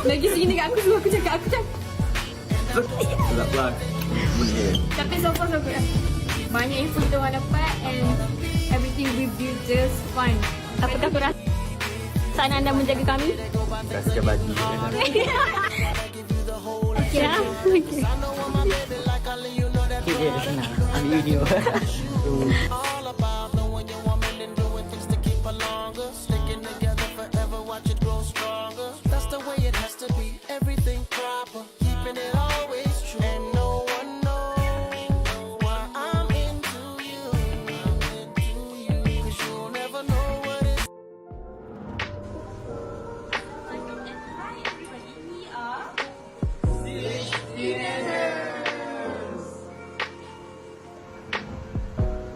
Lagi sini kat aku, suruh aku cakap, aku cakap. Tak pelan. Boleh. Tapi so far so good lah. Banyak info kita orang dapat and everything we build just fine. Apakah perasaan anda menjaga kami? Kasih bagi. Okay lah. Okay. Okay je, dah senang. Ambil video. Sticking together forever, watch it grow stronger. That's the way it has to be. Everything proper, keeping it always true. And no one knows why I'm into you. I'm into you, 'cause you'll never know what it's. Hi everybody, we are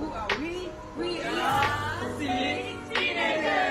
Who are we? We are teenagers.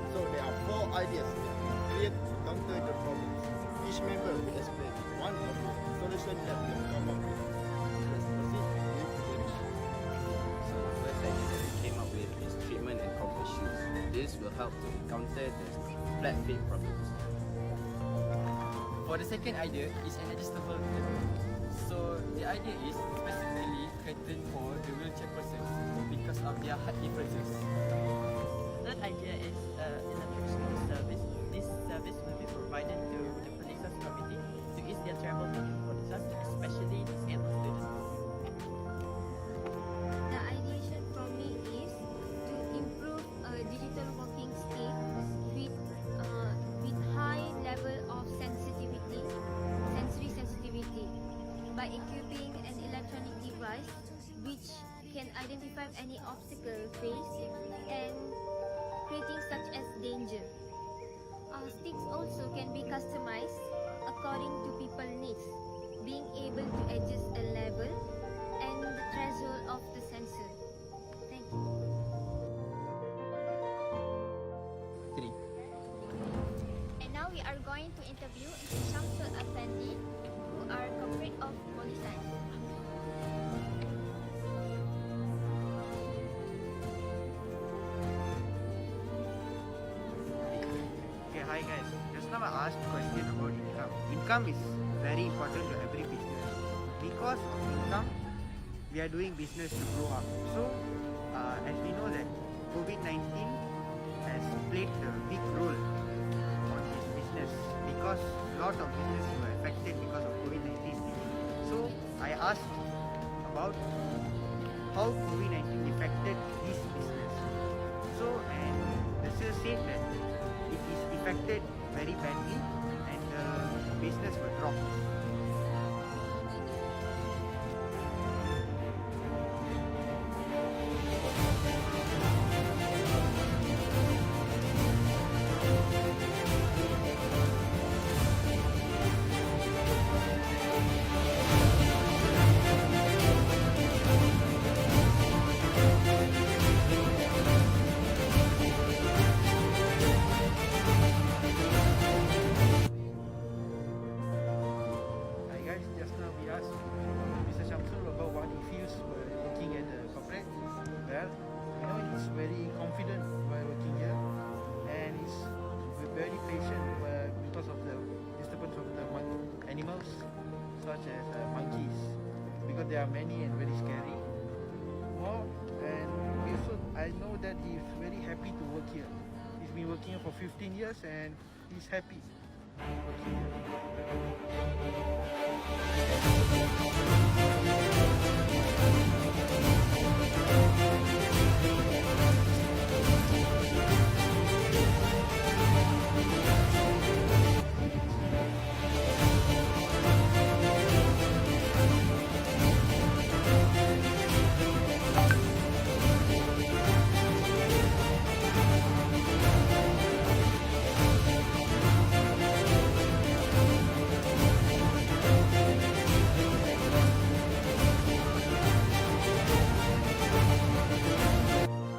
So there are 4 ideas that we create to counter the problems. Each member will explain one of the solutions that we have come up with. Let's proceed with the So the first idea that we came up with is treatment and comfort shoes. This will help to counter the flat feet problems. For the second idea is an adjustable curtain. So the idea is specifically curtain for the wheelchair person because of their height differences. third idea is electricity service. This service will be provided to the POLISAS committee to ease their travel to POLISAS, especially disabled students. The ideation from me is to improve digital walking stick with high level of sensory sensitivity by equipping an electronic device which can identify any obstacle faced and creating such as danger. Sticks also can be customized according to people's needs, being able to adjust a level and the threshold of the sensor. Thank you. 3. And now we are going to interview Mr. Shamsul Afendi, who are corporate of POLISAS. Okay, hi guys. Just now I asked a question about income. Income is very important to every business. Because of income, we are doing business to grow up. So, as we know that COVID-19 has played a big role on this business because a lot of businesses were affected because of COVID-19. So, I asked about how COVID-19 affected this business. So, and the sales said that it is affected very badly and the business will drop. Hi guys, just now we asked Mr. Shamsul about what he feels while working at the corporate. Well, he's very confident while working here and he's very patient because of the disturbance of the animals such as monkeys because there are many and very scary. And also I know that he's very happy to work here. He's been working here for 15 years and he's happy working here.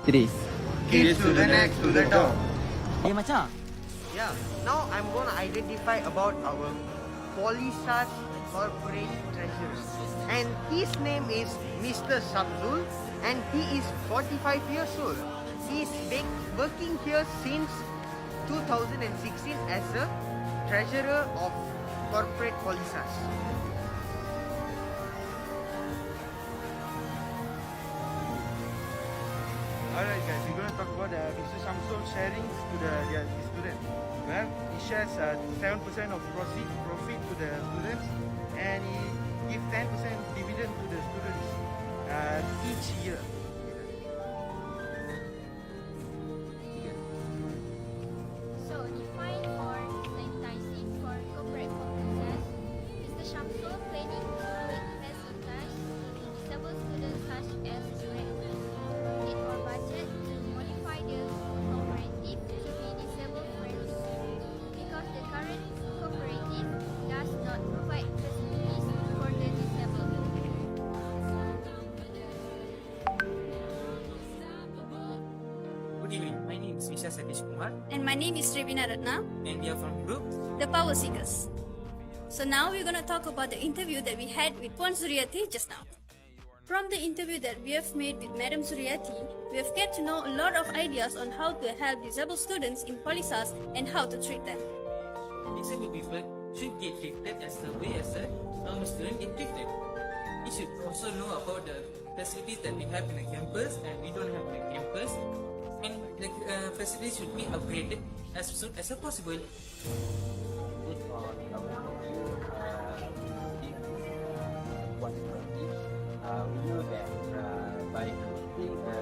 3. Kids to the next to the door. Eh macam? Yeah. Now I'm gonna identify about our POLISAS corporate treasurer. And his name is Mr. Sabzul, and he is 45 years old. He is working here since 2016 as a treasurer of corporate POLISAS. Alright guys, we're going to talk about Mr. Shamsul sharing to the students. Well, he shares 7% of profit to the students, and he gives 10% dividend to the students each year. So, define or sanitizing for corporate purposes, Mr. Shamsul planning to invest in cash to disabled students such as students. It or budget to modify the cooperative to be disabled friendly because the current cooperative does not provide facilities for the disabled. Good evening, my name is Visha Satish Kumar And my name is Revina Ratna, and we are from group. the Power Seekers. So now we're gonna talk about the interview that we had with Puan Suryati just now. From the interview that we have made with Madam Suryati, we have get to know a lot of ideas on how to help disabled students in POLISAS and how to treat them. Disabled people should get treated as the way as a normal student get treated. We should also know about the facilities that we have in the campus and we don't have in the campus, and the facilities should be upgraded as soon as possible. We know that by creating a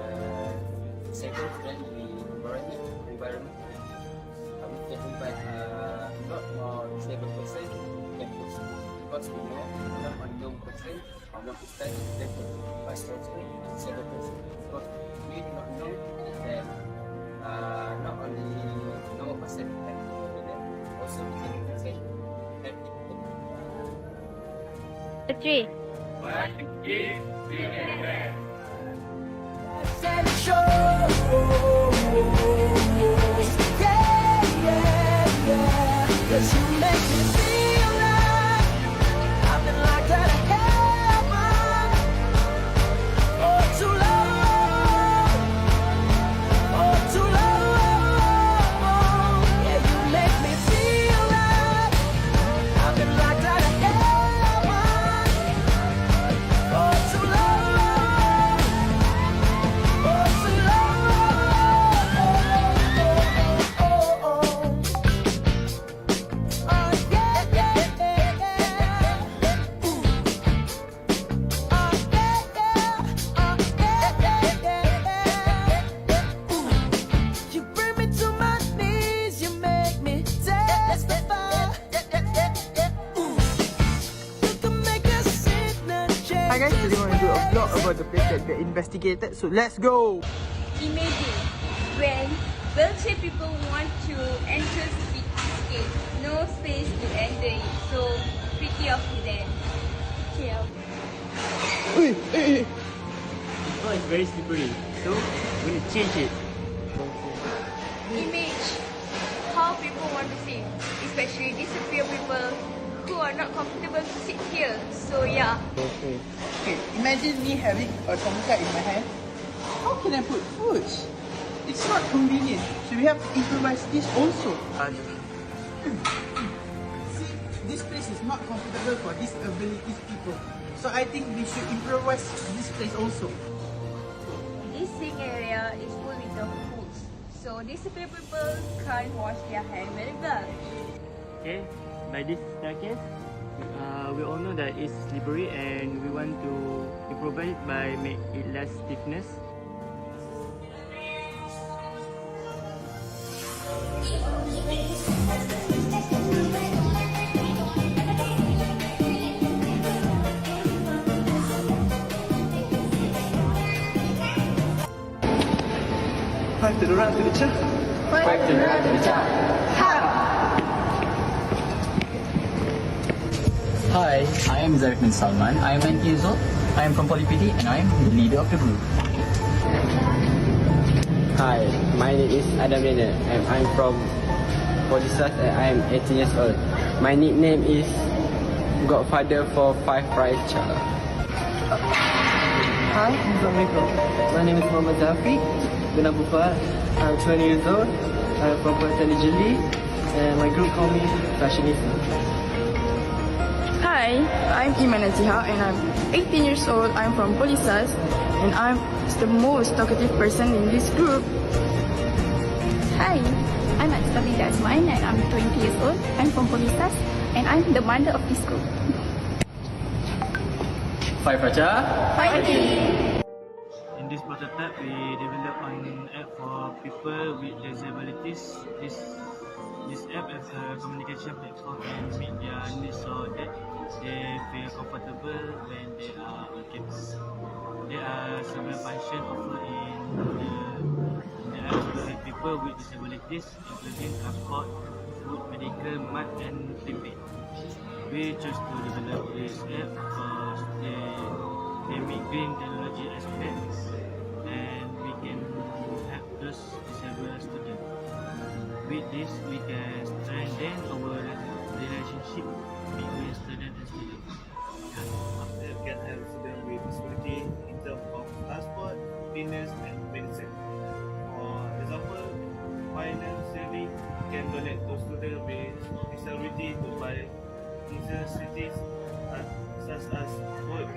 sector-friendly environment, we can invite a lot more disabled persons to campus, because we know not only young persons want to study better, but also disabled persons. Because we do not know that not only normal person can do that, also disabled person can do that. 3. Cause you make me feel like I've been locked out of heaven. Oh, too long. Oh, too long. Yeah, you make me feel like I've been locked out of heaven. Oh, too long. Oh, too long. Oh, oh, oh. You bring me to my knees, you make me testify. You can make a sinner change. Hi guys, today we're going to do a vlog about the place that we investigated. So let's go! Imagine when wheelchair people want to enter cityscape, no space to enter it. So pretty of them. Yeah. Oh, it's very slippery. So, we're going to change it. Image how people want to sit, especially disabled people who are not comfortable to sit here. So yeah. Okay. Okay, imagine me having a tongkat in my hand. How can I put food? It's not convenient. So we have to improvise this also. See, this place is not comfortable for disabilities people. So I think we should improvise this place also. This sink area is full with the pools. So disabled people can't wash their hands very well. Okay, by this staircase, we all know that it's slippery and we want to improve it by make it less stiffness. Five to the right, to the left. Five to the right, to the top. Hi, I am Zarif bin Salman. I am 19 years old. I am from PolyPD and I am the leader of the group. Hi, my name is Adam and I'm from POLISAS and I'm 18 years old. My nickname is Godfather for 5 Prize Child. Hi, Assalamualaikum. My name is Muhammad Zafiq bin Abu Fahad. I'm 20 years old. I'm from Politeknik Jeli and my group call me Fashionista. Hi, I'm Iman Aziha and I'm 18 years old. I'm from POLISAS and I'm the most talkative person in this group. Hi, I'm Astabila Asmain and I'm 20 years old. I'm from POLISAS and I'm the mother of this group. Five Raja. In this prototype, we develop an app for people with disabilities. This app is a communication platform and meet their needs so that they feel comfortable when they are on campus. There are several functions offered in the app to help people with disabilities, including transport, food, medical, math, and payment. We chose to develop this app because they meet green technology aspects and we can help those disabled students. With this, we can strengthen our relationship between student and student. After we can help students with disability in terms of transport, fitness, and medicine. For example, financially, we can donate to students with disability to buy necessities such as food,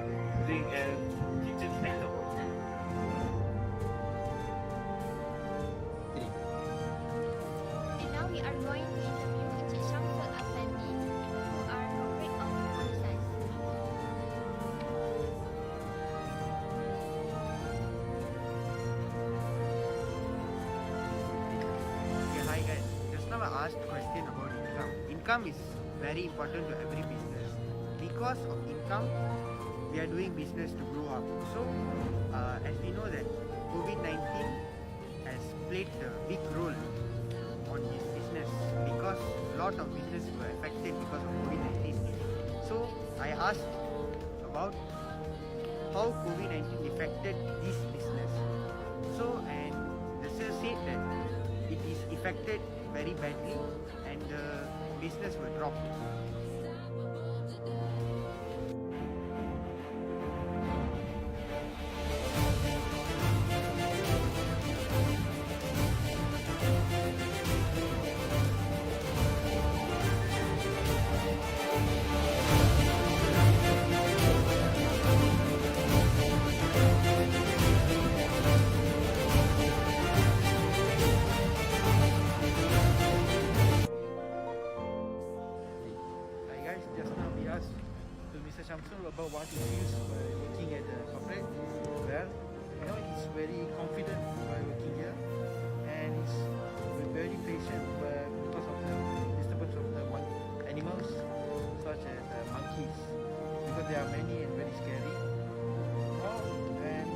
drink, and kitchen items. And now we are going to interview Encik Syamsul Afandi, who are corporate of POLISAS. Okay, hi guys. Just now I asked a question about income. Income is very important to every business. Because of income, we are doing business to grow up. So, as we know that COVID-19 has played a big role on this business because a lot of business were affected because of COVID-19. So, I asked about how COVID-19 affected this business. So, and the sir said that it is affected very badly and the business will drop. Syamsul about what he feels while working at the corporate. Well, you know, he's very confident while working here and he's very patient because of the disturbance of the animals such as monkeys, because there are many and very scary. And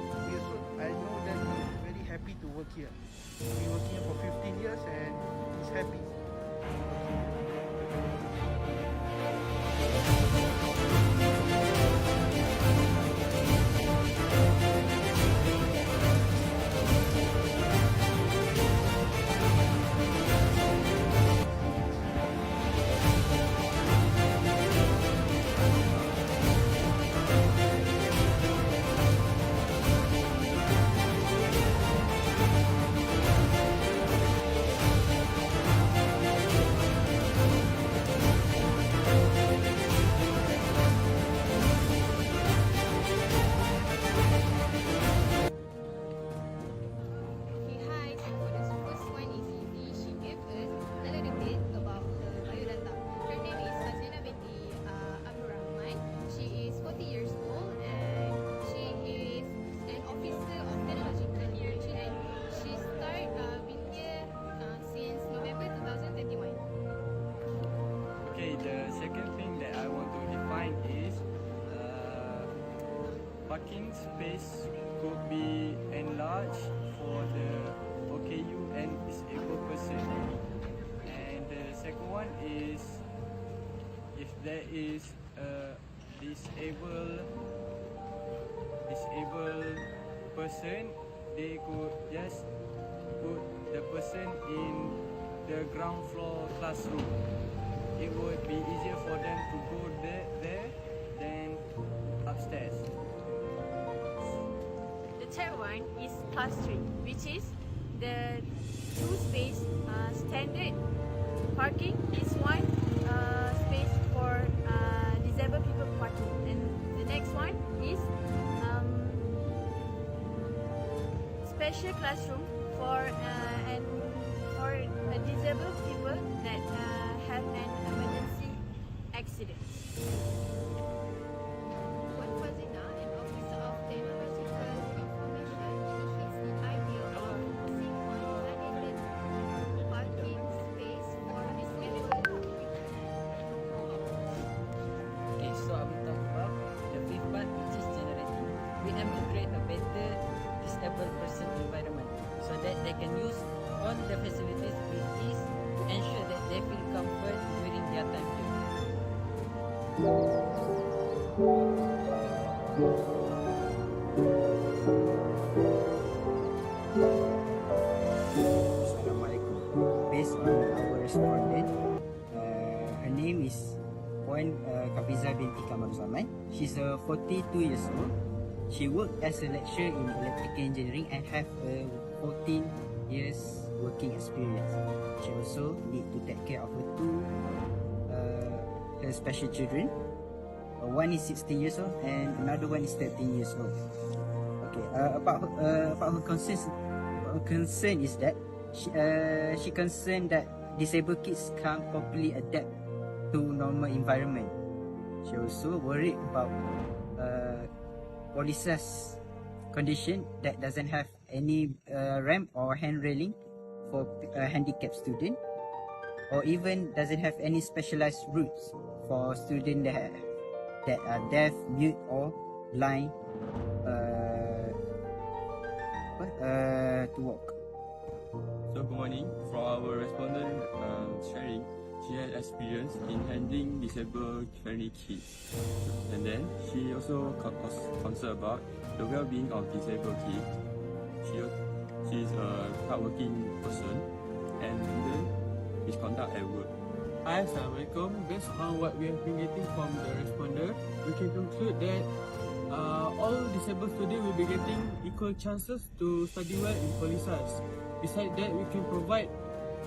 I know that he's very happy to work here. He's been working here for 15 years and he's happy. Parking space could be enlarged for the OKU and disabled person. And the second one is if there is a disabled person, they could just the person in the ground floor classroom. It would be easier for them to go there than upstairs. The third one is class 3, which is the two-space standard parking is one space for disabled people parking, and the next one is special classroom for disabled people that have an emergency accident. One Fazina, an officer of technological information, indicates the idea of using one dedicated parking space for disabled people. Okay, so I will talk about the fifth part, which is generating. We aim to create a better disabled person environment so that they can use all the facilities with ease to ensure that they feel comfort during their time here. Assalamualaikum. Based on our respondent, her name is Puan Kafiza binti Kamaruzzaman. She's 42 years old. She worked as a lecturer in electrical engineering and have a 14 years working experience. She also need to take care of her special children. One is 16 years old and another one is 13 years old. Okay, about her concern is that she concerned that disabled kids can't properly adapt to normal environment. She also worried about POLISAS condition that doesn't have any ramp or hand railing for handicapped student, or even doesn't have any specialized routes for students that are deaf, mute or blind to walk. So good morning. From our respondent sharing, she had experience in handling disabled friendly kids, and then she also concerned about the well-being of disabled kids. She is a hardworking person and learn his conduct at work. Hi, Assalamualaikum. Based on what we have been getting from the responder, we can conclude that all disabled students will be getting equal chances to study well in POLISAS. Besides that, we can provide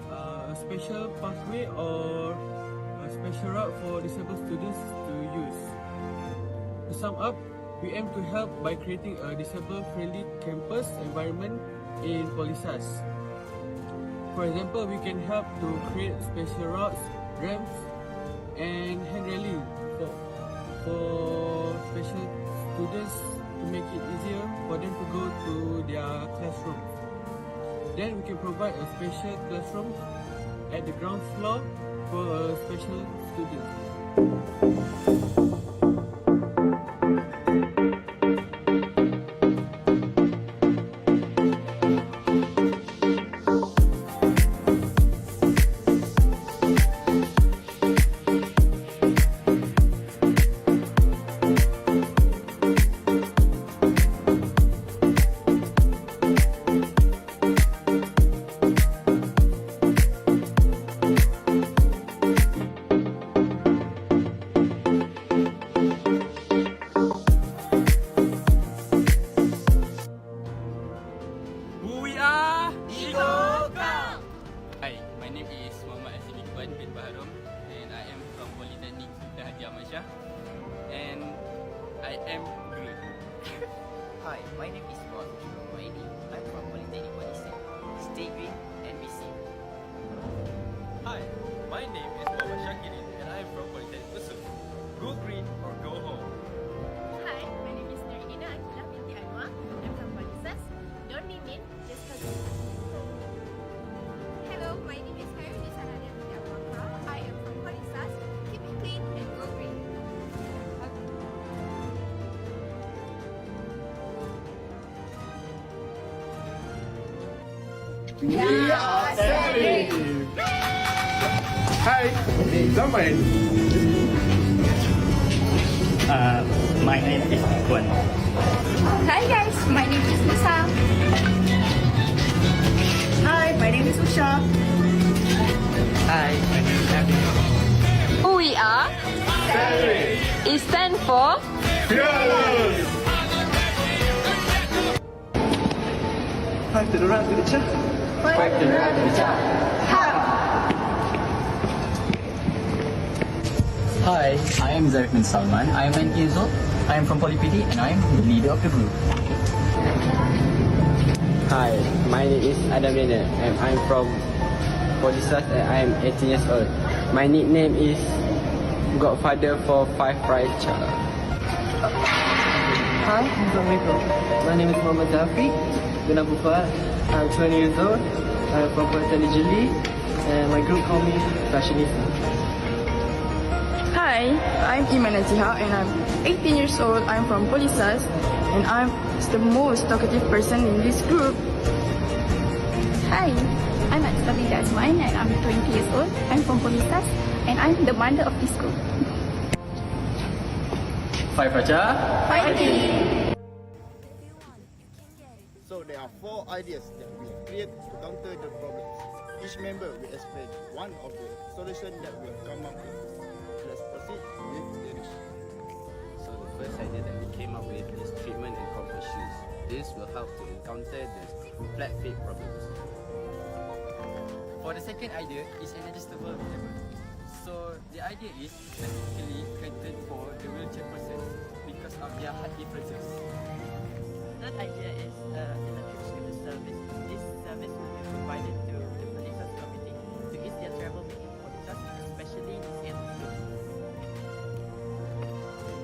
a special pathway or a special route for disabled students to use. To sum up, we aim to help by creating a disabled-friendly campus environment in POLISAS. For example, we can help to create special routes, ramps, and hand railing for special students to make it easier for them to go to their classrooms. Then we can provide a special classroom at the ground floor for a special student. Shah, and I am Groot. Hi, my name is Ahmad. I'm from Polytechnic Politeknik. Stay green and be safe. Hi, my name is Muhammad Shakirin and I am from Polytechnic Sultan. Go green or go home. Hi, my name is Nurina Akilah binti Anwar. I'm from POLISAS. Don't be mean, just cause. Hello, my name is Haji Sanadia binti Abubakar. I am from POLISAS. Keep it clean and go green. We are celebrating. Hi, Zaman. My name is Kwan. Hi guys, my name is Lisa. Hi, my name is Usha. Hi, my name is Ahmad. Who we are? It stands for Fearless! 5 to the right, to the left. 5 to the right, to the left. Hi, I am Zarifman Salman. I am 19 years old. I am from POLIPD and I am the leader of the group. Hi, my name is Adam Rena and I'm from POLISAS and I am 18 years old. My nickname is Godfather for 5 Pride Child. Hi, Assalamualaikum. My name is Muhammad Zafi bin Abu Fahad. I'm 20 years old. I'm from Politeknik Jeli and my group call me Fashionista. Hi, I'm Iman Aziha and I'm 18 years old. I'm from POLISAS and I'm the most talkative person in this group. Hi, I'm Sabida Asman and I'm 20 years old. I'm from POLISAS and I'm the mother of this group. 5 Raja. Fighting! So there are 4 ideas that we create to counter the problems. Each member will explain one of the solutions that we have come up with. Let's proceed with the research. So the first idea that we came up with is treatment and comfort shoes. This will help to encounter the flat feet problems. For the second idea is an adjustable table. So the idea is specifically catered for the wheelchair person because of their height differences. Third idea is electric scooter service. This service will be provided to the POLISAS committee to ease their travel between POLISAS, especially disabled students.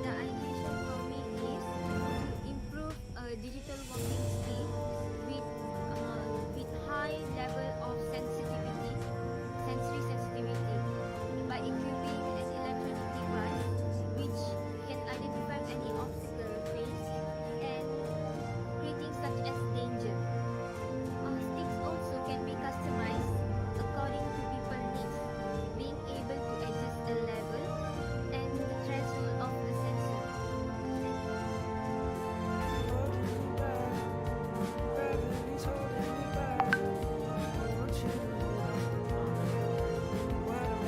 The idea for me is to improve digital walking speed with high level of sensory sensitivity by equipping an electronic device which can identify any obstacle faced and creating such as danger. Sticks also can be customized according to people's needs, being able to adjust the level and the threshold of the sensor.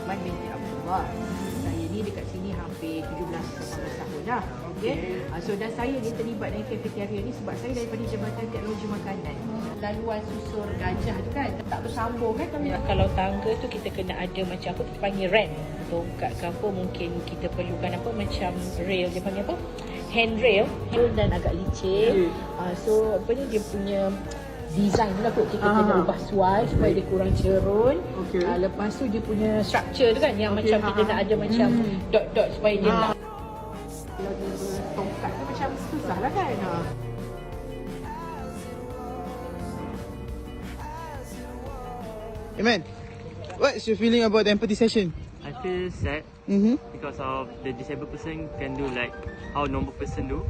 Ahmad binti Abdullah. Saya ni dekat sini hampir 17-18 tahun dah. Okay. So dan saya ni terlibat dengan kafeteria ni sebab saya daripada Jabatan Teknologi Makanan. Laluan susur gajah tu kan tak bersambung kan. Kalau tangga tu kita kena ada macam apa kita panggil ramp. Untuk kat kampung mungkin kita perlukan apa macam rail, dia panggil apa? Handrail dan agak licin. So apa ni dia punya design lah kot kita kena ubah suai supaya dia kurang cerun. Lepas tu dia punya structure tu kan yang macam kita nak ada macam dot-dot supaya dia nak. Tongkat tu macam susah lah kan. Hey man, what's your feeling about the empathy session? I feel sad because of the disabled person can do like how normal person do.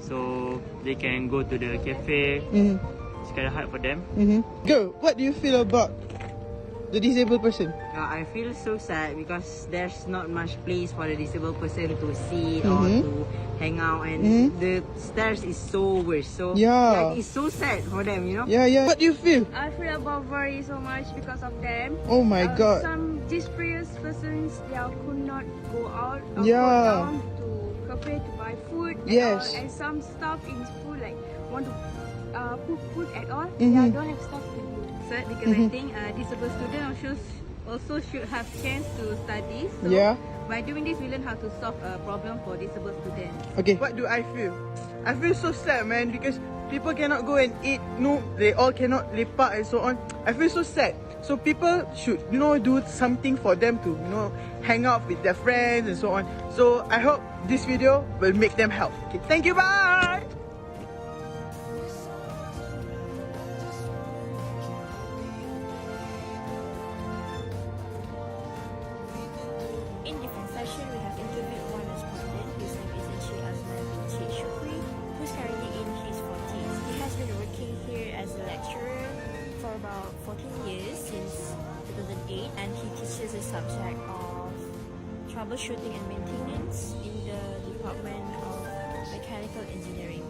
So they can go to the cafe. It's kind of hard for them. Girl, what do you feel about the disabled person? I feel so sad because there's not much place for the disabled person to sit or to hang out, and the stairs is so worse. So yeah, it's so sad for them, you know. Yeah. What do you feel? I feel about worry so much because of them. Oh my God. Some displaced persons they could not go out or Yeah. go down to cafe to buy food. Yes. And some stuff in school like want to put food at all. Mhm. They don't have stuff to do. Sad because I think disabled students also should have chance to study. So by doing this, we learn how to solve a problem for disabled students. Okay. What do I feel? I feel so sad, man, because people cannot go and eat. No, they all cannot lepak and so on. I feel so sad. So people should, do something for them to, hang out with their friends and so on. So I hope this video will make them help. Okay. Thank you. Bye. In different session, we have interviewed one respondent. His name is Ahmad, who's currently in his 40s. He has been working here as a lecturer for about 14 years since 2008, and he teaches the subject of troubleshooting and maintenance in the Department of Mechanical Engineering.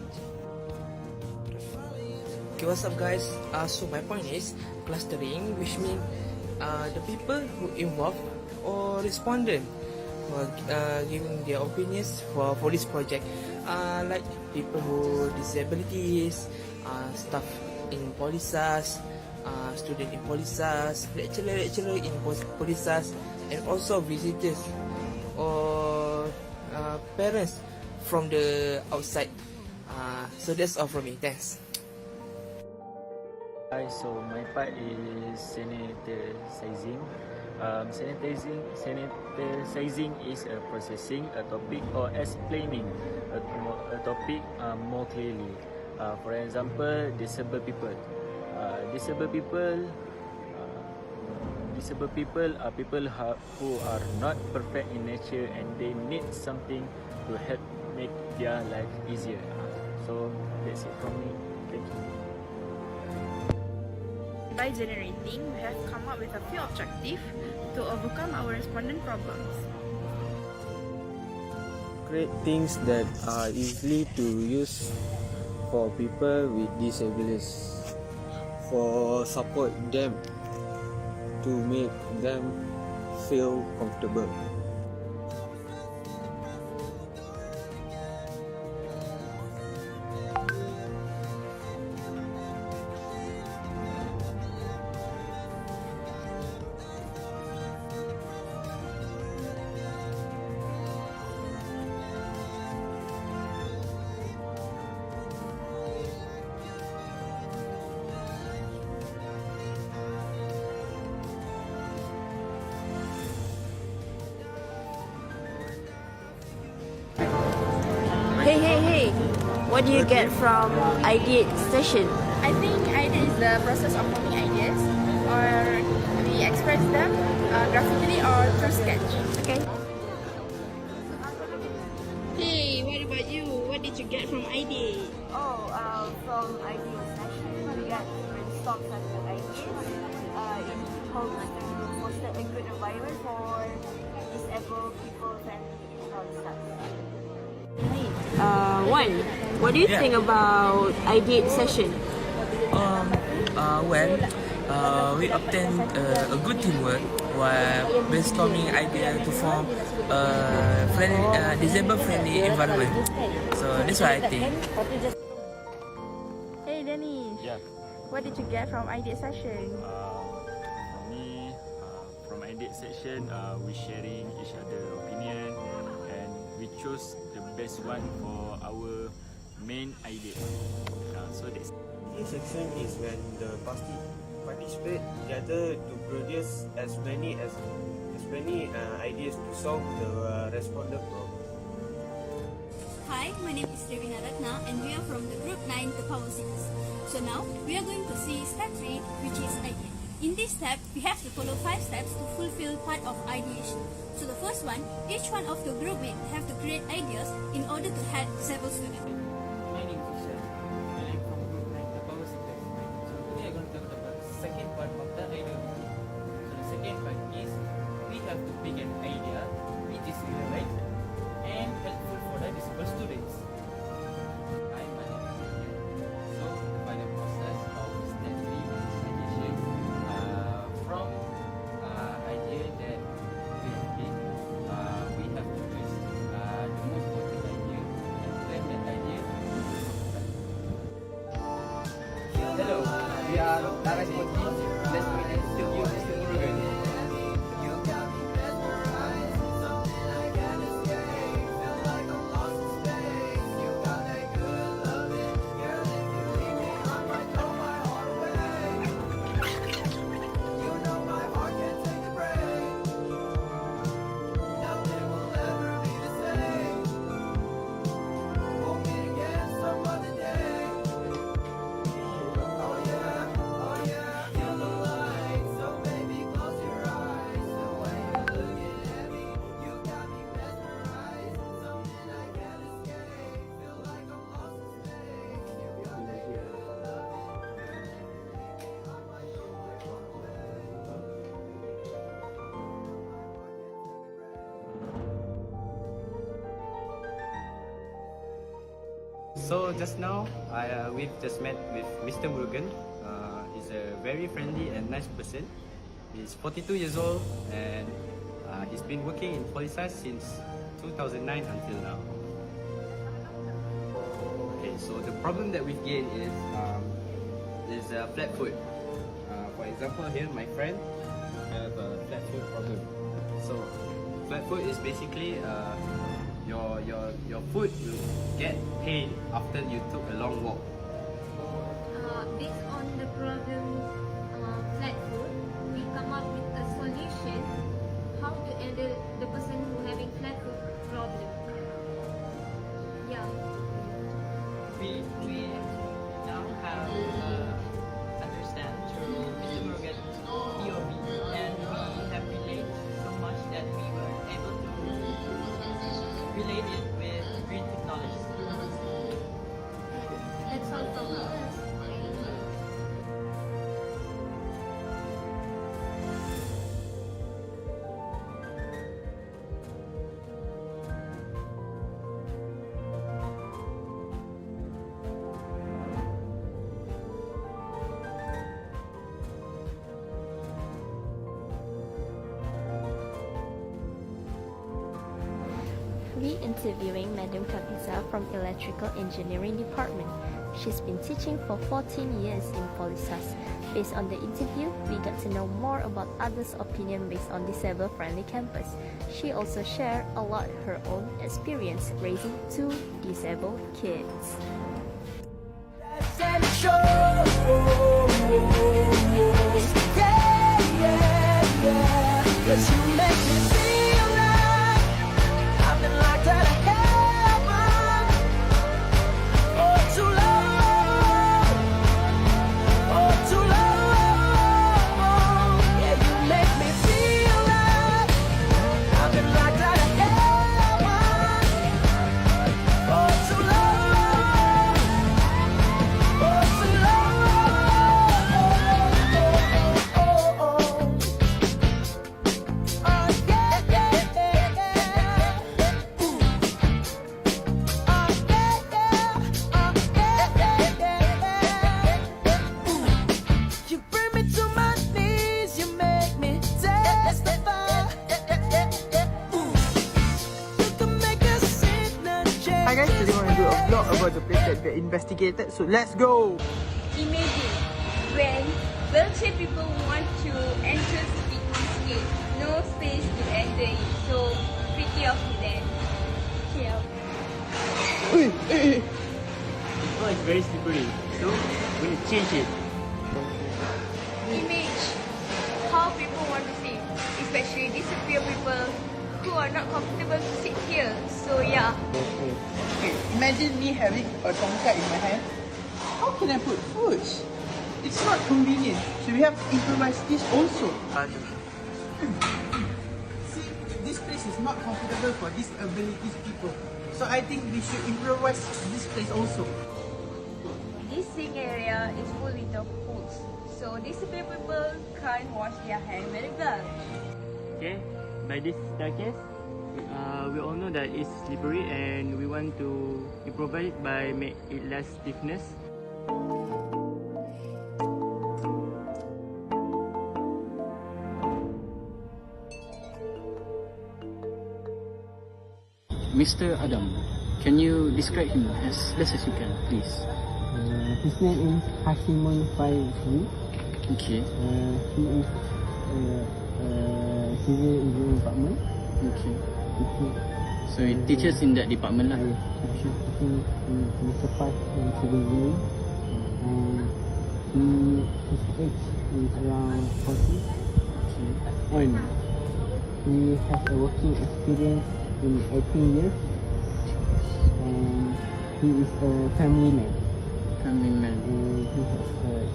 Okay, what's up guys? So my point is clustering, which means the people who involved or respondent who are giving their opinions for this project, like people who disabilities, staff in POLISAS, student in POLISAS, lecturer in POLISAS, and also visitors or parents from the outside. So that's all from me. Thanks. Hi, so my part is sanitizing. Sanitizing is processing a topic or explaining a topic more clearly. For example, disabled people. Disabled people are people who are not perfect in nature and they need something to help make their life easier. So that's it from me. Thank you. By generating, we have come up with a few objectives to overcome our respondent problems. Create things that are easily to use for people with disabilities, for support them to make them feel comfortable. Hey, what do you get from ideate session? I think idea is the process of forming ideas, or we express them graphically or through sketch. Okay. Hey, what about you? What did you get from idea? From ideate session, we got brainstorm several ideas. It hopes to foster a good environment for disabled people and all stuff. What do you think about ideate session? We obtained a good teamwork while brainstorming idea to form a disabled-friendly environment. So that's what I think. Hey Dennis. Yeah. What did you get from ideate session? For me, from ideate section, we sharing each other opinion and we chose the best one for our main idea. So that's. This section is when the participate together to produce as many ideas to solve the responder problem. Hi, my name is Revina Ratna and we are from the group 9 to power 6. So now we are going to see step 3, which is idea. In this step, we have to follow 5 steps to fulfill part of ideation. So the first one, each one of the group mates have to create ideas in order to help disabled students. Meaning teacher, I'm from group 9 to power 6. So today I'm going to talk about the second part of the idea. So the second part is we have to pick an idea which is relevant and helpful for the disabled students. Hi, my name is Haji. So by the process of step 3 ideation, from idea that we have picked, we have to choose the most important idea and plan that idea. Hello, we are Let's So just now, we've just met with Mr. Murugan. He's a very friendly and nice person. He's 42 years old and he's been working in POLISAS since 2009 until now. Okay, so the problem that we've gained is flat foot. For example, here my friend have a flat foot problem. So flat foot is basically your foot will get pain after you took a long walk. Based on the problem flat foot, we come up with a solution how to handle the person who having flat foot problem. Yeah. We now have understand through Mr. Murugan's POV, and we have related so much that we were able to relate it with green technology. That's all from us. We interviewing Madam Kavisa from Electrical Engineering Department. She's been teaching for 14 years in POLISAS. Based on the interview, we got to know more about others' opinion based on disabled-friendly campus. She also shared a lot her own experience raising 2 disabled kids. Hi guys, today we're going to do a vlog about the place that we investigated, so let's go! Imagine when wheelchair people want to enter speaking skate, no space to enter it, so pretty of them. Oh, it's very slippery, so we're going to change it. Image how people want to sit, especially disappear people who are not comfortable to sit here. So yeah. Okay, imagine me having a tongkat in my hand. How can I put food? It's not convenient, so we have to improvise this also. See, this place is not comfortable for disabilities people, so I think we should improvise this place also. This sink area is full with the pools, so disabled people can't wash their hands very well. Okay, by this staircase, we all know that it's slippery and we want to improvise it by make it less stiffness. Mr. Adam, can you describe him as best as you can, please? His name is Hashimon Faizi. Okay. He is civil engineering department. Okay. So he teaches in that department lah. He's teaching in Cepat and civil engineering. His age is around 40. Okay. And he has a working experience in 18 years. And he is a family man. Family man. And he has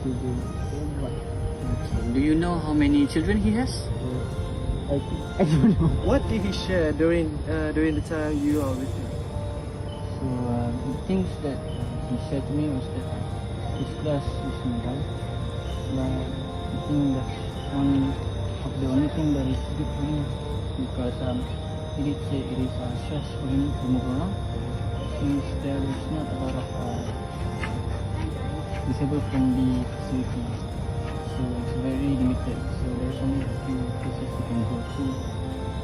children. Okay. Do you know how many children he has? I don't know. What did he share during the time you are with him? So the things that he said to me was that his class is not, but I think that's the only thing that is good for him, because he did say it is stress for him to move around. since there is not a lot of disabled-friendly facilities, so it's very limited. So there's only a few places you can go to.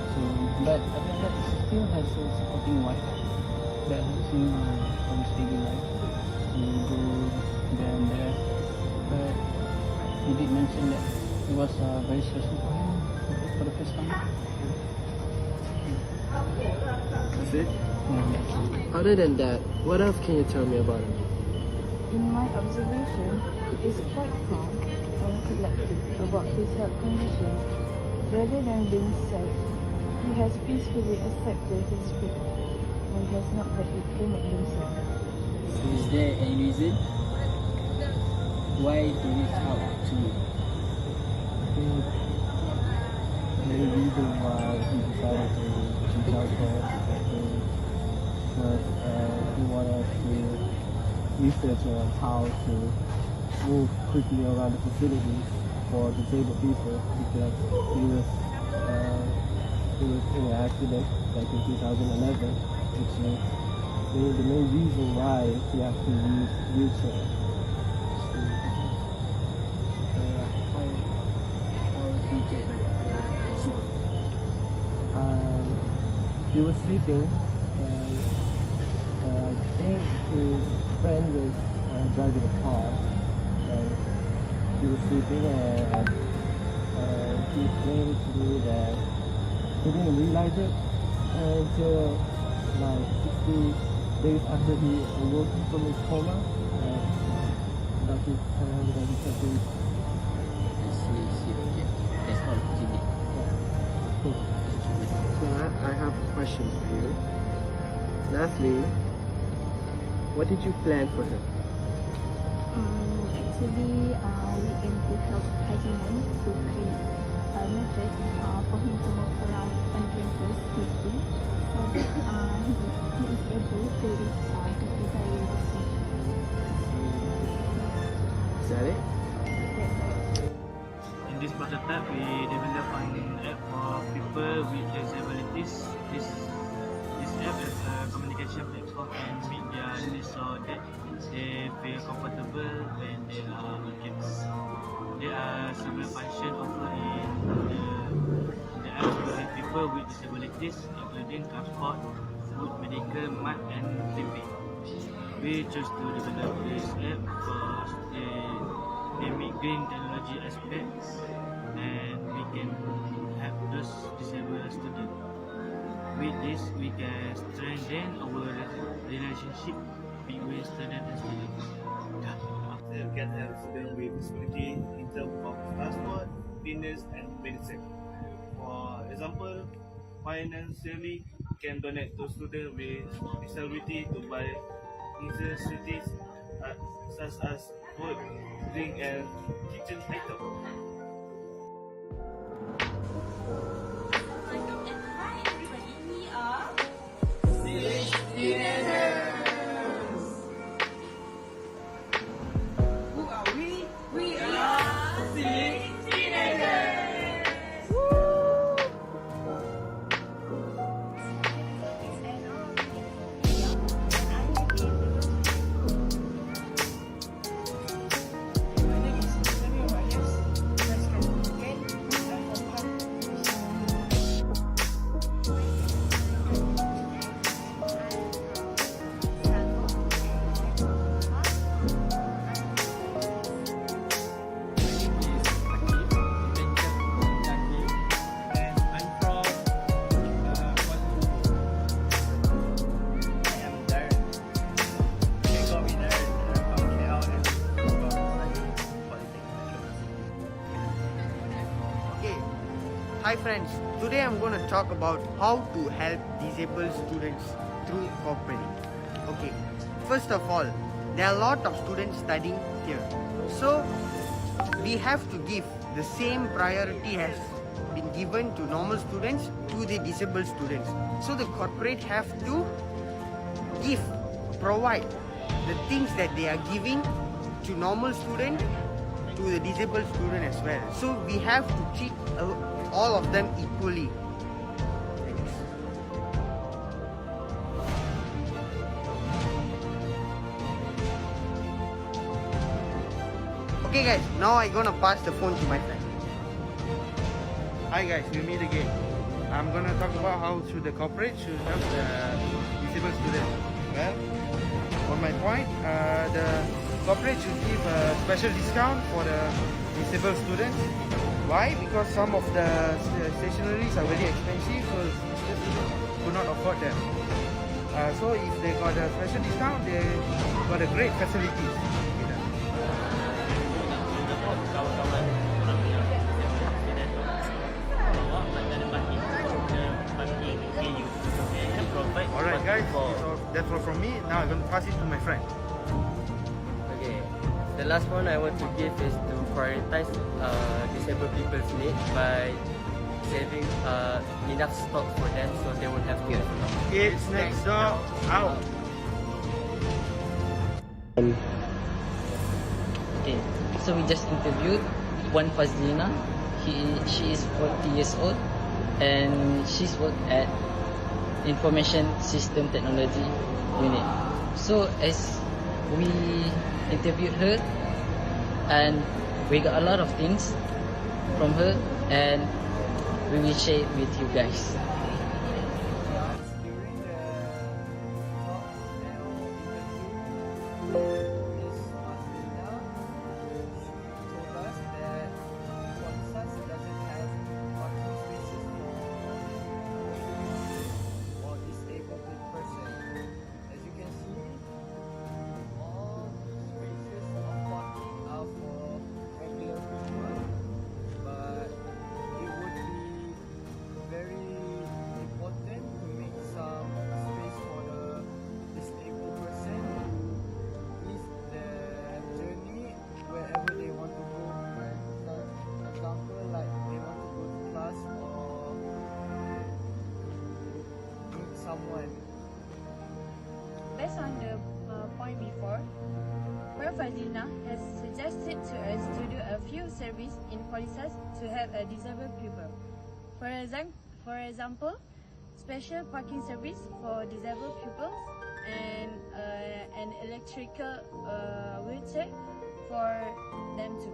So, but other than that, it still has a supporting wife that helps him for his daily life. So you go there and there. But he did mention that it was very stressful for him for the first time. That's it? Yeah. Other than that, what else can you tell me about him? In my observation, it is quite calm and collected about his health condition. Rather than being sad, he has peacefully accepted his fate and has not let it limit himself. So is there any reason why he reached out to you? The reason why he decided to reach out for us was he wanted to research on how to move quickly around the facilities for disabled people, because he was in an accident like in 2011, which is the main reason why he has to use wheelchair. He was sleeping, and I think his friend was driving the car, and he was sleeping, and he explained to me that he didn't realize it until like 60 days after he awoke from his coma, and doctors told him that he had to. I see, okay. That's all, Jimmy. So I have a question for you. Lastly, what did you plan for him? Actually, we aim to help Haji to create a method for him to move around on campus quickly, so that he is able to reach his desired destination. Is that it? In this prototype, we develop an app for people with disabilities. This app is a communication platform and meet their needs so that they feel comfortable when they are on campus. There are several functions offered in the app to help people with disabilities, including transport, food, medical, math, and living. We chose to develop this app because they meet green technology aspects, and we can help those disabled students. With this, we can strengthen our relationship between students and students. You can help students with disability in terms of transport, fitness, and medicine. For example, financially can donate to students with disability to buy necessities such as food, drink, and kitchen items. Who are we? We are Six Teenagers! Hi friends, today I'm going to talk about how to help disabled students through cooperating. Okay, first of all, there are a lot of students studying here. So, we have to give the same priority has been given to normal students to the disabled students. So, the corporate have to provide the things that they are giving to normal student to the disabled student as well. So, we have to treat all of them equally. Thanks. Okay guys, now I'm gonna pass the phone to my friend. Hi guys, we meet again. I'm gonna talk about how should the corporate should help the disabled students. Well, on my point, the corporate should give a special discount for the disabled students. Why? Because some of the stationaries are very expensive, so students could not afford them. So if they got a special discount, they got a great facilities. Alright guys, so that's all from me. Now I'm going to pass it to my friend. Okay, the last one I want to give is to prioritize disabled people's needs by saving enough stock for them so they won't have to. It's next door out. Okay, so we just interviewed one Fazlina. She is 40 years old and she's worked at Information System Technology Unit. So as we interviewed her and we got a lot of things from her and we will share it with you guys. Based on the point before, Fazlina has suggested to us to do a few service in POLISAS to help a disabled people. For example, special parking service for disabled pupils and an electrical wheelchair for them too,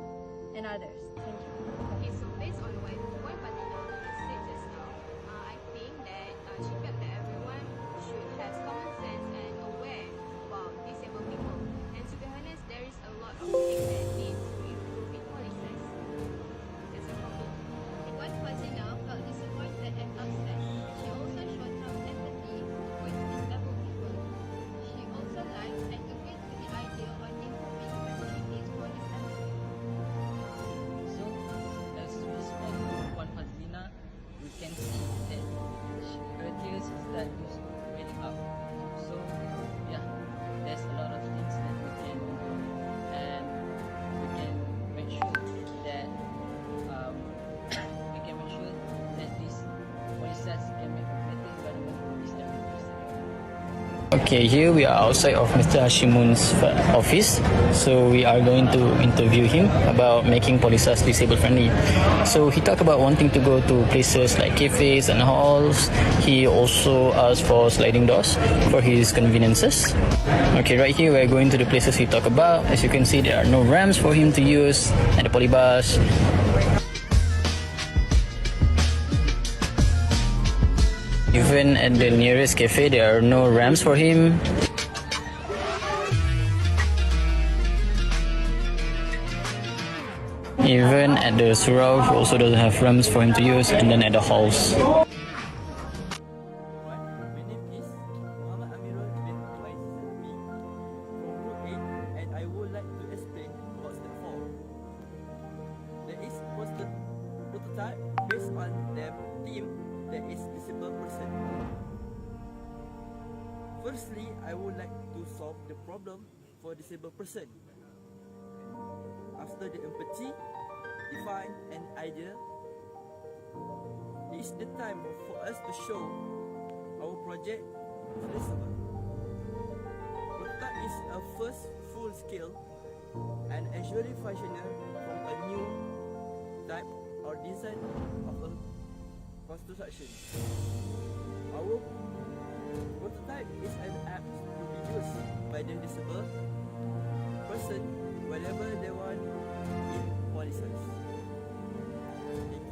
and others. Thank you. Okay, so based on what Fazlina said just now, I think that she felt that everyone should have common sense and aware about disabled people. And to be honest, there is a lot of things that need to improve in POLISAS. That's a problem. And what Fazlina felt disappointed and upset, she also showed some empathy towards disabled people. She also liked and agreed to the idea on improving facilities for disabled people. So as we spoke to one Fazlina, we can see that her tears start to welling up. So yeah, there's a lot of things that we can do, and we can make sure that this POLISAS can make a better environment for this every person. Okay, here we are outside of Mr. Hashimun's office. So we are going to interview him about making POLISAS disabled friendly. So he talked about wanting to go to places like cafes and halls. He also asked for sliding doors for his conveniences. Okay, right here we're going to the places he talked about. As you can see, there are no ramps for him to use at the polybus. Even at the nearest cafe, there are no ramps for him. Even at the surau, he also doesn't have ramps for him to use, and then at the halls. Firstly, I would like to solve the problem for disabled person. After the empathy, define an idea. It is the time for us to show our project flexible. Prototype is a first full scale and actually functional from a new type or design of a construction. Our prototype is an app to be used by the disabled person whatever they want in POLISAS. Thank you.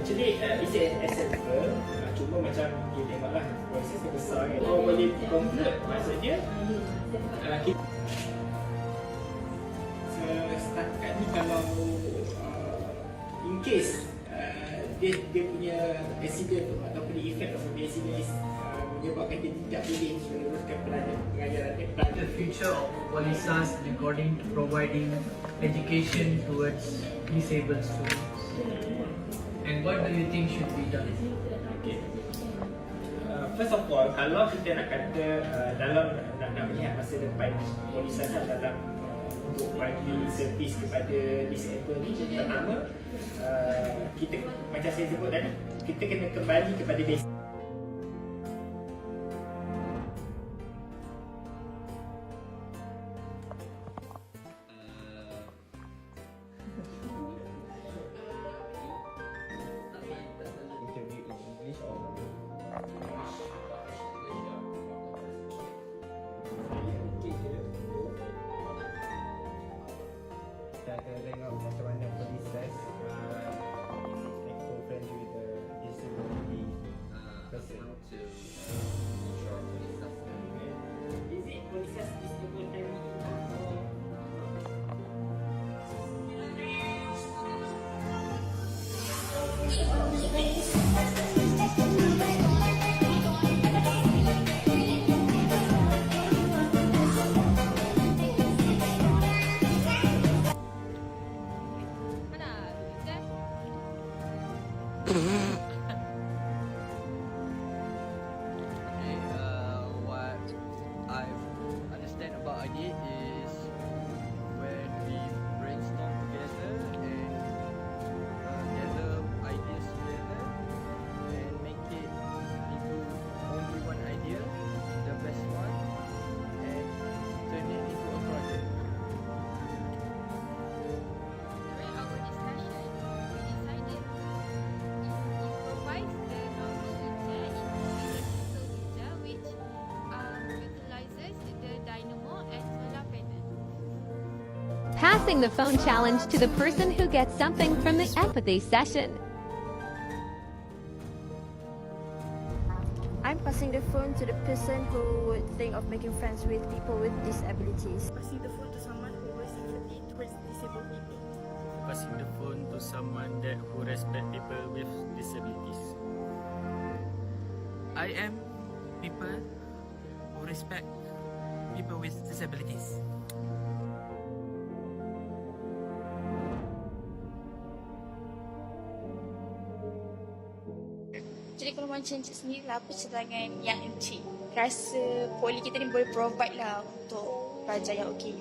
Actually, it's acceptable. Cuma macam dia tengoklah proses dia besar kan. Kalau boleh conclude, maksudnya kita setakat ni kalau in case dia punya accident ataupun efek of the accident menyebabkan dia tidak boleh meneruskan pengajaran dia. The future of POLISAS regarding to providing education towards disabled students. And what do you think should be done? Okay. First of all, kalau kita nak kata dalam nak melihat masa depan POLISAS dalam untuk bagi servis kepada disabled ni, pertama kita macam saya sebut tadi, kita kena kembali kepada basic. Kita tengok macam mana POLISAS eco-friendly with the disability person. Is it POLISAS disabled friendly? What I understand about idea is when we brainstorm together and gather ideas together and make it into only one idea, the best one, and turn it into a project. During our discussion, we decided to improvise the normal wheelchair into electrical wheelchair, which utilizes the dynamo and solar panel. Passing the phone challenge to the person who gets something from the empathy session. I'm passing the phone to the person who would think of making friends with people with disabilities. Passing the phone to someone who has empathy towards disabled people. Passing the phone to someone who respect people with disabilities. I am people who respect people with disabilities. Jadi kalau macam Encik sendiri lah, apa cerita dengan yang Encik rasa poli kita ni boleh provide lah untuk pelajar yang OKU?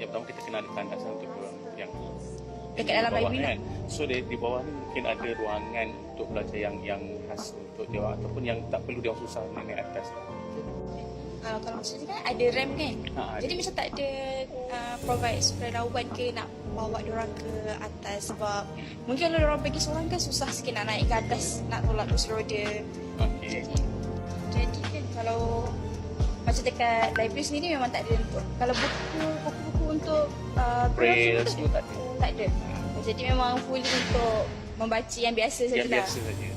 Yang pertama kita kena ada tandasan untuk yang dekat dalam library kan. So di bawah ni mungkin ada ruangan untuk belajar yang khas untuk dia ataupun yang tak perlu dia susah naik atas. Kalau macam ni kan ada ramp kan, jadi macam tak ada provide sukarelawan ke nak bawa diorang ke atas, sebab mungkin kalau diorang pergi seorang kan susah sikit nak naik ke atas, nak tolak kursi roda. Jadi kan kalau macam dekat library sendiri memang tak ada untuk, kalau buku-buku untuk braille semua tak ada. Tak ada. Jadi memang fully untuk membaca yang biasa saja. Yang biasa saja.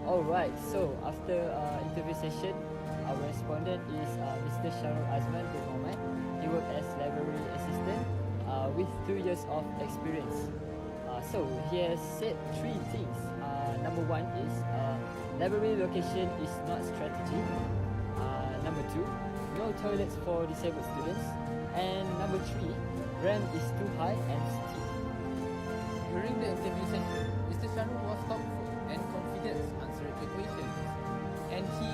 Alright, so after interview session, our respondent is Mr. Shah bin Ahmad. He worked as library assistant with 2 years of experience. So he has said 3 things. Number 1 is library location is not strategy. Number 2, no toilets for disabled students. And number 3, ramp is too high and steep. During the interview session, Mr. Shahrul was thoughtful and confident answering the questions. and he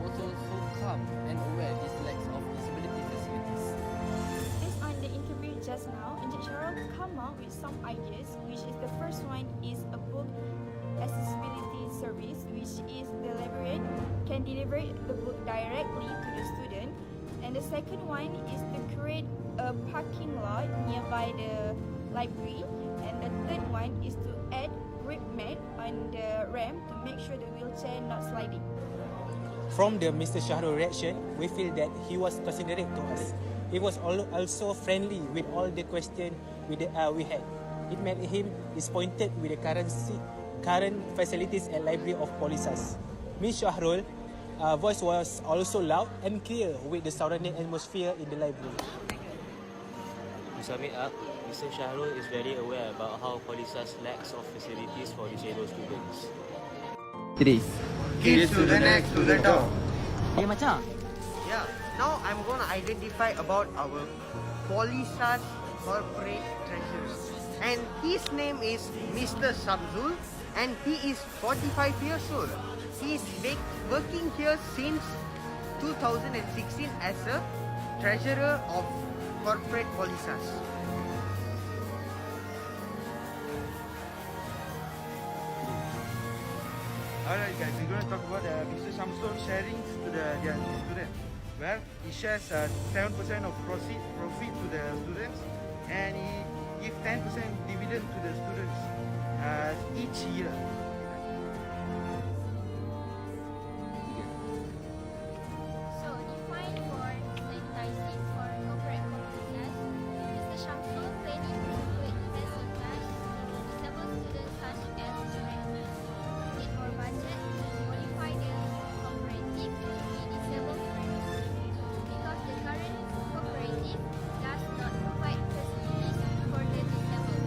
was also calm and aware his lack of disability facilities. Based on the interview just now, Encik Syarul come out with some ideas, which is the first one is a book accessibility service, which is the librarian can deliver the book directly to the student. And the second one is to create a parking lot nearby the library. And the third one is to add grip mat on the ramp to make sure the wheelchair not sliding. From the Mr. Shahrul reaction, we feel that he was considerate to us. He was also friendly with all the questions we had. It made him disappointed with the current facilities and library of POLISAS. Ms. Shahrul voice was also loud and clear with the surrounding atmosphere in the library. To sum it up, Mr. Shahrul is very aware about how POLISAS lacks of facilities for disabled students. 3. Kids to the next to the top. Hey, Macam. Yeah, now I'm gonna identify about our POLISAS corporate treasurer. And his name is Mr. Samzul, and he is 45 years old. He is working here since 2016 as a treasurer of corporate POLISAS. Alright guys, we're going to talk about Mr. Samsul sharing to their students. Well, he shares 7% of profit to the students, and he gives 10% dividend to the students each year. So, define for sanitizing for corporate POLISAS, Mr. Shamsul planning to create basic class to disabled students such as students. Need more budget to modify the cooperative to be disabled friendly, because the current cooperative does not provide facilities for the disabled.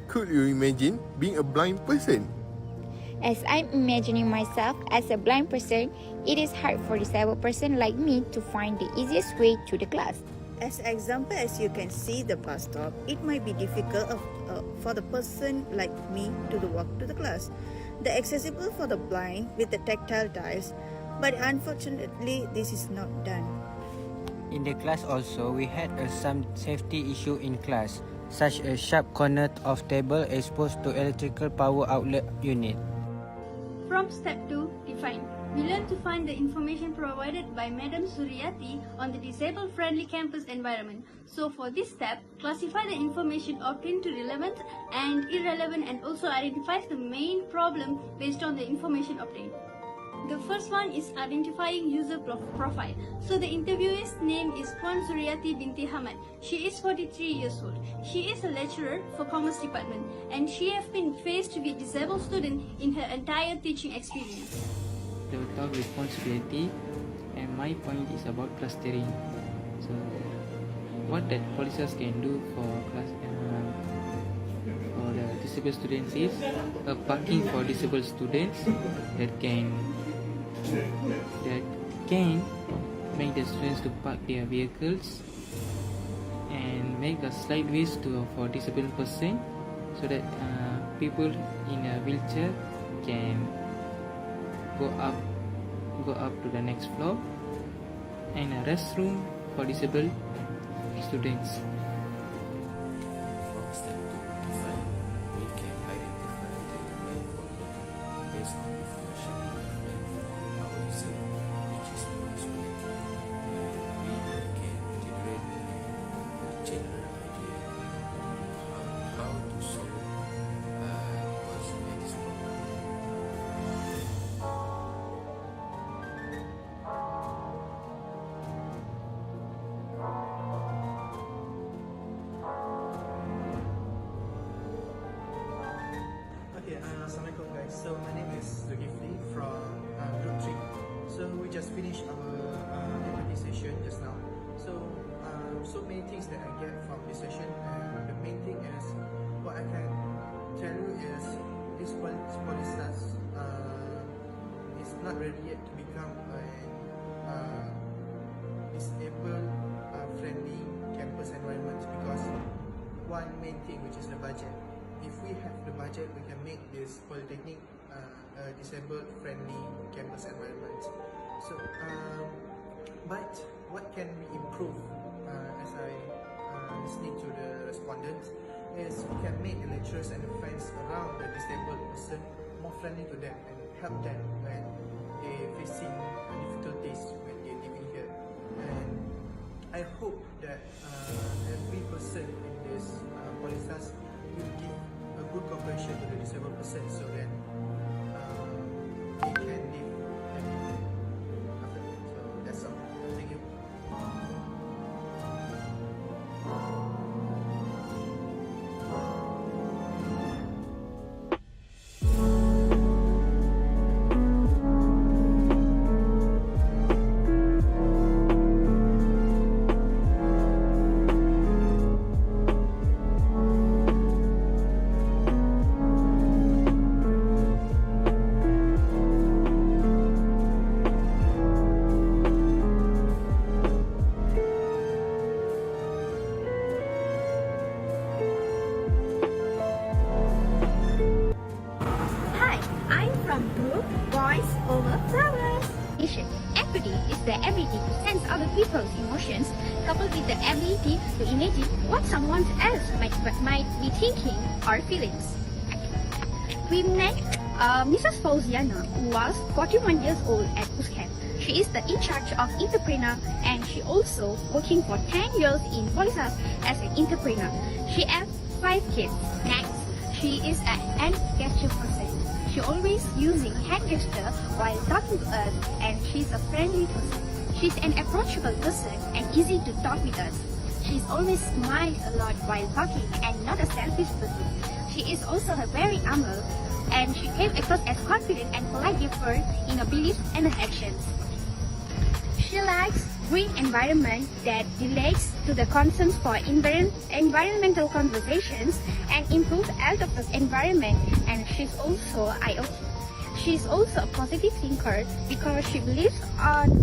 Could you imagine being a blind person? As I'm imagining myself as a blind person, it is hard for a disabled person like me to find the easiest way to the class. As example, as you can see the bus stop, it might be difficult for the person like me to walk to the class. The accessible for the blind with the tactile tiles, but unfortunately this is not done. In the class also, we had some safety issue in class, such as sharp corner of table exposed to electrical power outlet unit. From step 2, define. We learn to find the information provided by Madam Suryati on the disabled-friendly campus environment. So for this step, classify the information obtained to relevant and irrelevant, and also identifies the main problem based on the information obtained. The first one is identifying user profile. So the interviewer's name is Puan Suryati binti Ahmad. She is 43 years old. She is a lecturer for Commerce Department, and she has been faced with disabled students in her entire teaching experience. The top responsibility, and my point is about clustering. So what that POLISAS can do for for the disabled students is a parking for disabled students that can make the students to park their vehicles, and make a slide ways for disabled person, so that people in a wheelchair can go up to the next floor, and a restroom for disabled students. From step 2, define. We can identify the main problem based on information given from our user, which is responsibility. We can generate a general idea how to solve what's the next problem. Okay, Assalamualaikum guys. So my name is Zulkifli from Group 3. So we just finished our empathy session just now. So many things that I get from this session, and the main thing is what I can tell you is this POLISAS is not ready yet to become a disabled friendly campus environment, because one main thing, which is the budget, if we have the budget, we can make this polytechnic a disabled friendly campus environment. So, but what can we improve? As I listening to the respondents, is we can make the lecturers and the friends around the disabled person more friendly to them and help them when they facing difficulties when they living here. And I hope that every person in this POLISAS will give a good cooperation to the disabled person so that they can live happily after. So that's all. Thank you. Empathy is the ability to sense other people's emotions, coupled with the ability to imagine what someone else might be thinking or feeling. We met Mrs. Fauziana, who was 41 years old at Puscat. She is the in charge of entrepreneur, and she also working for 10 years in POLISAS as an entrepreneur. She has 5 kids. Next, she is a hand gesture person. She always using hand gesture while talking to us, and she's a friendly person. She's an approachable person and easy to talk with us. She's always smiles a lot while talking and not a selfish person. She is also a very humble, and she came across as confident and polite giver in her beliefs and her actions. She likes green environment that relates to the concerns for environmental conversations and improve health of the environment, and she's also IoT. She's also a positive thinker because she believes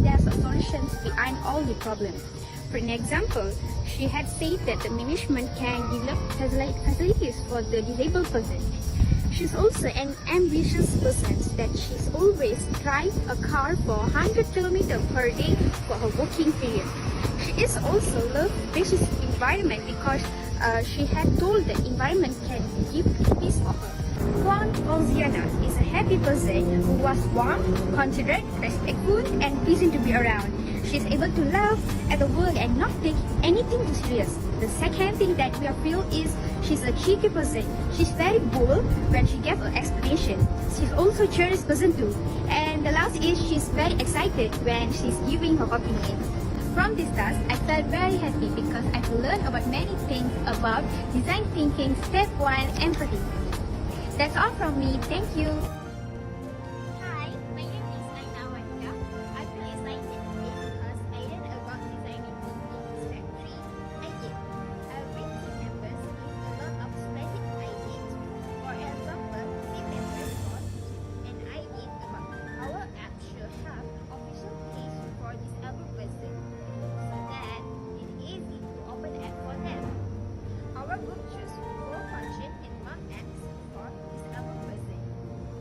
there's solutions behind all the problems. For an example, she had said that the management can develop facilities for the disabled person. She's also an ambitious person that she's always drive a car for 100 km per day for her working period. She is also love precious environment because she had told the environment can give peace of her. Juan Fauziana is a happy person who was warm, considerate, respectful, and pleasant to be around. She's able to laugh at the world and not take anything too serious. The second thing that we feel is she's a cheeky person. She's very bold when she gives an explanation. She's also a curious person too. And the last is she's very excited when she's giving her opinion. From this task, I felt very happy because I've learned about many things about design thinking. Step 1, empathy. That's all from me. Thank you. Hi, my name is Aina Wanda. I feel excited today because I learned about designing thinking. Step 3, idea. Every team members give a lot of splendid ideas. For example, team members got an idea about our app should have official page for disabled person so that it's easy to open app for them. Our group chose 4 function and 1 apps for disabled person.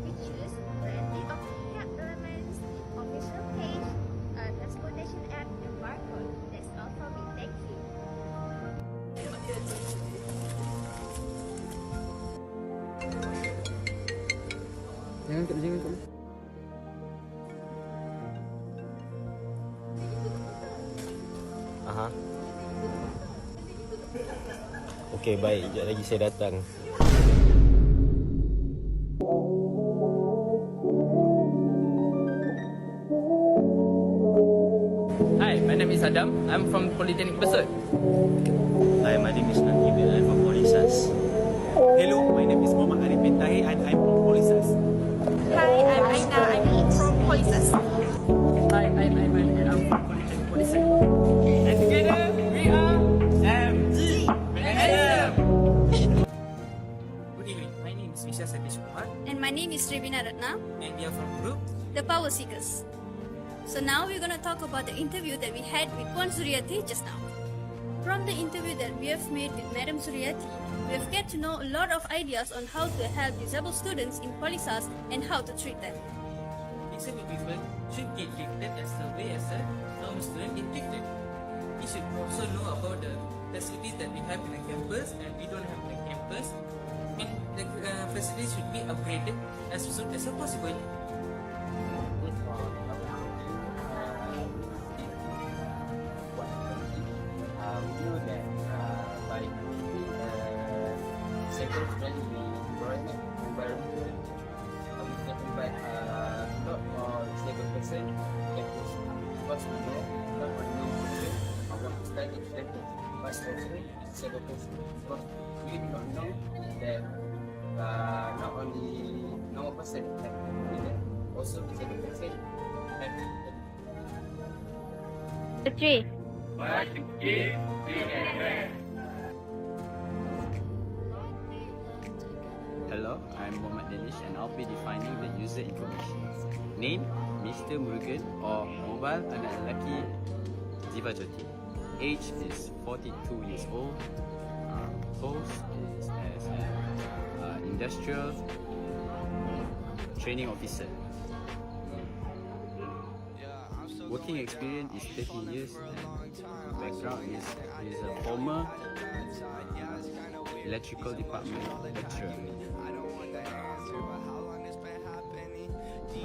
We choose plenty of help elements, official page, transportation app, and barcode. That's all from me. Thank you. Jangan kat. Aha. Okey, baik. Sekejap lagi saya datang. Hi, my name is Adam. I'm from Polytechnic Besut. Hi, my name is Nakib and I'm from POLISAS. Hello, my name is Muhammad Arifin Tahi and I'm from POLISAS. Hi, I'm Aina. I'm from POLISAS. Hi, I'm Ahmad and I'm from Polytechnic Politeknik. And together we are MG. Menerap. Good evening. My name is Visha Satish Kumar. And my name is Rebina Ratna, And we are from group the Power Seekers. So now we're going to talk about the interview that we had with Puan Suriati just now. From the interview that we have made with Madam Suryati, we have get to know a lot of ideas on how to help disabled students in POLISAS and how to treat them. Disabled people should get treated as the way as a normal student get treated. We should also know about the facilities that we have in the campus and we don't have in the campus, and the facilities should be upgraded as soon as possible. We know that by creating a sector-friendly environment, we can invite a lot more disabled person campus, because we know not only person want to study campus, but also disabled person, because we do not know that not only normal person have to be there, also disabled person have to be there. Okay. Hello, I'm Muhammad Danish and I'll be defining the user information. Name, Mr. Murugan or mobile anak lelaki Ziva Jyoti. Age is 42 years old. Post is as an industrial training officer. Working experience is 13 years and background is a former electrical department lecturer.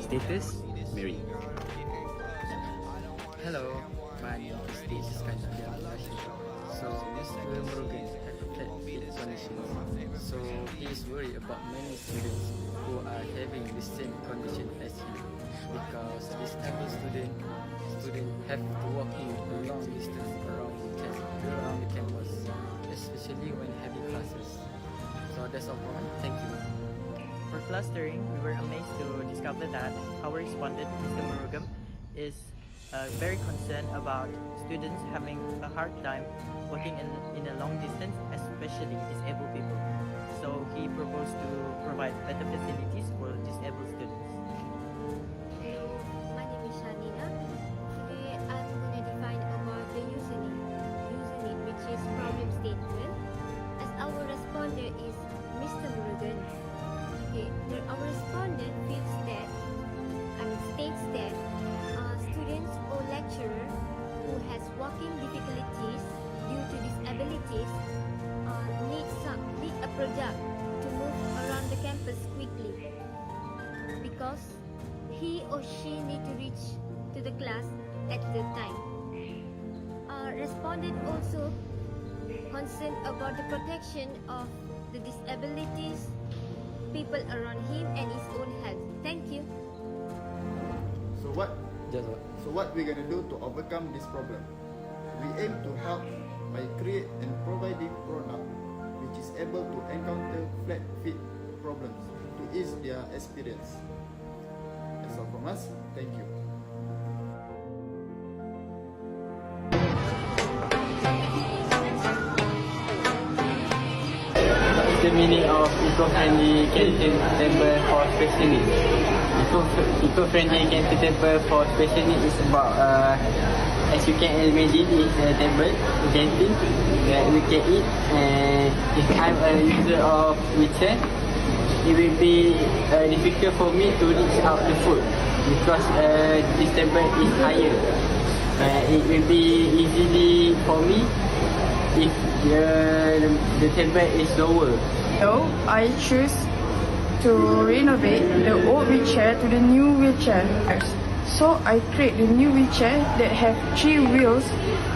Status, married. Hello, my name is So Mr. Murugan has a flat fit condition. So he is worried about many students who are having the same condition as him, because disabled students have to walk in a long distance around the campus, especially when having classes. So that's all for me. Thank you. For clustering, we were amazed to discover that our respondent, Mr. Murugan, is very concerned about students having a hard time working in a long distance, especially disabled people. So he proposed to provide better facilities for disabled students. Hello, my name is Shanina. Today I'm going to define about the username. Username, which is problem statement. As our respondent is Mr. Murugan. Okay, our respondent states that students or lecturer who has walking difficulties due to disabilities need a product to move around the campus quickly, because he or she need to reach to the class at the time. Respondent also concerned about the protection of the disabilities people around him and his own health. Thank you. So what we're gonna do to overcome this problem? We aim to help by create and providing product which is able to encounter flat feet problems to ease their experience. That's all from us. Thank you. The meaning of eco-friendly canteen table for special needs. Eco-friendly canteen table for special needs is about, as you can imagine, it's a table, a canteen that we can eat. And if I'm a user of wheelchair, it will be difficult for me to reach out the food, because this table is higher. It will be easily for me if the table is lower. So I choose to renovate the old wheelchair to the new wheelchair. So I create the new wheelchair that have 3 wheels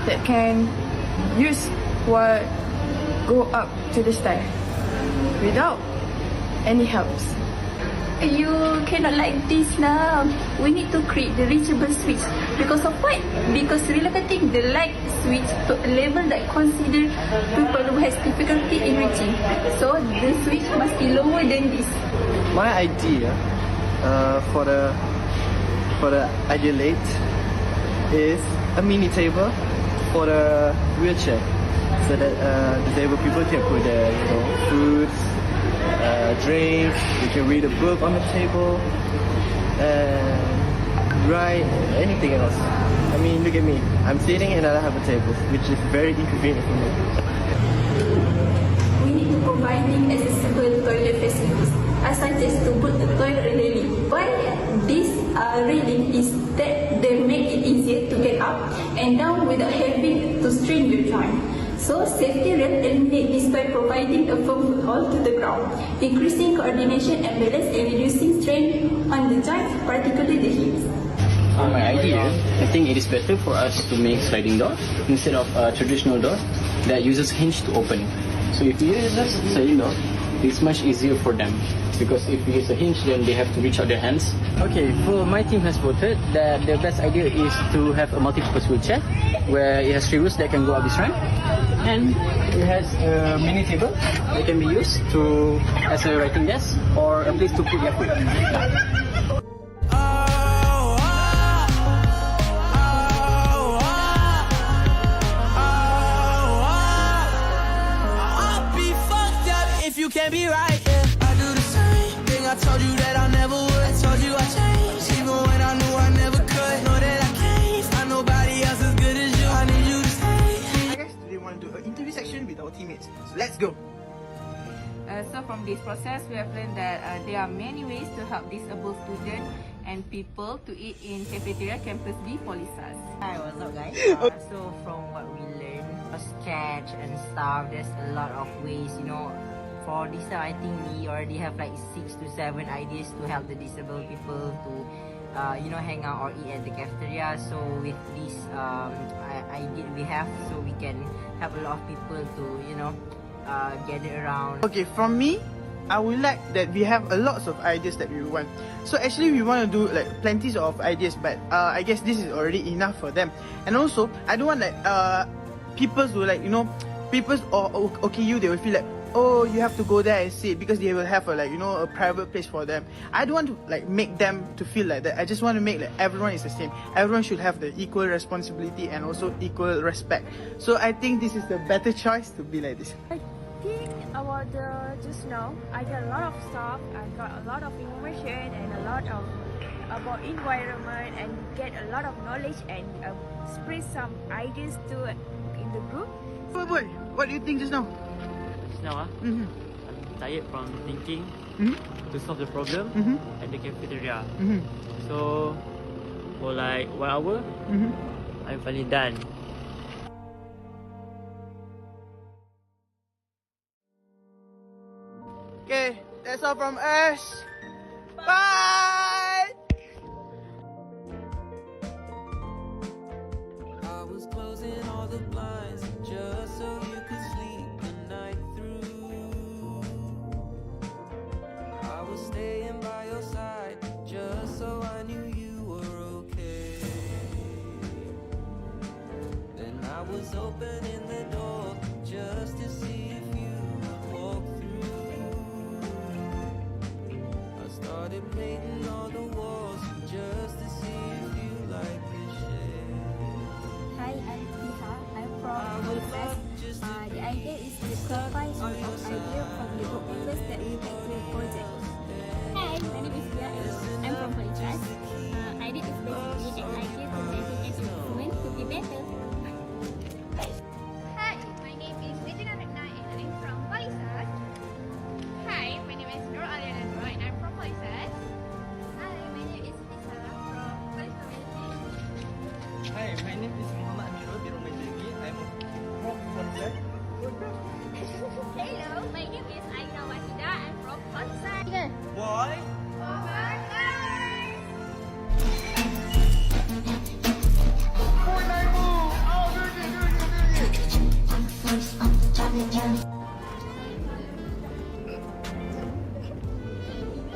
that can use while go up to the stair without any helps. You cannot like this now. We need to create the reachable switch. Because of what? Because relocating the light switch to a level that consider people who has difficulty in reaching. So the switch must be lower than this. My idea for the ideal aid is a mini table for the wheelchair, so that disabled people can put their foods, drink, you can read a book on the table, and write anything else. I mean, look at me. I'm sitting and I have a table, which is very inconvenient for me. We need to provide accessible toilet facilities, such as to put the toilet railing. Why this railing is that they make it easier to get up and down without having to strain your joint. So safety rail eliminate this by providing a firm foothold to the ground, increasing coordination and balance and reducing strain on the joints, particularly the hips. My idea, I think it is better for us to make sliding door instead of a traditional door that uses hinge to open. So if we use a sliding door, it's much easier for them, because if we use a hinge, then they have to reach out their hands. Okay, for my team has voted that the best idea is to have a multi-purpose wheelchair where it has 3 wheels that can go up this ramp, and it has a mini table that can be used to as a writing desk or a place to put your food. Can't be right, yeah. I do the same thing. I told you that I never would. I told you I changed, even when I knew I never could. Know that I can't find nobody else as good as you. I need you to stay. Hi guys, today we want to do an interview section with our teammates. So let's go. So from this process, we have learned that there are many ways to help disabled students and people to eat in cafeteria campus B POLISAS. Hi, what's up guys? So from what we learned, sketch and stuff, there's a lot of ways, you know. For this time, I think we already have like 6 to 7 ideas to help the disabled people to, hang out or eat at the cafeteria. So with this idea we have, so we can help a lot of people to, gather around. Okay, from me, I would like that we have a lots of ideas that we want. So actually we want to do like plenty of ideas, but I guess this is already enough for them. And also, I don't want like people to like, people or OKU, they will feel like, oh, you have to go there and sit, because they will have a a private place for them. I don't want to like make them to feel like that. I just want to make like everyone is the same. Everyone should have the equal responsibility and also equal respect. So I think this is the better choice to be like this. I think about just now, I got a lot of stuff. I got a lot of information and a lot of about environment, and get a lot of knowledge and spread some ideas to in the group. Boy, what do you think just now? Now, I'm tired from thinking to solve the problem at the cafeteria. So, for like 1 hour, I'm finally done. Okay, that's all from us. Bye! I was closing all the blinds just so you could sleep the night through. I was staying by your side just so I knew you were okay. Then I was opening the door just to see if you would walk through. I started painting all the walls just to see if you like the shade. Hi, I'm Piha. I'm from POLISAS. The idea is to combine all of ideas from the book papers that impact to the project. Hi, my name is Pia. I'm from POLISAS. Idea is basically an idea to making achievement to be better. Hi, my name is Regina Retna and I'm from POLISAS. Hi, my name is Nur Aliana Nura and I'm from POLISAS. Hi, my name is Sarah from Kolej Komuniti. Hi, my name is Muhammad Amirul Birumajagi. I'm from POLISAS. Hello, my name is Aina Wahida. I'm from POLISAS. Boy.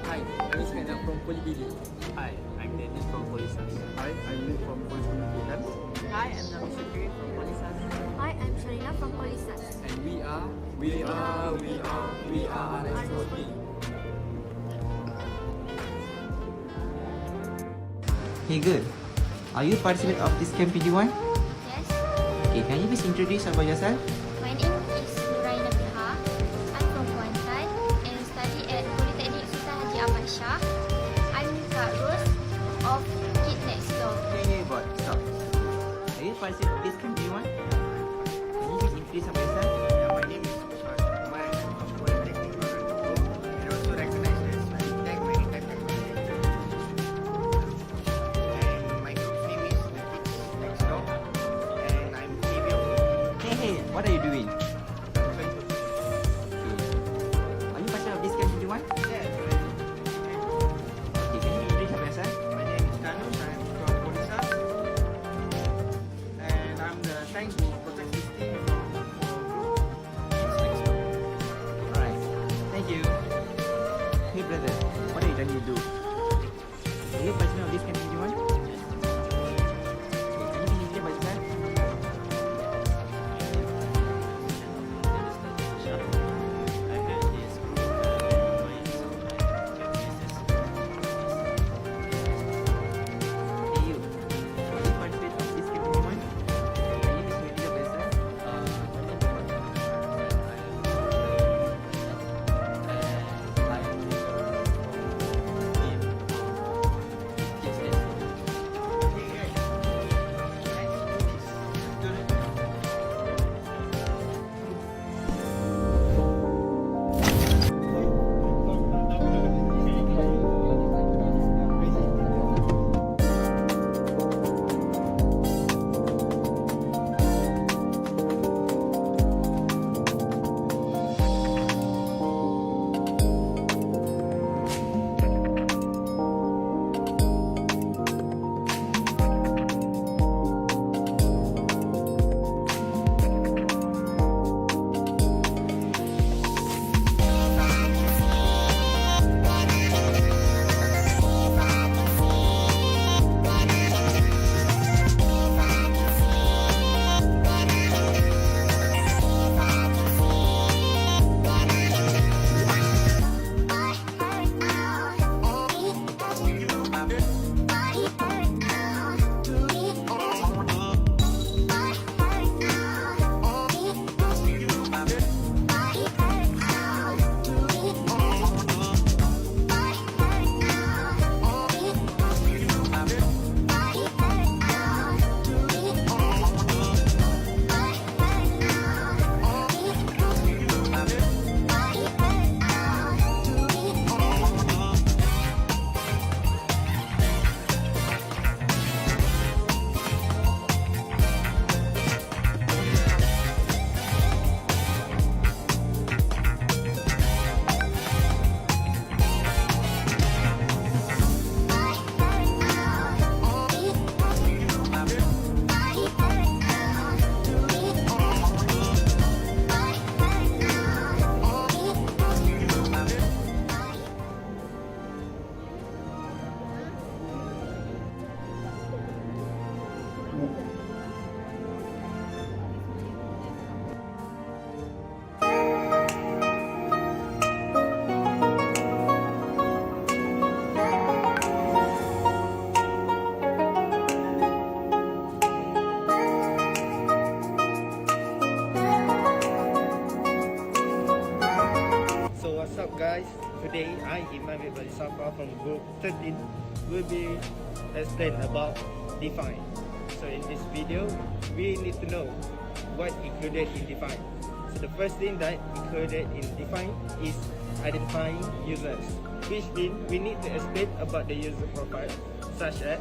Hi, I'm Iskandar from Politeknik. Hi, I'm Dennis from POLISAS. Hi, I'm Nick from Kolej Komuniti. Hi, I'm Nabi Syukri from POLISAS. Hi, I'm Sharina from POLISAS. And we are RSOT. Hey girl, are you participant of this camp PD1? Yes. Okay, can you please introduce about yourself? My name is Nuraina Biha. I'm from Kuantan and study at Polytechnic Sultan Haji Ahmad Shah. I'm the Rose of Kidness. participate in this campaign one? Can you please introduce yourself? My name is Ahmad from Polytechnic and also recognized as Tech Maritime Technology. And my group name is The Kids Next Door, and I'm female. Hey, what are you doing? Are you part of this campaign one? Yeah. Okay, can you introduce yourself? My name is Kanus. I'm from POLISAS, and I'm the thanks to protect this team from group Kids Next Door. Alright, thank you. Hey brother, what are you trying to do? Are you part of this campaign one? Okay, can you introduce yourself? Hey you, are you participate of this campaign one? Can you please introduce yourself? Guys, today I, Ahmad from group 13, will be explain about define. So in this video, we need to know what included in define. So the first thing that included in define is identifying users, which means we need to explain about the user profile, such as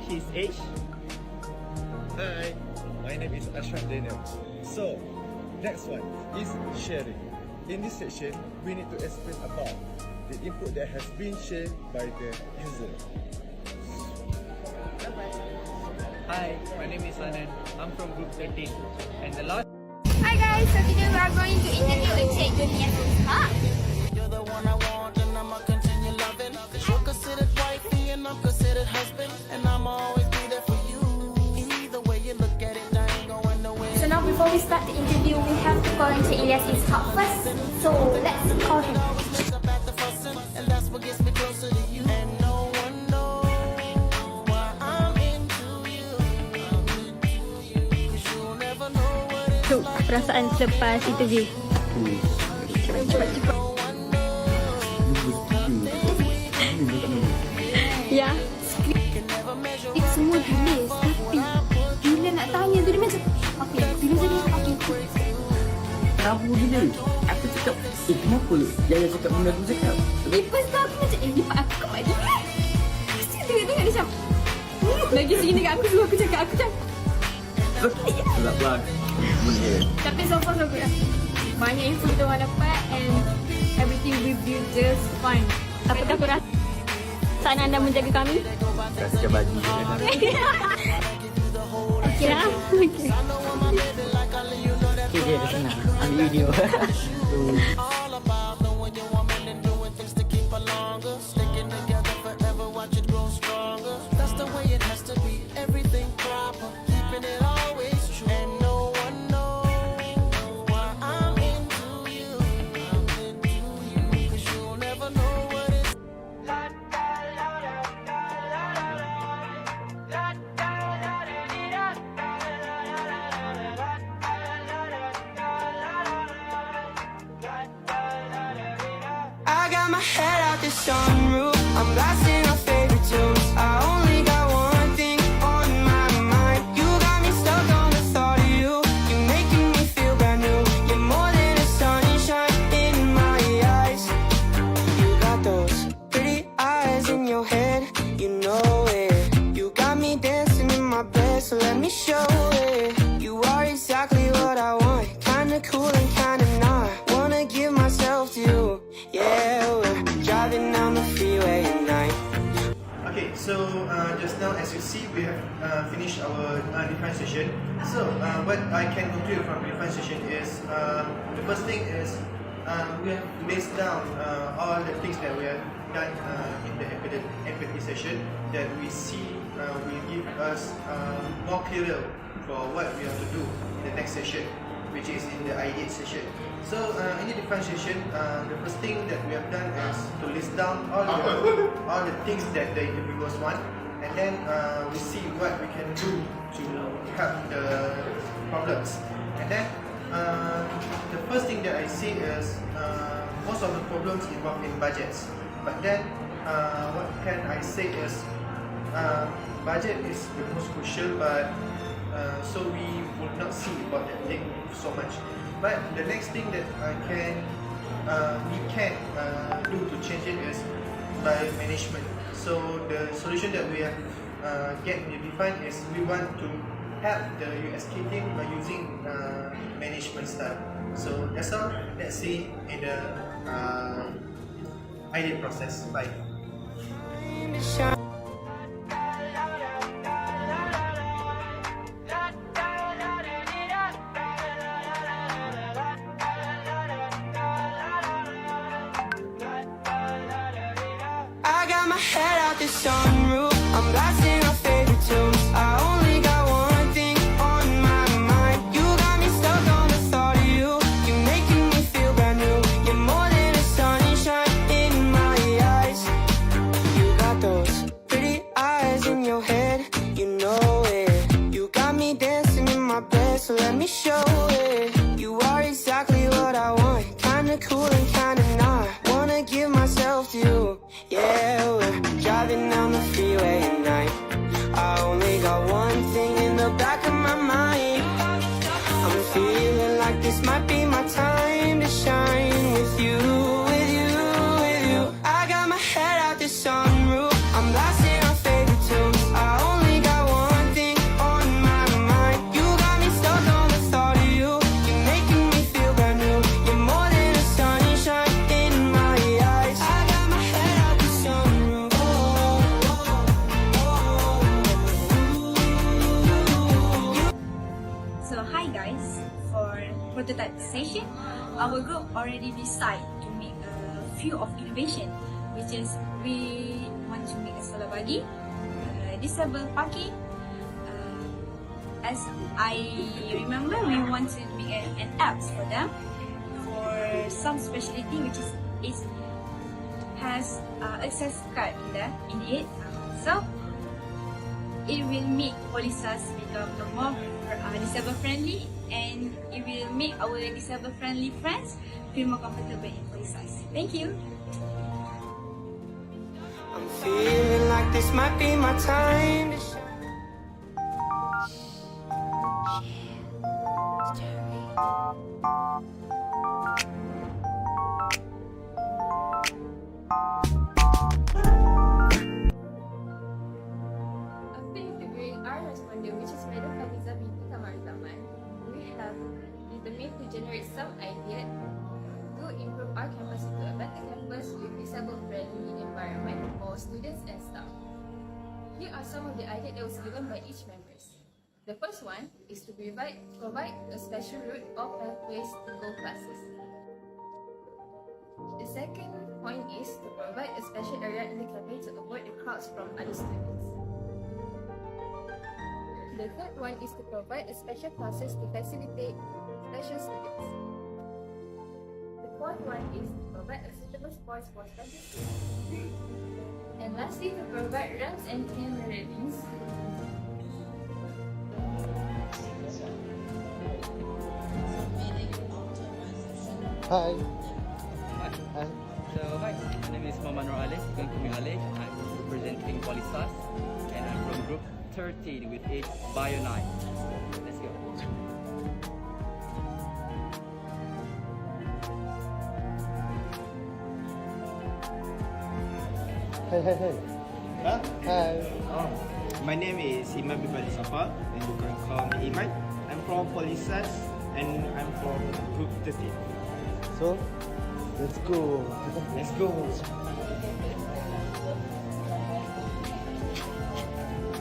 his age. Hi, my name is Ashram Daniel. So, next one is sharing. In this section, we need to explain about the input that has been shared by the user. Hi, my name is Anan. I'm from group 13. And the last... Hi guys, so today we are going to interview Encik Dunia Sultan. You're the one I want and I'ma continue loving. You're considered wifey and I'm considered husband. And I'ma always be there for you. Either way you look at it, I ain't going nowhere. So now before we start the interview, we have to call Encik Ilyas Ishak first. So let's call him. And that's what gets me closer to you. And no one knows why I'm into you. 'Cause you'll never know what it's So, perasaan selepas interview? Cepat. Ya, skrip semua tulis, tapi bila nak tahu kabur gila. Aku cakap, kenapa Yaya cakap benda aku cakap? Lepas tu aku macam, ni pak aku kat dia. Mesti tengok-tengok dia macam, lagi sini dekat aku suruh aku cakap, aku macam, Tak apa. Boleh. tapi so far so good lah. Banyak info kita orang dapat and everything we build just fine. Apakah aku rasa sana anda menjaga kami? Rasa bagi. Okey lah. Okay. Okay, dia dah senang. Ambil video. I got my head out the sunroof. I'm blasting our favorite tunes. I only got one thing on my mind. You got me stuck on the thought of you. You're making me feel brand new. You're more than a sunshine in my eyes. You got those pretty eyes in your head. You know it. You got me dancing in my bed, so let me show it. You are exactly what I want. Kinda cool and kinda not. Wanna give myself to you. Yeah, we're driving down the freeway at night. Okay, so just now as you see, we have finished our differentiation. So what I can conclude from differentiation is the first thing is we have list down all the things that we have done in the empathy session that we see will give us more clearer for what we have to do in the next session, which is in the ideate session. So in the differentiation, the first thing that we have done is to list down all the things that the individuals want, and then we see what we can do to help the problems. And then the first thing that I see is most of the problems involve in budgets. But then what can I say is budget is the most crucial, but so we will not see about that thing so much. But the next thing that we can do to change it is by management. So the solution that we have defined is we want to help the USK team by using management style. So that's all. Let's see in the ideate process. Bye. I got my head out the sunroof. I'm blasting our favorite tunes. I only got one thing on my mind. You got me stuck on the thought of you. You're making me feel brand new. You're more than a sunshine in my eyes. You got those pretty eyes in your head. You know it. You got me dancing in my bed, so let me show it. You are exactly what I want. Kinda cool and kinda not. Wanna give myself to you. Yeah, we're driving down the freeway at night. I only got one thing in the back of my mind. I'm feeling like this might be my time to shine with you, with you, with you. I got my head out the sunroof. I'm blasting our favorite tunes. I only got one thing on my mind. You got me stuck on the thought of you. You're making me feel brand new. You're more than a sunshine in my eyes. I got my head out the sunroof. So hi guys, for prototype session, our group already decide to make a few of innovation, which is we want to make a solar bagi, disable parking. As I remember, we want to make an apps for them for some specialty, which is has access card in there in it. So it will make POLISAS become more disabled friendly, and it will make our disabled friendly friends feel more comfortable in POLISAS. Thank you. I'm feeling like this might be my time to shine. generate some ideas to improve our campus into a better campus with disabled-friendly environment for students and staff. Here are some of the ideas that was given by each members. The first one is to provide a special route or pathways to go classes. The second point is to provide a special area in the cafe to avoid the crowds from other students. The third one is to provide a special classes to facilitate special students. The fourth one is to provide a suitable sports for special students. And lastly, to provide ramps and camera railings. Hi. Hi. So hi, my name is Muhammad Ali. I'm representing POLISAS and I'm from group 13 with age Bio 9. Let's go. Hey. Huh? Hi. Oh, my name is Iman Safa and you can call me Iman. I'm from POLISAS and I'm from group 13. So, let's go. Let's go.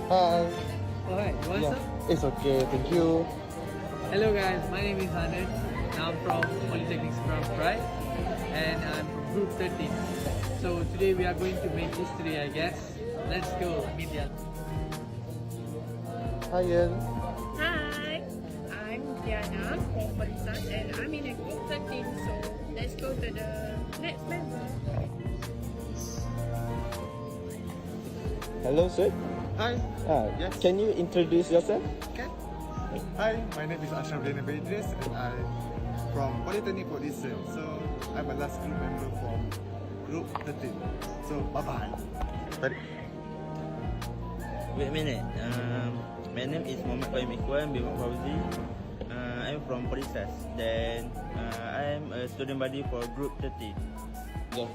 Hi. Oh, hi. You want some? It's okay. Thank you. Hello guys, my name is Ahmad. I'm from Polytechnic Right? And I'm from group 13. So today we are going to make history, I guess. Let's go meet them. Hi, Ian. Hi, I'm Diana from POLISAS and I'm in a group 13, so let's go to the next member. Hello, sir. Hi. Yes. Can you introduce yourself? Okay. Hi, my name is Ashraf Zainab Idris and I'm from Polytechnic Politeknik. So I'm a last group member from group 13. So bye-bye. Wait a minute. My name is Muhammad Qayyum Ikhwan bin Fauzi. I'm from POLISAS. Then I'm a student body for group 13. Go.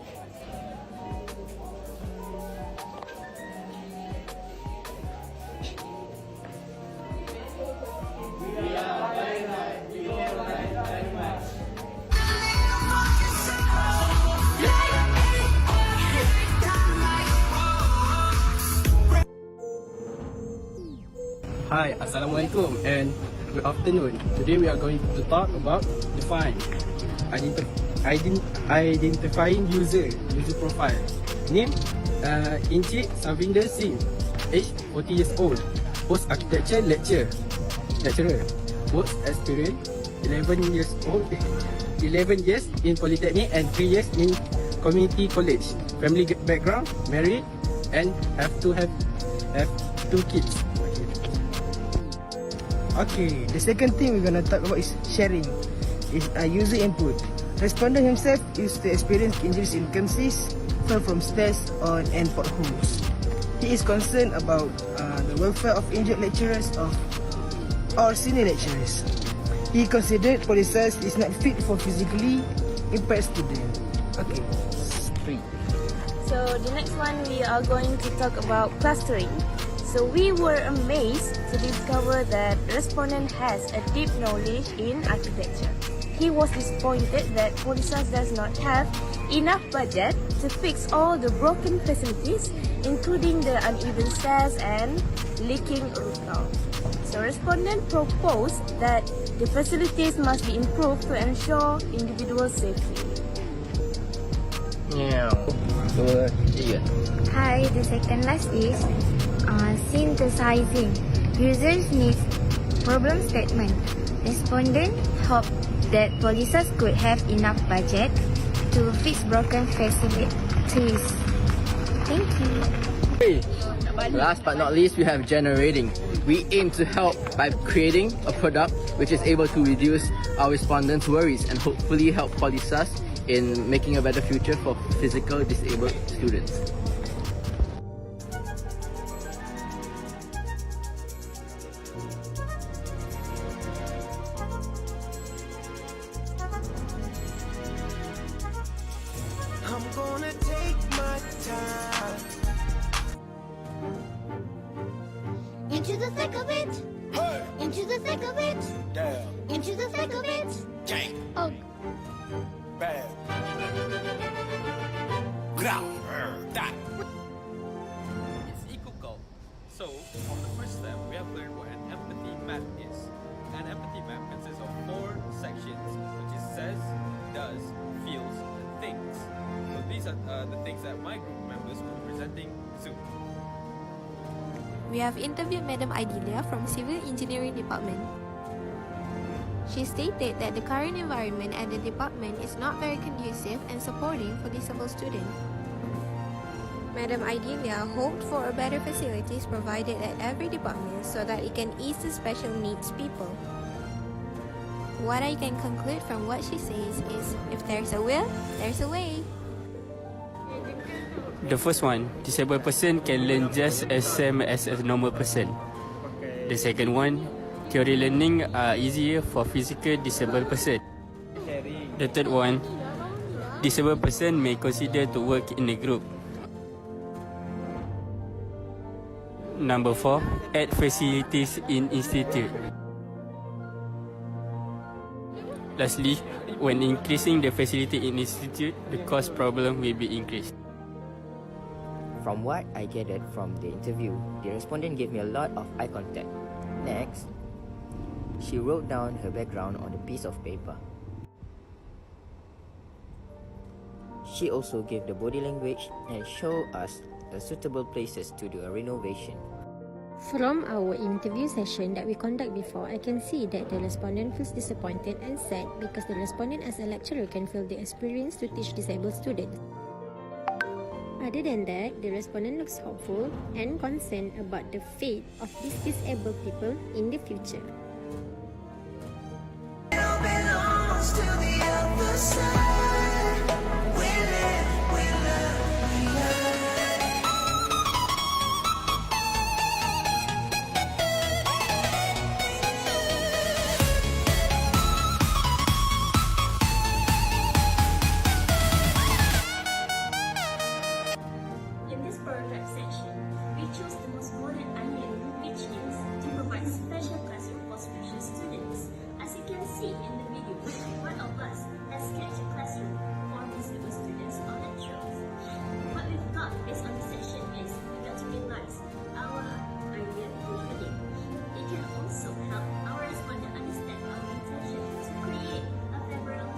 Hi, Assalamualaikum and good afternoon. Today we are going to talk about identifying user profile. Name Encik Savinder Singh, age 40 years old, post architecture lecturer. Work experience 11 years in Polytechnic and 3 years in community college. Family background, married and have two kids. Okay, the second thing we're gonna talk about is sharing. Is user input. Respondent himself used to experience injuries in campuses, fell from stairs and potholes. He is concerned about the welfare of injured lecturers or senior lecturers. He considered POLISAS is not fit for physically impaired students. Okay, 3. So the next one we are going to talk about clustering. So we were amazed to discover that the respondent has a deep knowledge in architecture. He was disappointed that POLISAS does not have enough budget to fix all the broken facilities, including the uneven stairs and leaking rooftop. So respondent proposed that the facilities must be improved to ensure individual safety. Hi, the second last is synthesizing. Users need problem statement. Respondent hope that POLISAS could have enough budget to fix broken facilities. Thank you. Last but not least, we have generating. We aim to help by creating a product which is able to reduce our respondents' worries and hopefully help POLISAS in making a better future for physically disabled students. I'm gonna take my time. Into the thick of it. Hey. Into the thick of it. Damn. Into the thick of it. Oh, Bad. It's equal. So, from the first step, we have learned what an empathy map is. An empathy map consists of 4 sections, which is says, does, feels, and thinks. So these are the things that my group members will be presenting soon. We have interviewed Madam Idilia from Civil Engineering Department. She stated that the current environment at the department is not very conducive and supporting for disabled students. Madam Idilia hoped for a better facilities provided at every department so that it can ease the special needs people. What I can conclude from what she says is, if there's a will, there's a way. The first one, disabled person can learn just as same as a normal person. The second one, theory learning are easier for physical disabled person. The third one, disabled person may consider to work in a group. Number 4, add facilities in institute. Lastly, when increasing the facility in institute, the cost problem will be increased. From what I gathered from the interview, the respondent gave me a lot of eye contact. Next, she wrote down her background on a piece of paper. She also gave the body language and showed us the suitable places to do a renovation. From our interview session that we conduct before, I can see that the respondent feels disappointed and sad because the respondent as a lecturer can feel the experience to teach disabled students. Other than that, the respondent looks hopeful and concerned about the fate of these disabled people in the future. In this prototype section, we chose the most modern idea, which is to provide special classroom for special students. As you can see in the video, one of us has sketched a classroom for disabled students on the truth. What we thought based on the session is we got to realize our idea visually. It can also help our respondent understand our intention to create a favorable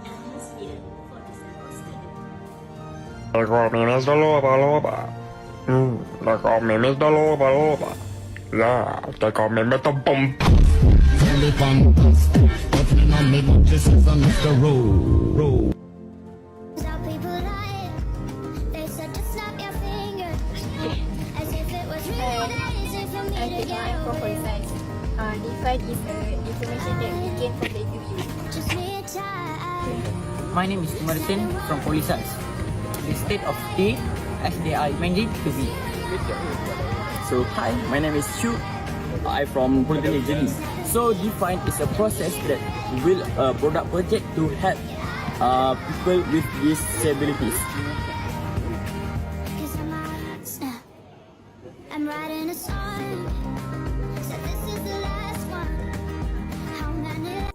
atmosphere for disabled students. Teko mimis dulu loba. Teko mimis dulu loba. Ya, teko mimis tebum. Really fantastic. Nothing on me but just as on the road. I think I am from POLISAS. Define is information that we gain from the interview. My name is Martin from POLISAS. The state of T as they are imagined to be. So hi, my name is Shu. I'm from Polytechnic Jenis. So define is a process that will a product project to help people with disabilities. I'm writing a song. So this is the last one. How many?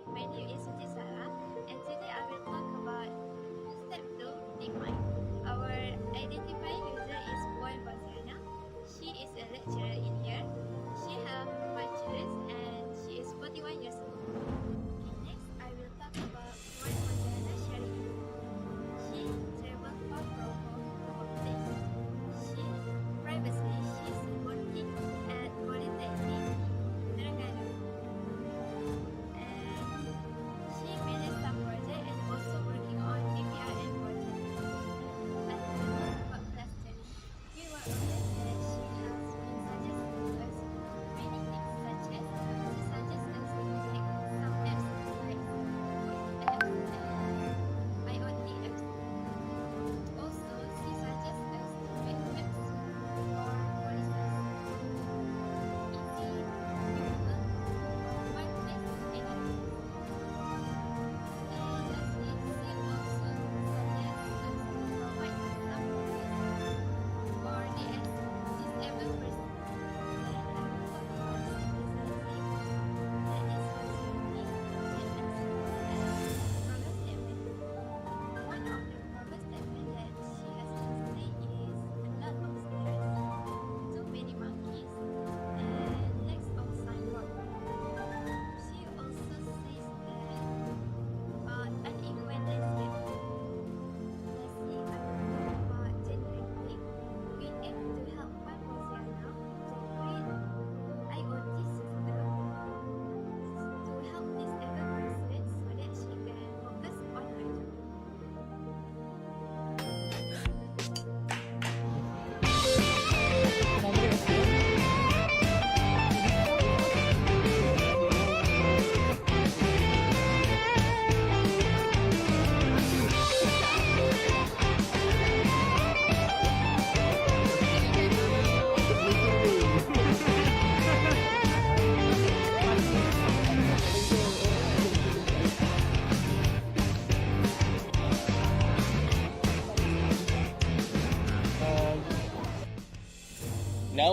My name is Sarah, and today I will talk about step 2, define. Our identifying user is Puan Basrana. She is a lecturer in here. She has 5 children and she is 41 years old. Okay, next I will talk about Puan Basrana Sharif. She traveled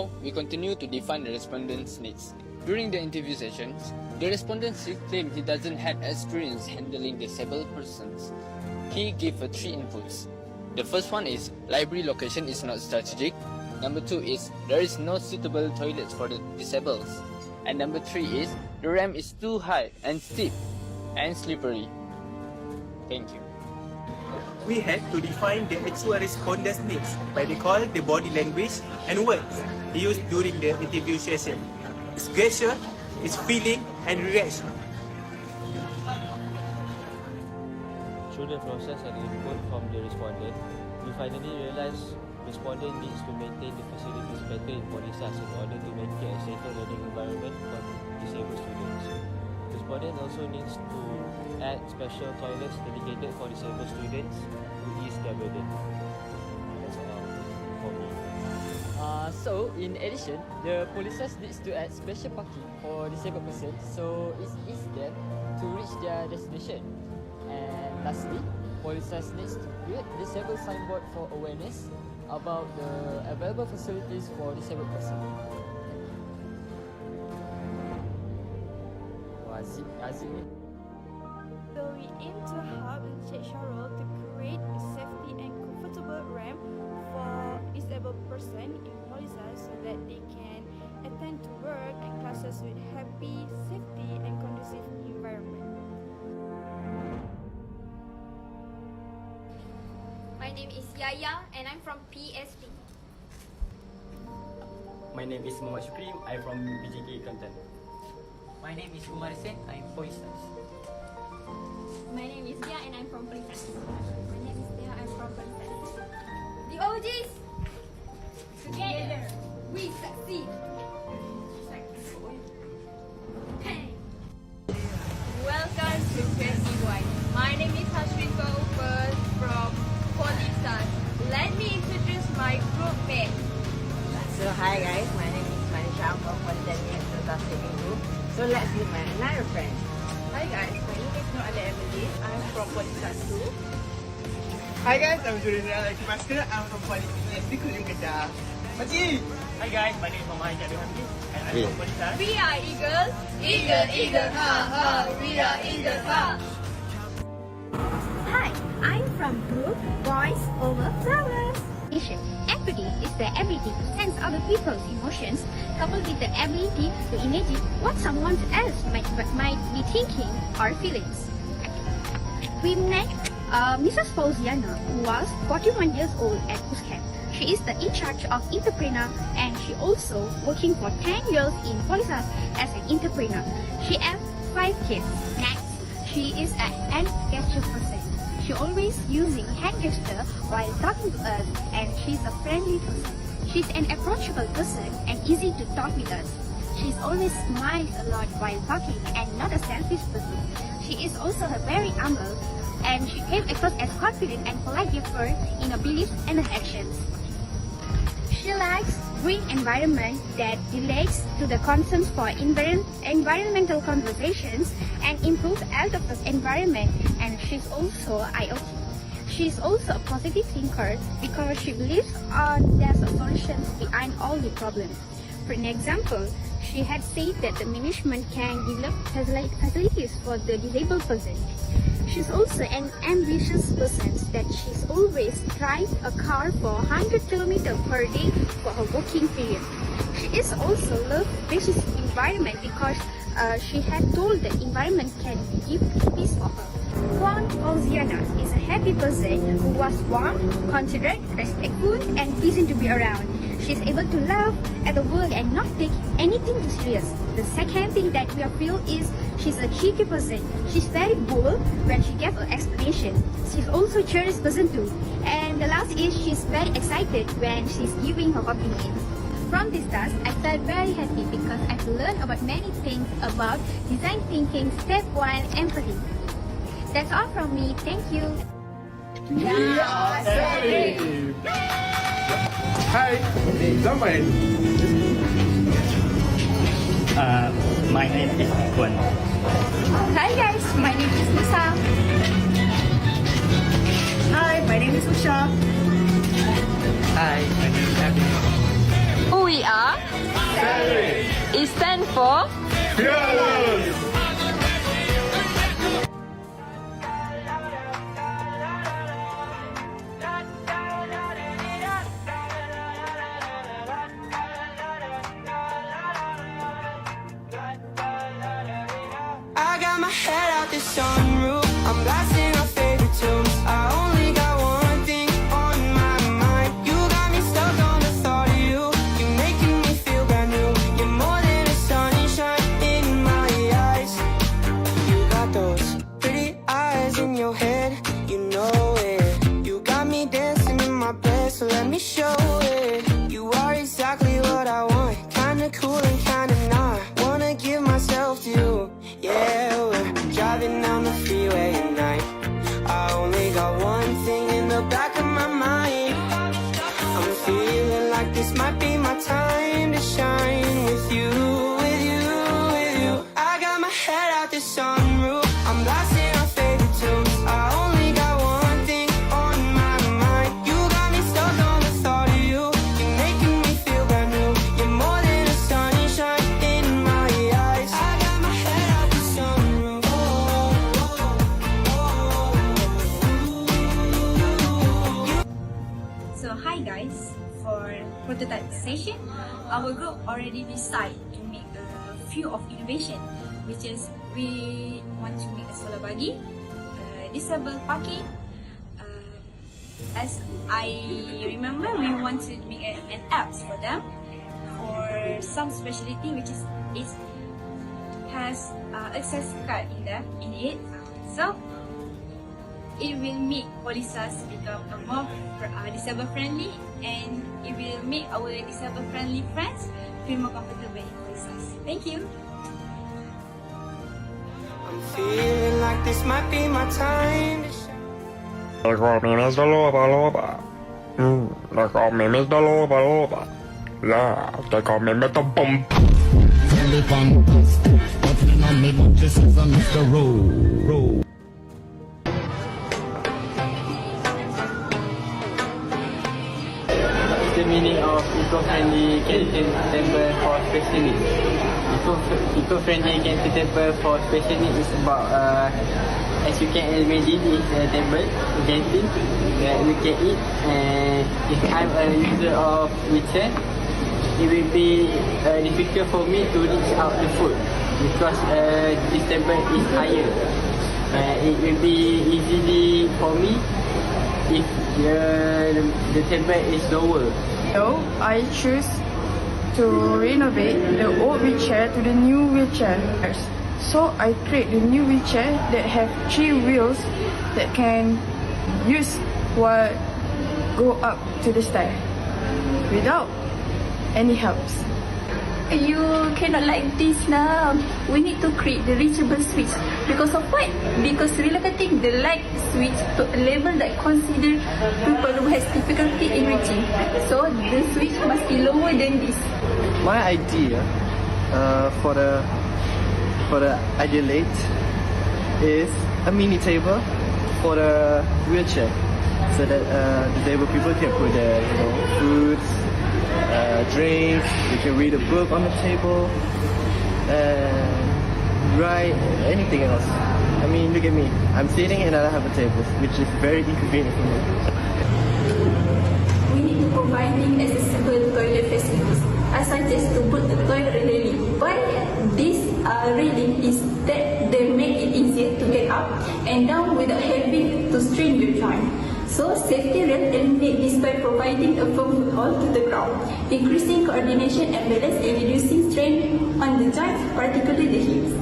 Now, we continue to define the respondent's needs. During the interview sessions, the respondent claimed he doesn't have experience handling disabled persons. He gave 3 inputs. The first one is library location is not strategic. Number 2 is there is no suitable toilets for the disabled. And number 3 is the ramp is too high and steep and slippery. Thank you. We had to define the actual respondent's needs by recall the body language and words used during the interview session, its gesture, its feeling and reaction. Through the process and input from the respondent, we finally realized respondent needs to maintain the facilities better in POLISAS in order to make it a safer learning environment for disabled students. Respondent also needs to add special toilets dedicated for disabled students to ease their burden. That's all for me. So, in addition, the POLISAS needs to add special parking for disabled persons so it's easy them to reach their destination. And lastly, POLISAS needs to create disabled signboard for awareness about the available facilities for disabled persons. So we aim to help the Sheikh Sharul to create a safety and comfortable ramp for disabled person in POLISAS so that they can attend to work and classes with happy, safety and conducive environment. My name is Yaya and I'm from PSD. My name is Muhammad Shukri. I'm from BJK Kelantan. My name is Umar Sen. I'm POLISAS. My name is Dia and I'm from POLISAS. My name is Dia, I'm from POLISAS. The OGs! Together, we succeed! Hey. Welcome to KCY. My name is Hashriko from POLISAS. Let me introduce my group mate. So hi guys, my name is Manisha. I'm from Polytechnic Student Group. So let's meet my another friend. Hi guys, my name is Nur Ali Emily. I'm from POLISAS too. Hi guys, I'm Julian Masker. I'm from Polytechnic Kurikulum Kedah. Haji! Hi guys, my name is Bahagian Kurikulum and I'm from POLISAS. We are eagles. Eagle, ha ha. We are eagles, ha. Hi, I'm from group Boys Over Flowers. Empathy is the ability to sense other people's emotions, coupled with the ability to imagine what someone else might be thinking or feelings. We met Mrs. Fauziana, who was 41 years old at Puscat. She is the in charge of entrepreneur and she also working for 10 years in POLISAS as an entrepreneur. She has 5 kids. Next, she is an hand gesture person. She always using hand gesture while talking to us and she's a friendly person. She's an approachable person and easy to talk with us. She's always smiles a lot while talking and not a selfish person. She is also very humble and she came across as confident and polite giver in her beliefs and her actions. She likes green environment that relates to the concerns for environmental conversations and improves health of the environment, and she's also IoT. She's also a positive thinker because she believes there's a solution behind all the problems. For an example, she had said that the management can develop facilities for the disabled person. She's also an ambitious person that she's always drives a car for 100 km per day for her working period. She is also loves this environment because she had told the environment can give peace for her. Juan Fauziana is a happy person who was warm, considerate, respectful, and pleasant to be around. She's able to laugh at the world and not take anything too serious. The second thing that we feel is she's a cheeky person. She's very bold when she gives an explanation. She's also a curious person too. And the last is she's very excited when she's giving her opinion. From this task, I felt very happy because I've learned about many things about design thinking, step 1, empathy. That's all from me. Thank you. We are saving! Hi, Zaman. My name is Kwan. Hi guys, my name is Musa. Hi, my name is Usha. Hi, my name is Abby. Who we are? It stands for? I got my head out the sunroof. I'm blasting our favorite tunes. I only got one thing on my mind. You got me stuck on the thought of you. You're making me feel brand new. You're more than a sunshine in my eyes. You got those pretty eyes in your head. You know it. You got me dancing in my bed, so let me show it. You are exactly what I want. Kinda cool and kinda not. Wanna give myself to you. Yeah, we're driving down the freeway at night. I only got one thing in the back of my mind. I'm feeling like this might be my time to shine with you, with you, with you. I got my head out the sunroof. I'm blasting our favorite tunes. I only got one thing on my mind. You got me stuck on the thought of you. You're making me feel brand new. You're more than a sunshine in my eyes. I got my head out the sunroof. So hi guys, for prototype session, our group already decided to make a few of innovation, which is we want to make a solar bagi, disabled parking. As I remember, we want to make an apps for them for some specialty, which is it has access card in it. So it will make POLISAS become a more disabled friendly, and it will make our disabled friendly friends feel more comfortable in POLISAS. Thank you. I'm feeling like this might be my time to shine. Like memes the loba. Like memes the loba. Yeah, take a meme the bump. The meaning of eco-friendly canteen temple for special needs. Eco-friendly canteen temple for special needs is about, as you can imagine, it's a table, canteen that we can eat. And if I'm a user of wheelchair, it will be difficult for me to reach out the food because this table is higher. It will be easily for me if the table is lower. So I choose to renovate the old wheelchair to the new wheelchair. So I create the new wheelchair that have 3 wheels that can use while go up to the stair without any helps. You cannot like this now. We need to create the reachable switch. Because of what? Because relocating the light switch to a level that consider people who has difficulty in reaching. So the switch must be lower than this. My idea for the ideal aid is a mini table for the wheelchair, so that disabled people can put their foods, drinks, you can read a book on the table, write anything else. I mean, look at me. I'm sitting and I don't have a table, which is very inconvenient for me. We need to provide accessible toilet facilities. I suggest to put the toilet railing. Why this railing is that they make it easier to get up and down without having to strain your joint. So safety rail eliminate this by providing a firm foothold to the ground, increasing coordination and balance and reducing strain on the joints, particularly the hips.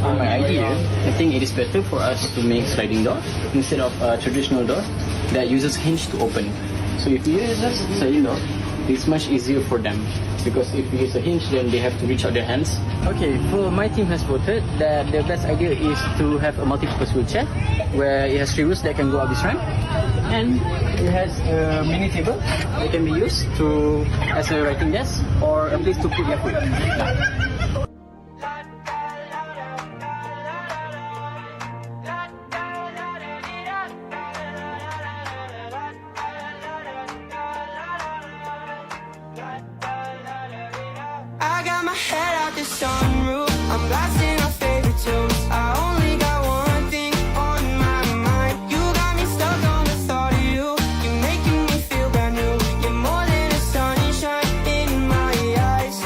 My idea, I think it is better for us to make sliding doors instead of traditional doors that uses hinge to open. So if you use a sliding door, it's much easier for them, because if you use a hinge, then they have to reach out their hands. Okay, for my team has voted that the best idea is to have a multi-purpose wheelchair where it has 3 wheels that can go up this ramp, and it has a mini table that can be used to as a writing desk or a place to put your food. head out the sunroof. I'm blasting our favorite tunes. I only got one thing on my mind. You got me stuck on the thought of you. You're making me feel brand new. You're more than a sunshine in my eyes.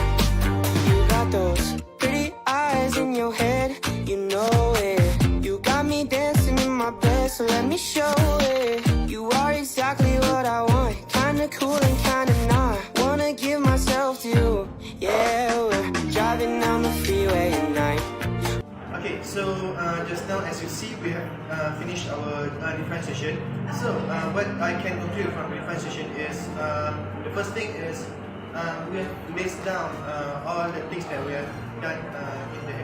You got those pretty eyes in your head. You know it. You got me dancing in my bed, so let me show it. You are exactly what I want. Kinda cool and kinda not. Wanna give myself to you. Yeah, we're driving down the freeway at night. Okay, so just now as you see, we have finished our differentiation. So what I can conclude from differentiation is the first thing is we have list down all the things that we have done in the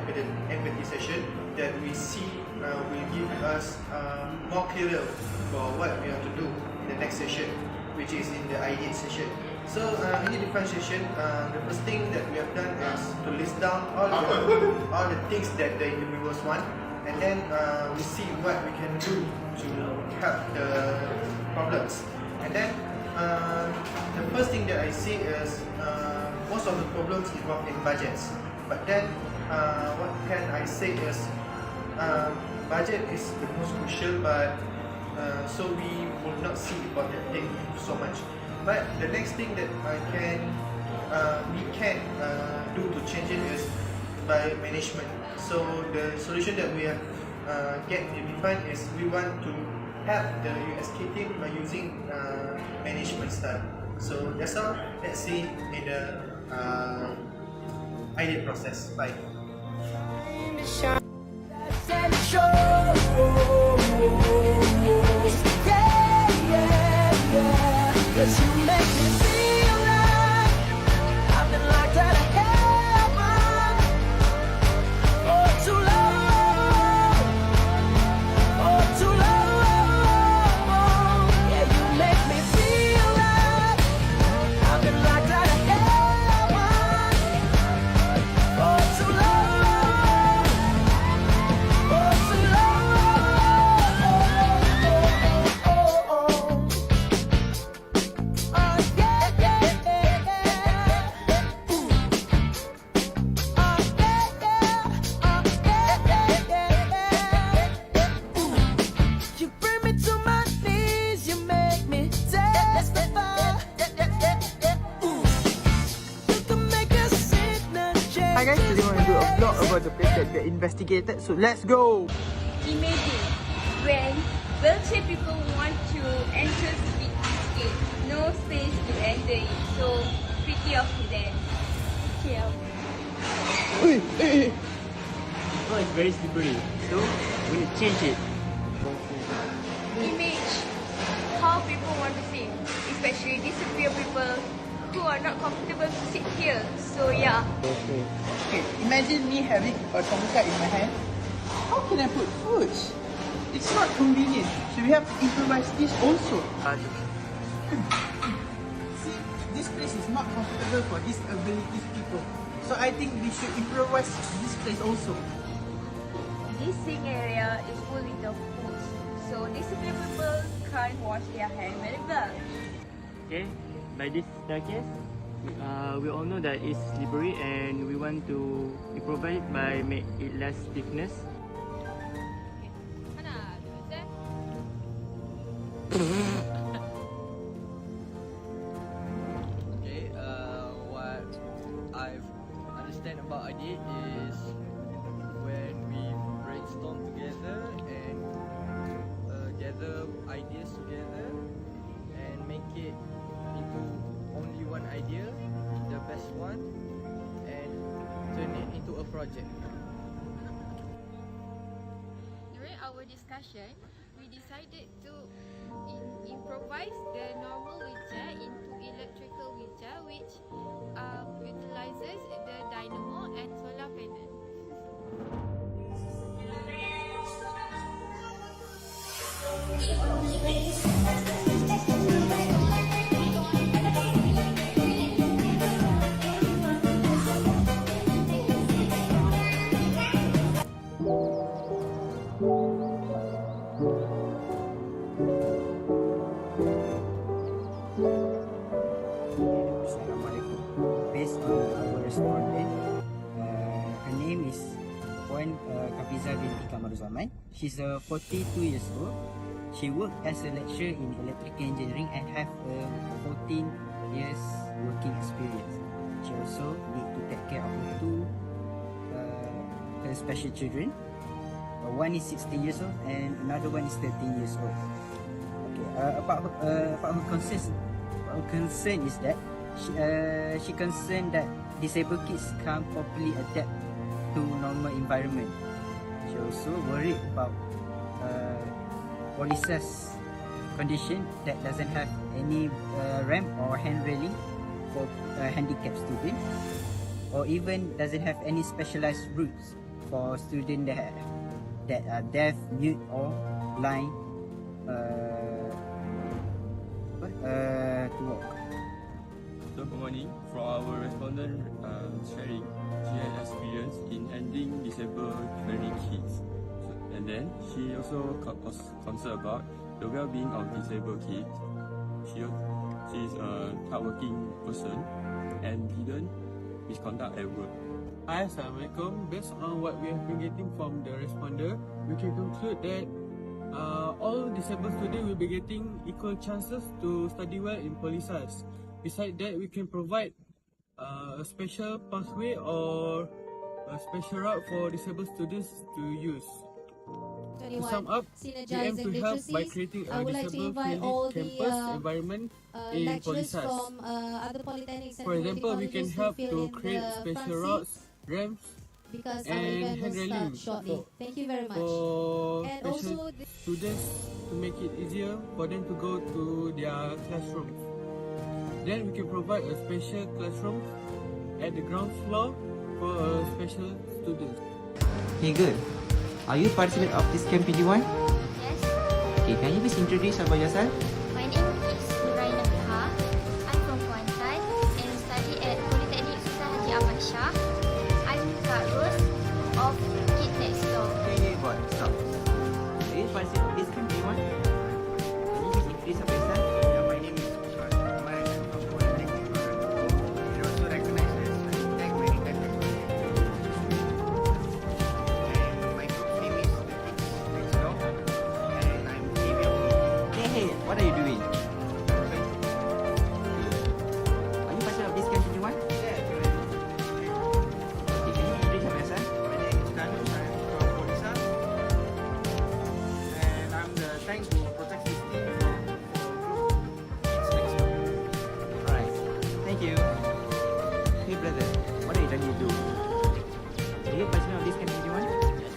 empathy session that we see will give us more clearer for what we have to do in the next session, which is in the ideate session. So in the differentiation, the first thing that we have done is to list down all the things that the individuals want, and then we see what we can do to help the problems. And then the first thing that I see is most of the problems involve in budgets. But then what can I say is budget is the most crucial, but so we will not see important thing so much. But the next thing that we can do to change it is by management. So the solution that we have defined is we want to help the USK team by using management style. So that's all. Let's see in the ideate process. Bye. Cause you make me feel like I've been locked out of heaven for too long, for too long. Yeah, you make me feel like I've been locked out of heaven for too long, for too long. Hi guys, today we're going to do a vlog about the place that we investigated, so let's go! Imagine when wheelchair people want to enter the escape, no space to enter it, so pretty of them. Okay. Oh, it's very slippery, so we're going to change it. Image how people want to sit, especially disabled people who are not comfortable to sit here. So yeah. Okay, imagine me having a tongkat in my hand. How can I put food? It's not convenient, so we have to improvise this also. See, this place is not comfortable for disability people. So I think we should improvise this place also. This sink area is full with the food, so disabled people can't wash their hands very well. Okay, by this staircase, we all know that it's slippery and we want to improvise by make it less stiffness. Okay, what I've understand about ideate is when we brainstorm together and gather ideas together and make it into only one idea, the best one, and turn it into a project. During our discussion, we decided to improvise the normal wheelchair into electrical wheelchair, which utilizes the dynamo and solar panel. Assalamualaikum. Based on our respondent, Puan Kafiza binti Kamaruzaman. She's 42 years old. She worked as a lecturer in electrical engineering and have 14 years working experience. She also need to take care of two her special children. One is 16 years old and another one is 13 years old. Okay, about her concern is that she concerned that disabled kids can't properly adapt to normal environment. She also worried about POLISAS condition that doesn't have any ramp or hand railing for handicapped students, or even doesn't have any specialized routes for students that are deaf, mute or blind to walk. So good morning. From our respondent sharing, she had experience in handling disabled friendly kids. And then she also was concerned about the well-being of disabled kids. She is a hardworking person and didn't misconduct at work. Hi, Assalamualaikum. Based on what we have been getting from the responder, we can conclude that all disabled students will be getting equal chances to study well in POLISAS. Besides that, we can provide a special pathway or a special route for disabled students to use. To sum up, we aim to help by creating a disabled-friendly campus environment in POLISAS. For example, we can help to create special routes, ramps, and hand railing for special students to make it easier for them to go to their classrooms. Then we can provide a special classroom at the ground floor for special students. Hey girl, are you participant of this camp PG1? Yes. Okay, can you please introduce about yourself? My name is Shah. I'm from Kuantan and study at Politeknik Sultan Haji Ahmad Shah. I'm Kak Rose of Kid Next Door. Okay, but stop. Are you participant of this camp PG1? Can you please introduce about yourself? My name is Ahmad. I'm from Politeknik. It also recognized as Tech Maritime Technology. And my group name is Next Door. And I'm female. Hey, what are you doing? Are you participant of this camp PG1? Yeah, Okay, can you introduce about yourself? my name is Danus. I'm from POLISAS. And I'm the tank who protects this team from group Kids Next Door. Alright, thank you. Hey brother, what are you trying to do? Are you participant of this camp PG1? Yes.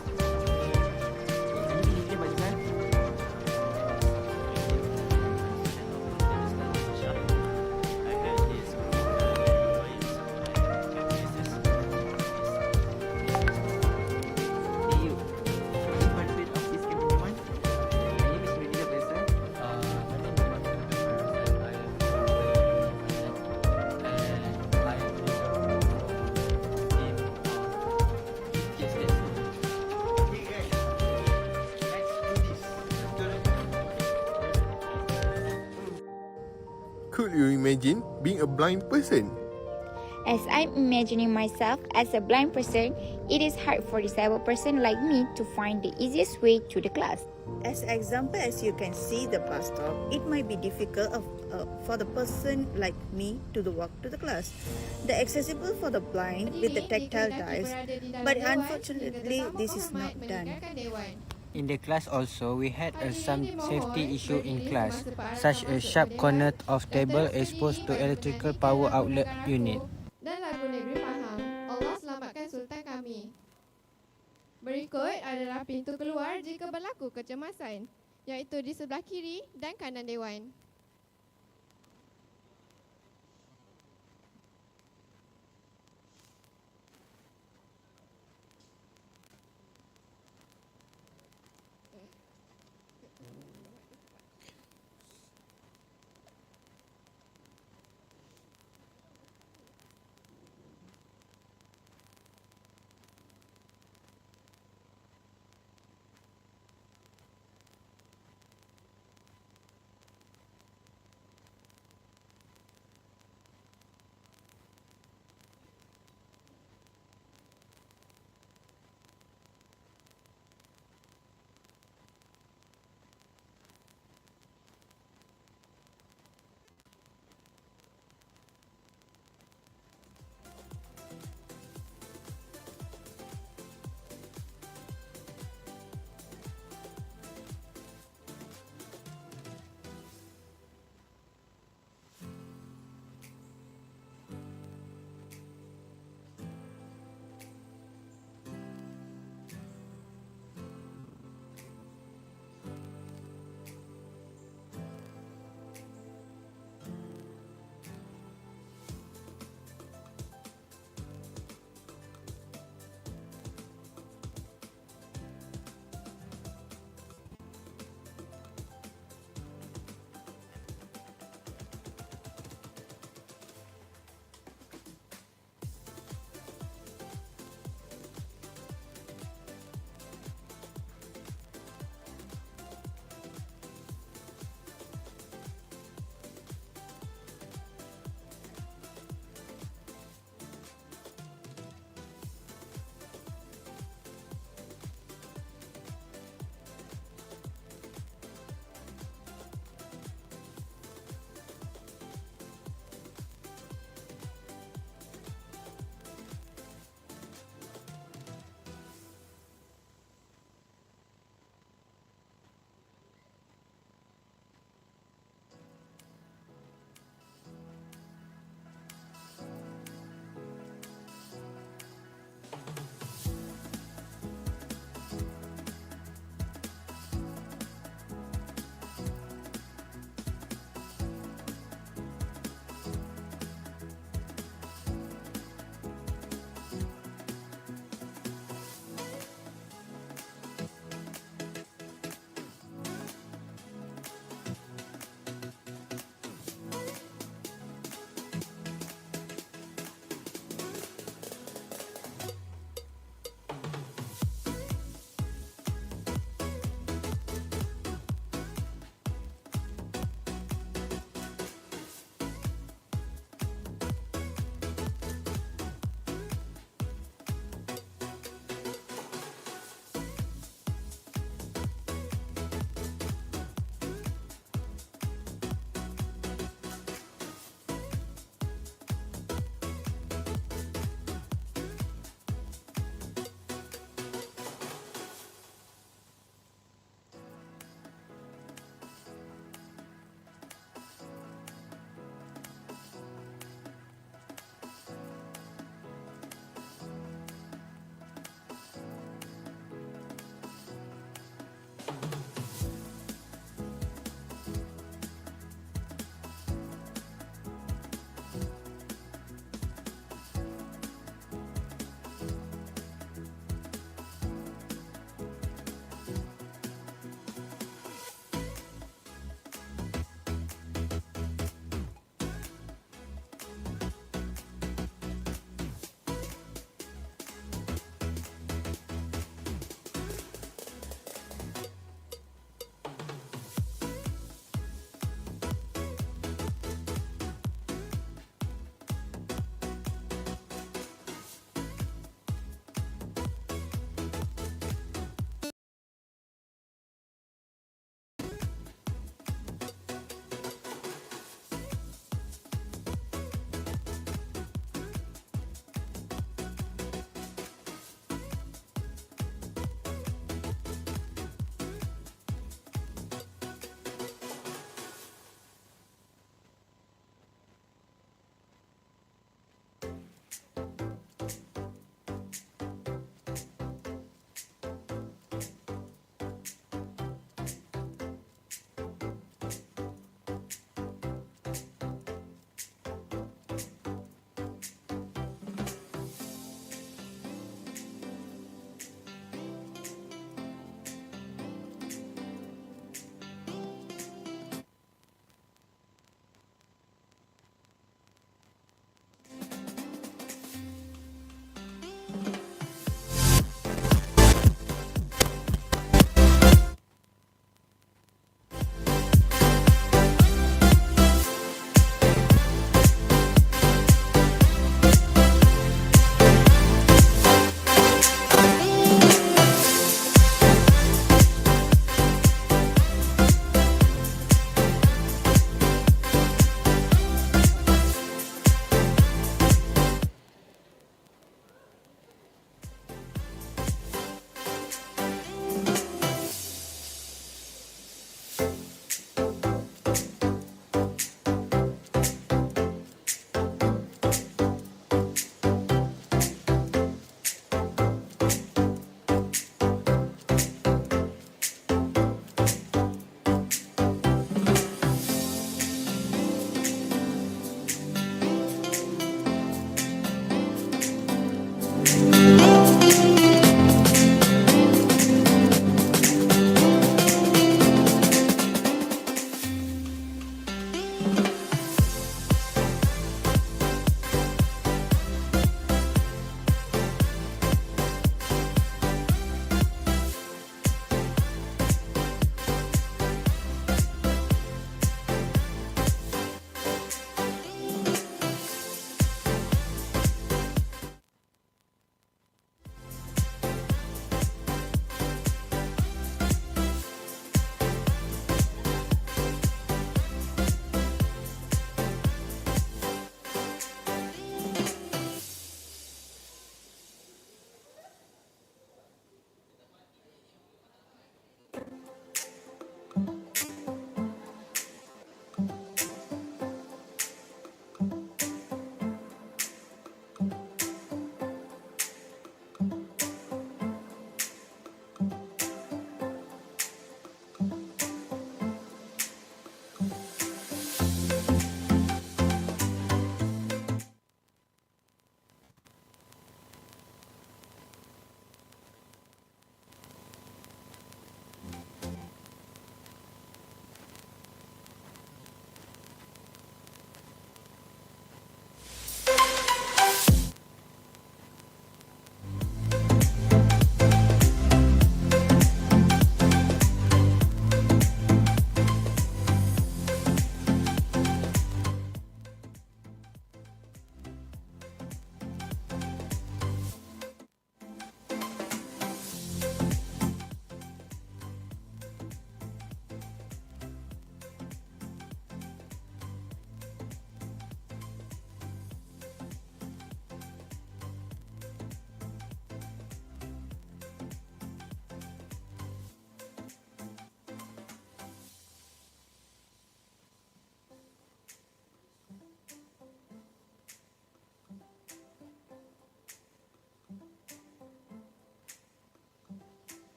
Can you please introduce about yourself? Hey you, are you participant of this camp PG1? Can you please introduce about yourself? Hey guys, let's do this. Could you imagine being a blind person? As I'm imagining myself as a blind person, it is hard for disabled person like me to find the easiest way to the class. As example, as you can see the bus stop, it might be difficult for the person like me to walk to the class. The accessible for the blind with the tactile dice, but unfortunately this is not done. In the class also, we had some safety issue in class, such as sharp corner of table exposed to electrical power outlet unit. Dan lagu negeri faham, Allah selamatkan Sultan kami. Berikut adalah pintu keluar jika berlaku kecemasan, iaitu di sebelah kiri dan kanan Dewan.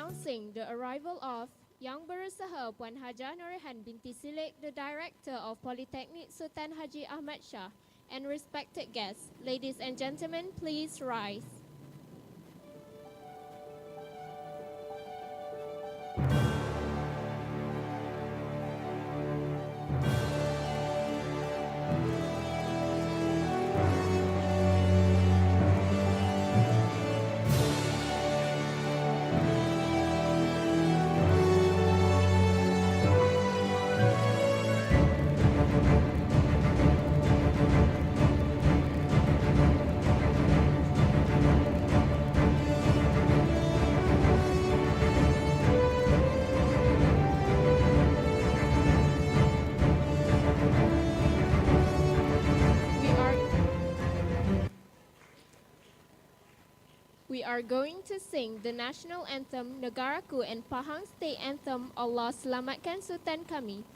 announcing the arrival of Yang Berusaha Puan Hajah Nurihan binti Silik, the Director of Polytechnic Sultan Haji Ahmad Shah, and respected guests. Ladies and gentlemen, please rise. We are going to sing the national anthem Negaraku and Pahang State Anthem Allah Selamatkan Sultan Kami.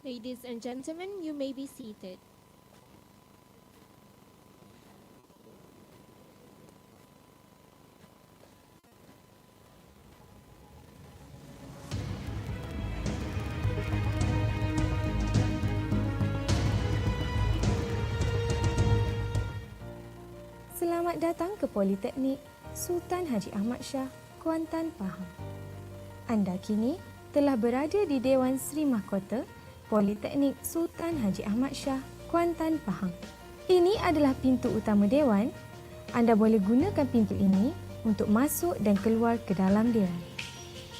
Ladies and gentlemen, you may be seated. Selamat datang ke Politeknik Sultan Haji Ahmad Shah, Kuantan, Pahang. Anda kini telah berada di Dewan Sri Mahkota Politeknik Sultan Haji Ahmad Shah, Kuantan, Pahang. Ini adalah pintu utama Dewan. Anda boleh gunakan pintu ini untuk masuk dan keluar ke dalam Dewan.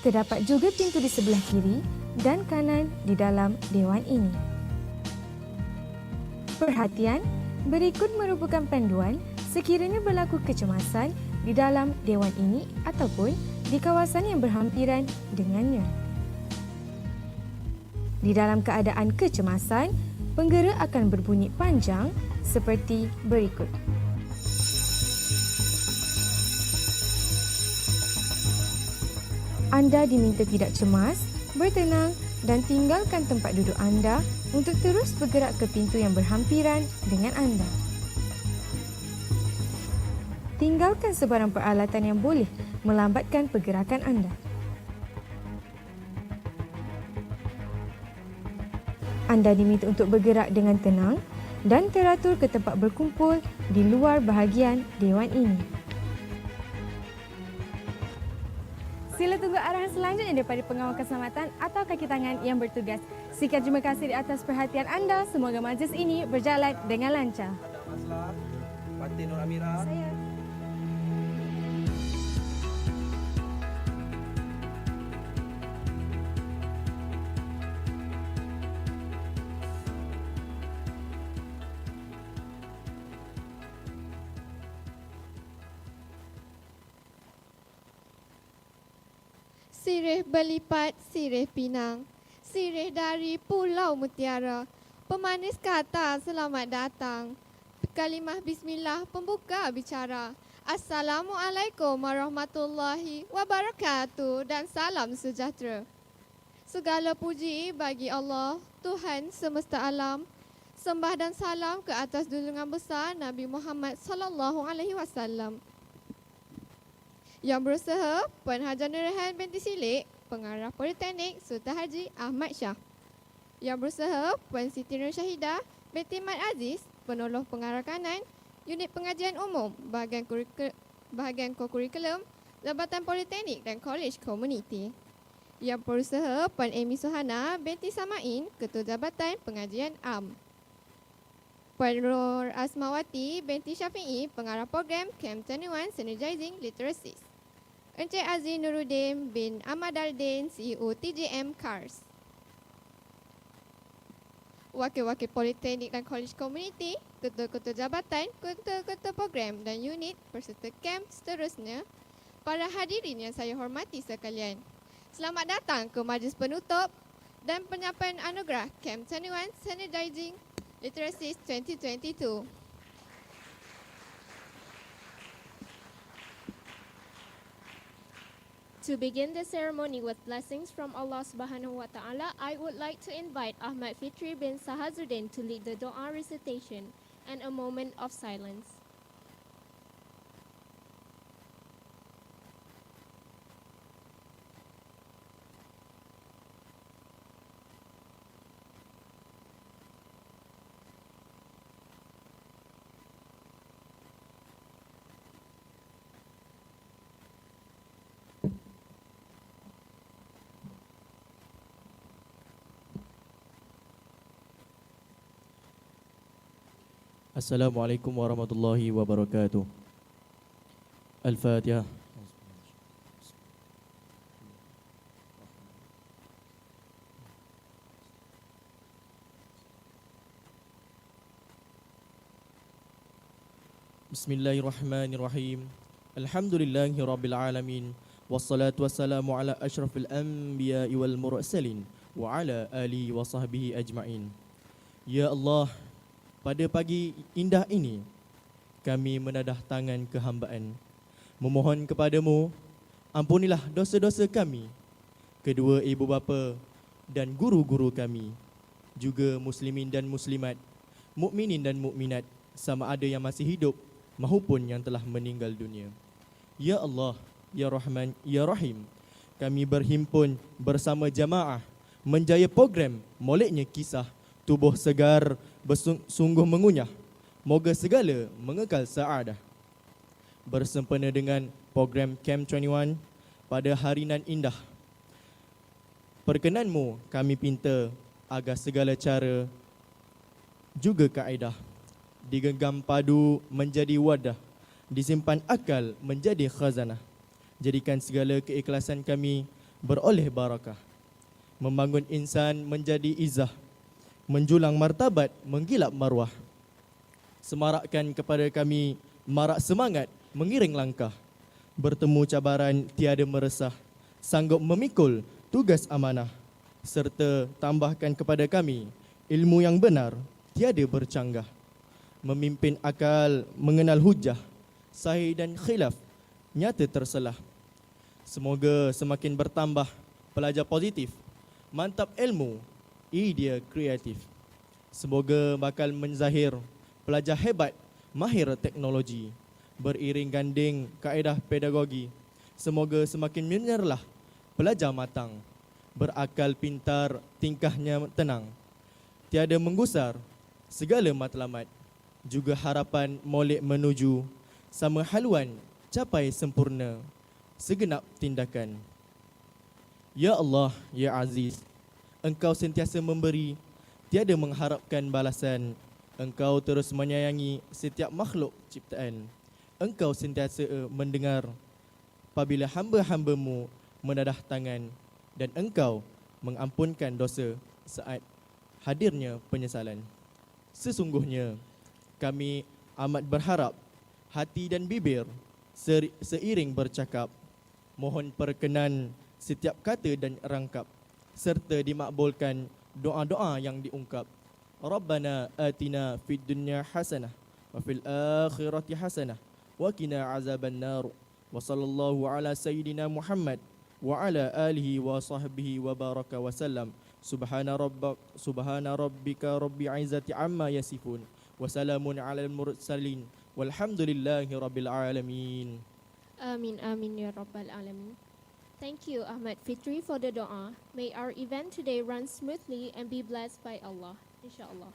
Terdapat juga pintu di sebelah kiri dan kanan di dalam Dewan ini. Perhatian, berikut merupakan panduan sekiranya berlaku kecemasan di dalam Dewan ini ataupun di kawasan yang berhampiran dengannya. Di dalam keadaan kecemasan, penggera akan berbunyi panjang seperti berikut. Anda diminta tidak cemas, bertenang dan tinggalkan tempat duduk anda untuk terus bergerak ke pintu yang berhampiran dengan anda. Tinggalkan sebarang peralatan yang boleh melambatkan pergerakan anda. Anda diminta untuk bergerak dengan tenang dan teratur ke tempat berkumpul di luar bahagian Dewan ini. Sila tunggu arahan selanjutnya daripada pengawal keselamatan atau kaki tangan yang bertugas. Sekian terima kasih di atas perhatian anda. Semoga majlis ini berjalan dengan lancar. Fatin Nur Amira. Saya. Sirih berlipat, sirih pinang, sirih dari Pulau Mutiara, pemanis kata selamat datang. Kalimah bismillah pembuka bicara. Assalamualaikum warahmatullahi wabarakatuh dan salam sejahtera. Segala puji bagi Allah, Tuhan semesta alam. Sembah dan salam ke atas junjungan besar Nabi Muhammad sallallahu alaihi wasallam. Yang berusaha Puan Haji Nurhan binti Silik, Pengarah Politeknik Sultan Haji Ahmad Shah. Yang berusaha Puan Siti Nur Syahidah binti Mat Aziz, Penolong Pengarah Kanan, Unit Pengajian Umum, Bahagian Kurikulum, Jabatan Pendidikan dan Kolej Komuniti. Yang berusaha Puan Amy Suhana binti Samain, Ketua Jabatan Pengajian Am. Puan Nur Asmawati binti Syafi'i, Pengarah Program Camp 21 SYNERGISING LITERACIES. Encik Aziz Nuruddin bin Ahmad Aldin, CEO TJM Cars. Wakil-wakil Politeknik dan Kolej Komuniti, ketua-ketua jabatan, ketua-ketua program dan unit peserta camp seterusnya, para hadirin yang saya hormati sekalian. Selamat datang ke majlis penutup dan penyampaian anugerah Camp 21 SYNERGISING LITERACIES 2022. To begin the ceremony with blessings from Allah Subhanahu wa Ta'ala, I would like to invite Ahmad Fitri bin Sahazuddin to lead the Doa recitation and a moment of silence. Assalamualaikum warahmatullahi wabarakatuh. Al-Fatihah. Bismillahirrahmanirrahim. Alhamdulillahi rabbil alamin. Wassalatu wassalamu ala asyrafil anbiya'i wal mursalin wa ala alihi wa sahbihi ajma'in. Ya Allah, pada pagi indah ini, kami menadah tangan kehambaan, memohon kepadamu, ampunilah dosa-dosa kami, kedua ibu bapa dan guru-guru kami, juga muslimin dan muslimat, mukminin dan mukminat, sama ada yang masih hidup maupun yang telah meninggal dunia. Ya Allah, Ya Rahman, Ya Rahim, kami berhimpun bersama jamaah menjaya program moleknya kisah tubuh segar bersungguh mengunyah, moga segala mengekal saadah. Bersempena dengan program Camp 21 pada hari nan indah, perkenanmu kami pinta agar segala cara juga kaedah digenggam padu menjadi wadah, disimpan akal menjadi khazanah. Jadikan segala keikhlasan kami beroleh barakah, membangun insan menjadi izzah, menjulang martabat, menggilap maruah. Semarakkan kepada kami marak semangat, mengiring langkah. Bertemu cabaran tiada meresah, sanggup memikul tugas amanah. Serta tambahkan kepada kami ilmu yang benar, tiada bercanggah. Memimpin akal, mengenal hujah, sahih dan khilaf, nyata terselah. Semoga semakin bertambah pelajar positif, mantap ilmu, idea kreatif. Semoga bakal menzahir pelajar hebat, mahir teknologi, beriring ganding kaedah pedagogi. Semoga semakin menyerlah pelajar matang, berakal pintar, tingkahnya tenang, tiada menggusar segala matlamat. Juga harapan molek menuju sama haluan capai sempurna segenap tindakan. Ya Allah, Ya Aziz, Engkau sentiasa memberi, tiada mengharapkan balasan. Engkau terus menyayangi setiap makhluk ciptaan. Engkau sentiasa mendengar apabila hamba-hambamu menadah tangan, dan Engkau mengampunkan dosa saat hadirnya penyesalan. Sesungguhnya kami amat berharap hati dan bibir seiring bercakap, mohon perkenan setiap kata dan rangkap, serta dimakbulkan doa-doa yang diungkap. Rabbana atina fid dunya hasanah wa fil akhirati hasanah wa qina azabannar. Wa sallallahu ala sayyidina Muhammad wa ala alihi wa sahbihi wa baraka wa sallam. Subhana rabbika rabbil izzati amma yasifun wa salamun alal mursalin walhamdulillahi rabbil alamin. Amin, amin, ya Rabbal Alamin. Thank you, Ahmad Fitri, for the dua. May our event today run smoothly and be blessed by Allah, inshallah.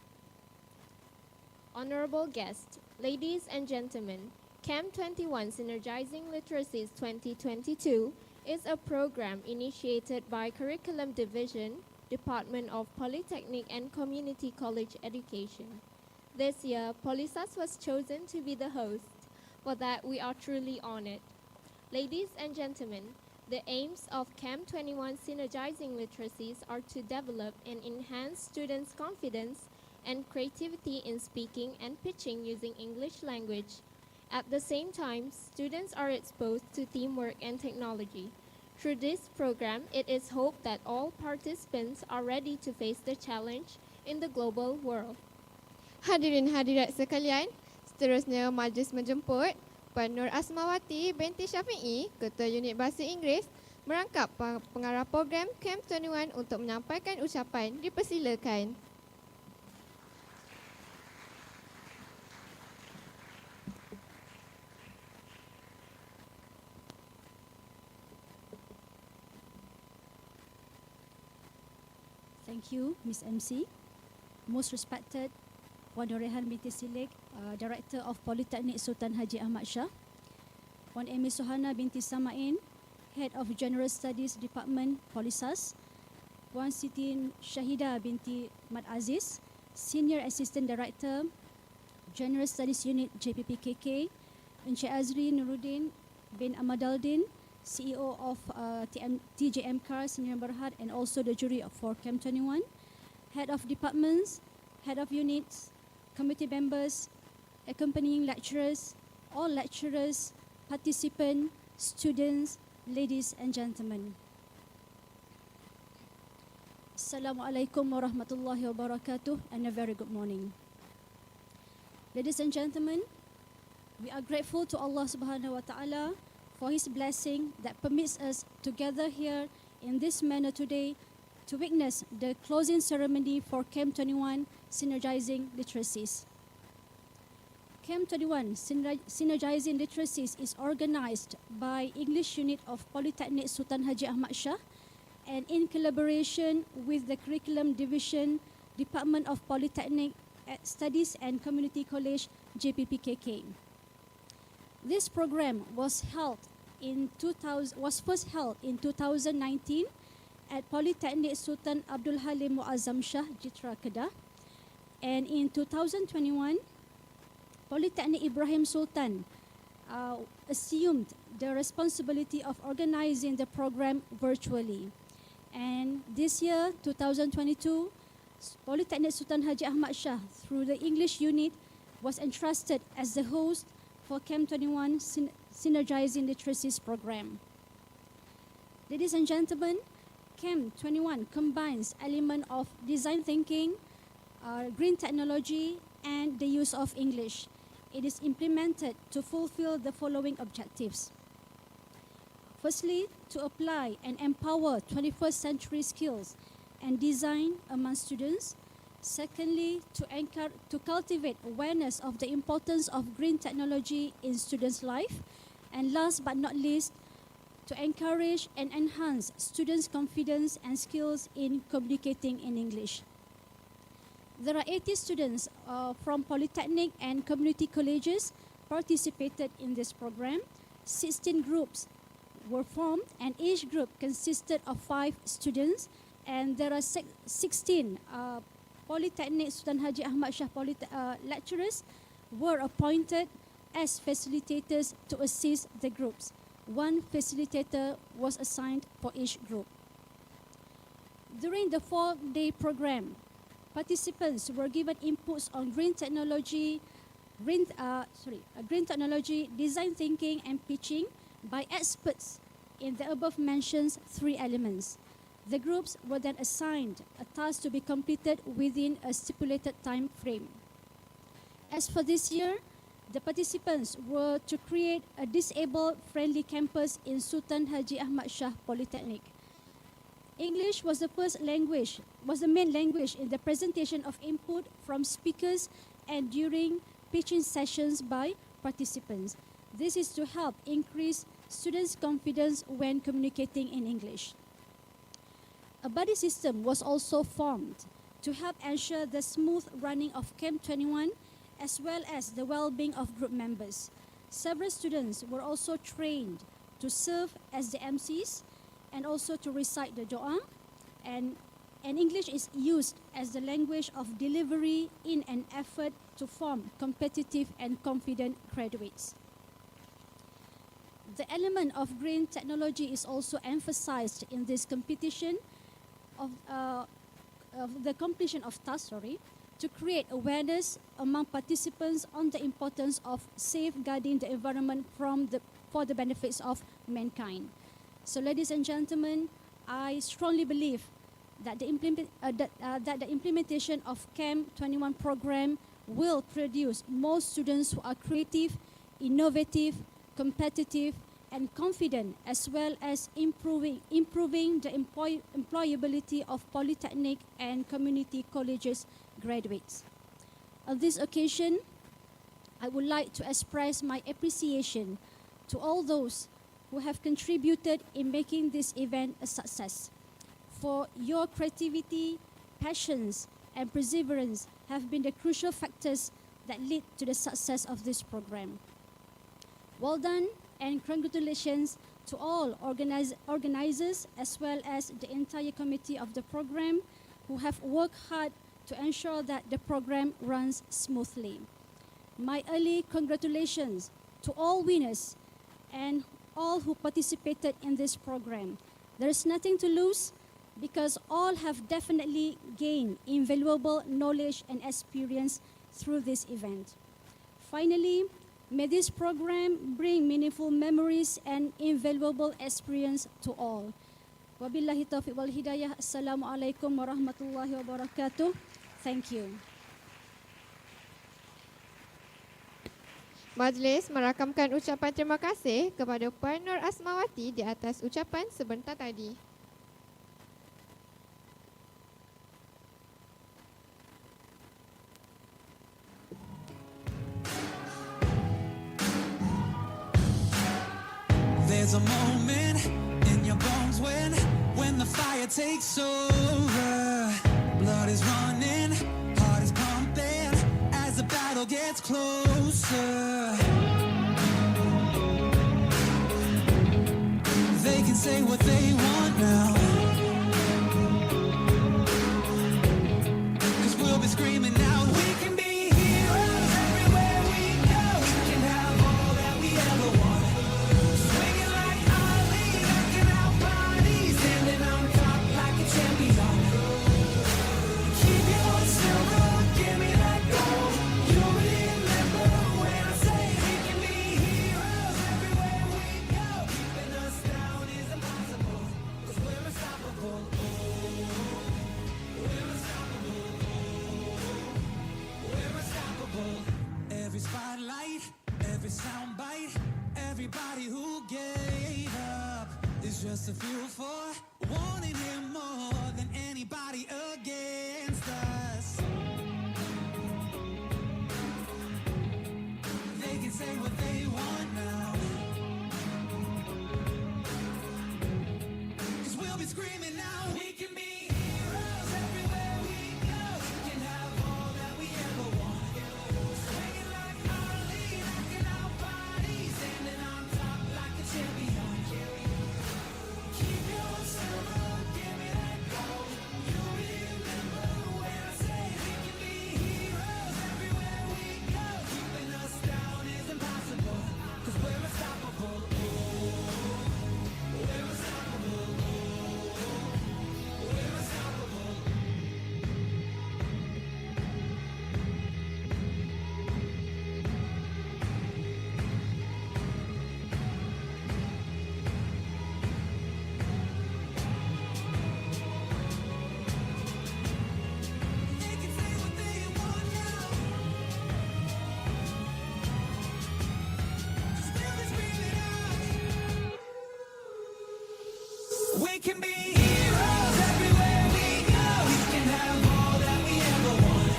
Honorable guests, ladies and gentlemen, Camp 21 Synergizing Literacies 2022 is a program initiated by Curriculum Division, Department of Polytechnic and Community College Education. This year, POLISAS was chosen to be the host. For that, we are truly honored. Ladies and gentlemen, the aims of Camp 21 Synergizing Literacies are to develop and enhance students' confidence and creativity in speaking and pitching using English language. At the same time, students are exposed to teamwork and technology. Through this program, it is hoped that all participants are ready to face the challenge in the global world. Hadirin hadirat sekalian, seterusnya majlis menjemput Puan Nur Asmawati binti Syafi'i, Ketua Unit Bahasa Inggeris, merangkap pengarah program Camp 21 untuk menyampaikan ucapan. Dipersilakan. Thank you, Ms. MC. Most respected Puan Norehan binti Silik, Director of Polytechnic Sultan Haji Ahmad Shah. Puan Amy Suhana binti Samain, Head of General Studies Department, POLISAS. Puan Siti Syahida binti Mat Aziz, Senior Assistant Director, General Studies Unit, JPPKK. Encik Azri Nuruddin bin Amadaldin, CEO of TJM CAR, Senior Berhad, and also the jury for Camp 21. Head of Departments, Head of Units, committee members, accompanying lecturers, all lecturers, participants, students, ladies and gentlemen. Assalamualaikum warahmatullahi wabarakatuh, and a very good morning. Ladies and gentlemen, we are grateful to Allah subhanahu wa ta'ala for His blessing that permits us to gather here in this manner today to witness the closing ceremony for Camp 21 Synergizing Literacies. Camp 21 Synergizing Literacies is organized by English Unit of Polytechnic Sultan Haji Ahmad Shah and in collaboration with the Curriculum Division, Department of Polytechnic Studies and Community College, JPPKK. This program was first held in 2019 at Polytechnic Sultan Abdul Halim Muazzam Shah, Jitra, Kedah. And in 2021, Polytechnic Ibrahim Sultan assumed the responsibility of organizing the program virtually. And this year, 2022, Polytechnic Sultan Haji Ahmad Shah, through the English unit, was entrusted as the host for Camp 21 Synergizing Literacies program. Ladies and gentlemen, Camp 21 combines elements of design thinking, green technology, and the use of English. It is implemented to fulfill the following objectives. Firstly, to apply and empower 21st century skills and design among students. Secondly, to cultivate awareness of the importance of green technology in students' life. And last but not least, to encourage and enhance students' confidence and skills in communicating in English. There are 80 students from Polytechnic and community colleges participated in this program. 16 groups were formed, and each group consisted of 5 students, and there are 16 Polytechnic Sultan Haji Ahmad Shah lecturers were appointed as facilitators to assist the groups. 1 facilitator was assigned for each group. During the 4-day program, participants were given inputs on green technology, design thinking and pitching by experts in the above mentioned 3 elements. The groups were then assigned a task to be completed within a stipulated time frame. As for this year, the participants were to create a disabled-friendly campus in Sultan Haji Ahmad Shah Polytechnic. English was the main language in the presentation of input from speakers and during pitching sessions by participants. This is to help increase students' confidence when communicating in English. A buddy system was also formed to help ensure the smooth running of Camp 21 as well as the well-being of group members. Several students were also trained to serve as the MCs and also to recite the Dua, and English is used as the language of delivery in an effort to form competitive and confident graduates. The element of green technology is also emphasized in this competition of the completion of tasks, to create awareness among participants on the importance of safeguarding the environment for the benefits of mankind. So, ladies and gentlemen, I strongly believe that the implementation of Camp 21 program will produce more students who are creative, innovative, competitive, and confident, as well as improving the employability of polytechnic and community colleges graduates. On this occasion, I would like to express my appreciation to all those who have contributed in making this event a success. For your creativity, passions, and perseverance have been the crucial factors that lead to the success of this program. Well done, and congratulations to all organizers as well as the entire committee of the program who have worked hard to ensure that the program runs smoothly. My early congratulations to all winners and all who participated in this program. There is nothing to lose because all have definitely gained invaluable knowledge and experience through this event. Finally, may this program bring meaningful memories and invaluable experience to all. Wabillahi taufiq wal hidayah. Assalamualaikum warahmatullahi wabarakatuh. Thank you. Majlis merakamkan ucapan terima kasih kepada Puan Nur Asmawati di atas ucapan sebentar tadi. There's a moment in your bones when the fire takes over. Blood is running, heart is pumping as the battle gets closer. They can say what they want now, 'cause we'll be screaming out, we can be heroes everywhere we go. We can have all that we ever want. Swinging like Ali, knocking out bodies, standing on top like a champion. Keep your voice still, don't give me that gold. You'll remember when I say we can be heroes everywhere we go. Keeping us down is impossible, 'cause we're a We can be heroes everywhere we go. We can have all that we ever want.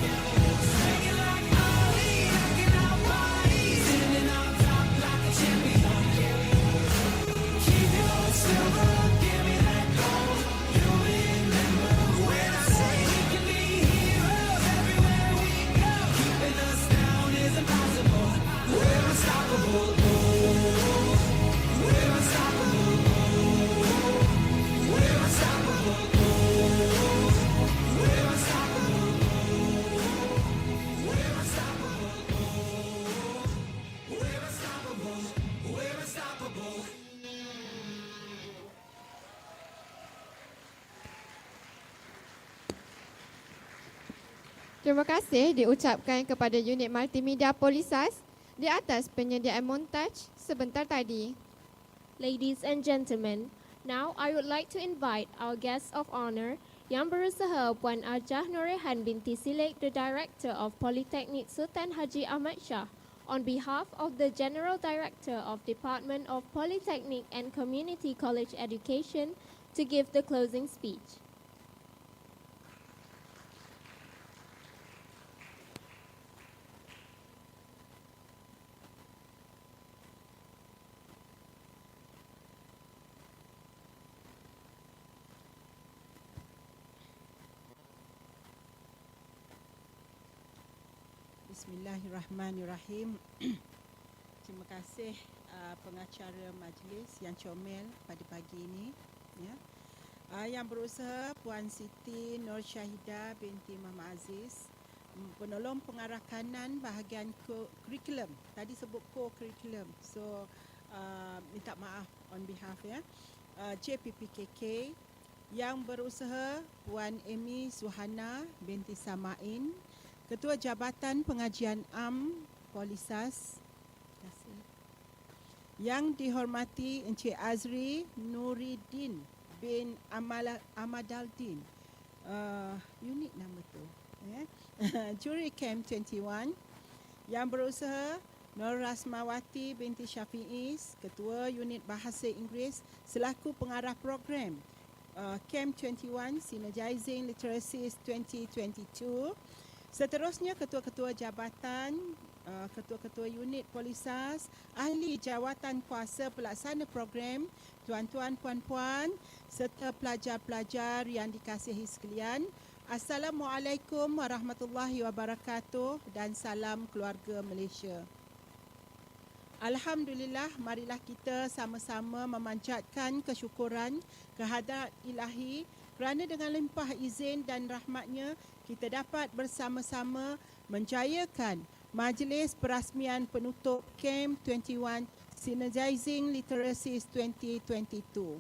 Swinging like Ali, rocking our bodies, standing on top like a champion. Keep your silver, give me that gold. You'll remember when I say we can be heroes everywhere we go. Keeping us down is impossible. We're unstoppable. We're unstoppable. We're unstoppable. We're unstoppable. We're unstoppable. We're unstoppable. We're unstoppable. Terima kasih diucapkan kepada unit multimedia POLISAS di atas penyediaan montaj sebentar tadi. Ladies and gentlemen, now I would like to invite our guest of honor, Yang Berusaha Puan Ajah Norehan binti Silik, the Director of Politeknik Sultan Haji Ahmad Shah, on behalf of the General Director of Department of Polytechnic and Community College Education, to give the closing speech. Bismillahirrahmanirrahim. Terima kasih pengacara majlis yang comel pada pagi ini. Ya. Yang berusaha Puan Siti Nur Syahidah binti Muhammad Aziz, penolong pengarah kanan bahagian kurikulum. Tadi sebut kurikulum. So minta maaf on behalf ya. JPPKK. Yang berusaha Puan Amy Suhana binti Samain, Ketua Jabatan Pengajian Am POLISAS. Terima kasih. Yang dihormati Encik Azri Nuridin bin Amadaldin. Unik nama tu. Ya. Juri Camp 21. Yang berusaha Nur Rasmawati binti Syafi'iz, Ketua Unit Bahasa Inggeris selaku pengarah program Camp 21 Synergizing Literacies 2022. Seterusnya ketua-ketua jabatan, ketua-ketua unit POLISAS, ahli jawatan kuasa pelaksana program, tuan-tuan, puan-puan serta pelajar-pelajar yang dikasihi sekalian. Assalamualaikum warahmatullahi wabarakatuh dan salam keluarga Malaysia. Alhamdulillah, marilah kita sama-sama memanjatkan kesyukuran kehadrat ilahi kerana dengan limpah izin dan rahmatnya kita dapat bersama-sama menjayakan majlis perasmian penutup Camp 21 Synergizing Literacies 2022.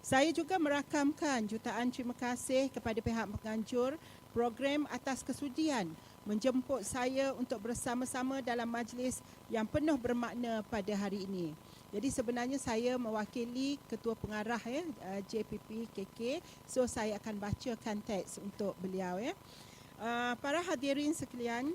Saya juga merakamkan jutaan terima kasih kepada pihak penganjur program atas kesudian menjemput saya untuk bersama-sama dalam majlis yang penuh bermakna pada hari ini. Jadi sebenarnya saya mewakili ketua pengarah JPPKK, so saya akan bacakan teks untuk beliau ya. Para hadirin sekalian,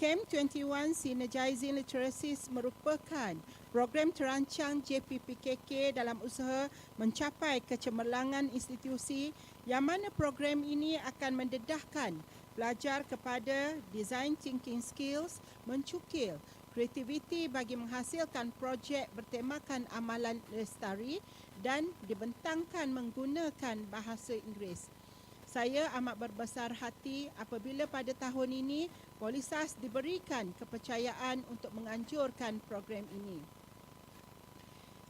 Camp 21 Synergizing Literacies merupakan program terancang JPPKK dalam usaha mencapai kecemerlangan institusi yang mana program ini akan mendedahkan pelajar kepada design thinking skills, mencukil kreativiti bagi menghasilkan projek bertemakan amalan lestari dan dibentangkan menggunakan bahasa Inggeris. Saya amat berbesar hati apabila pada tahun ini POLISAS diberikan kepercayaan untuk menganjurkan program ini.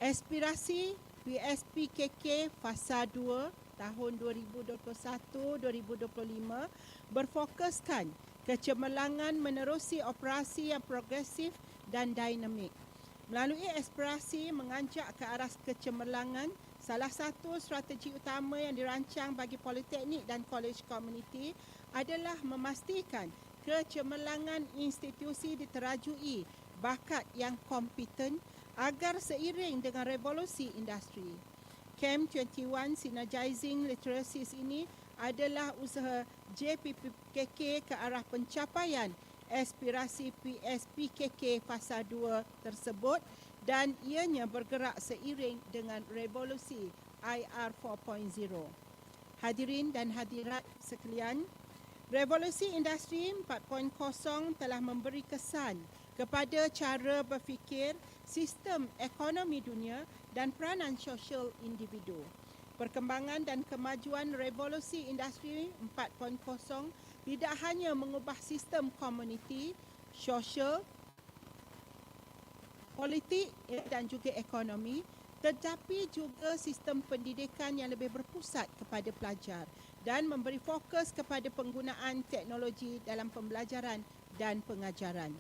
Aspirasi PSPKK Fasa 2 tahun 2021-2025 berfokuskan kecemerlangan menerusi operasi yang progresif dan dinamik. Melalui aspirasi mengajak ke arah kecemerlangan, salah satu strategi utama yang dirancang bagi Politeknik dan Kolej Komuniti adalah memastikan kecemerlangan institusi diterajui bakat yang kompeten agar seiring dengan revolusi industri. Camp 21 Synergizing Literacies ini adalah usaha JPPKK ke arah pencapaian aspirasi PSPKK Fasa 2 tersebut dan ianya bergerak seiring dengan revolusi IR 4.0. Hadirin dan hadirat sekalian, revolusi industri 4.0 telah memberi kesan kepada cara berfikir, sistem ekonomi dunia dan peranan sosial individu. Perkembangan dan kemajuan revolusi industri 4.0 tidak hanya mengubah sistem komuniti, sosial, politik dan juga ekonomi, tetapi juga sistem pendidikan yang lebih berpusat kepada pelajar dan memberi fokus kepada penggunaan teknologi dalam pembelajaran dan pengajaran.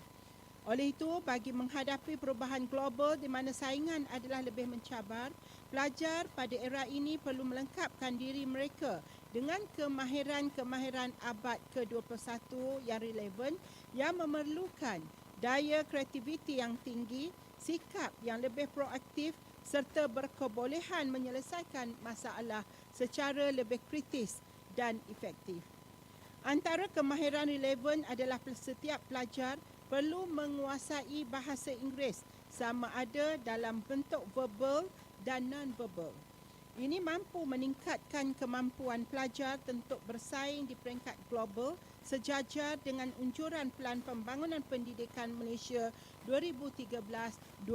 Oleh itu, bagi menghadapi perubahan global di mana saingan adalah lebih mencabar, pelajar pada era ini perlu melengkapkan diri mereka dengan kemahiran-kemahiran abad ke-21 yang relevan, yang memerlukan daya kreativiti yang tinggi, sikap yang lebih proaktif serta berkebolehan menyelesaikan masalah secara lebih kritis dan efektif. Antara kemahiran relevan adalah setiap pelajar perlu menguasai bahasa Inggeris sama ada dalam bentuk verbal dan non-verbal. Ini mampu meningkatkan kemampuan pelajar untuk bersaing di peringkat global sejajar dengan unjuran Pelan Pembangunan Pendidikan Malaysia 2013-2025.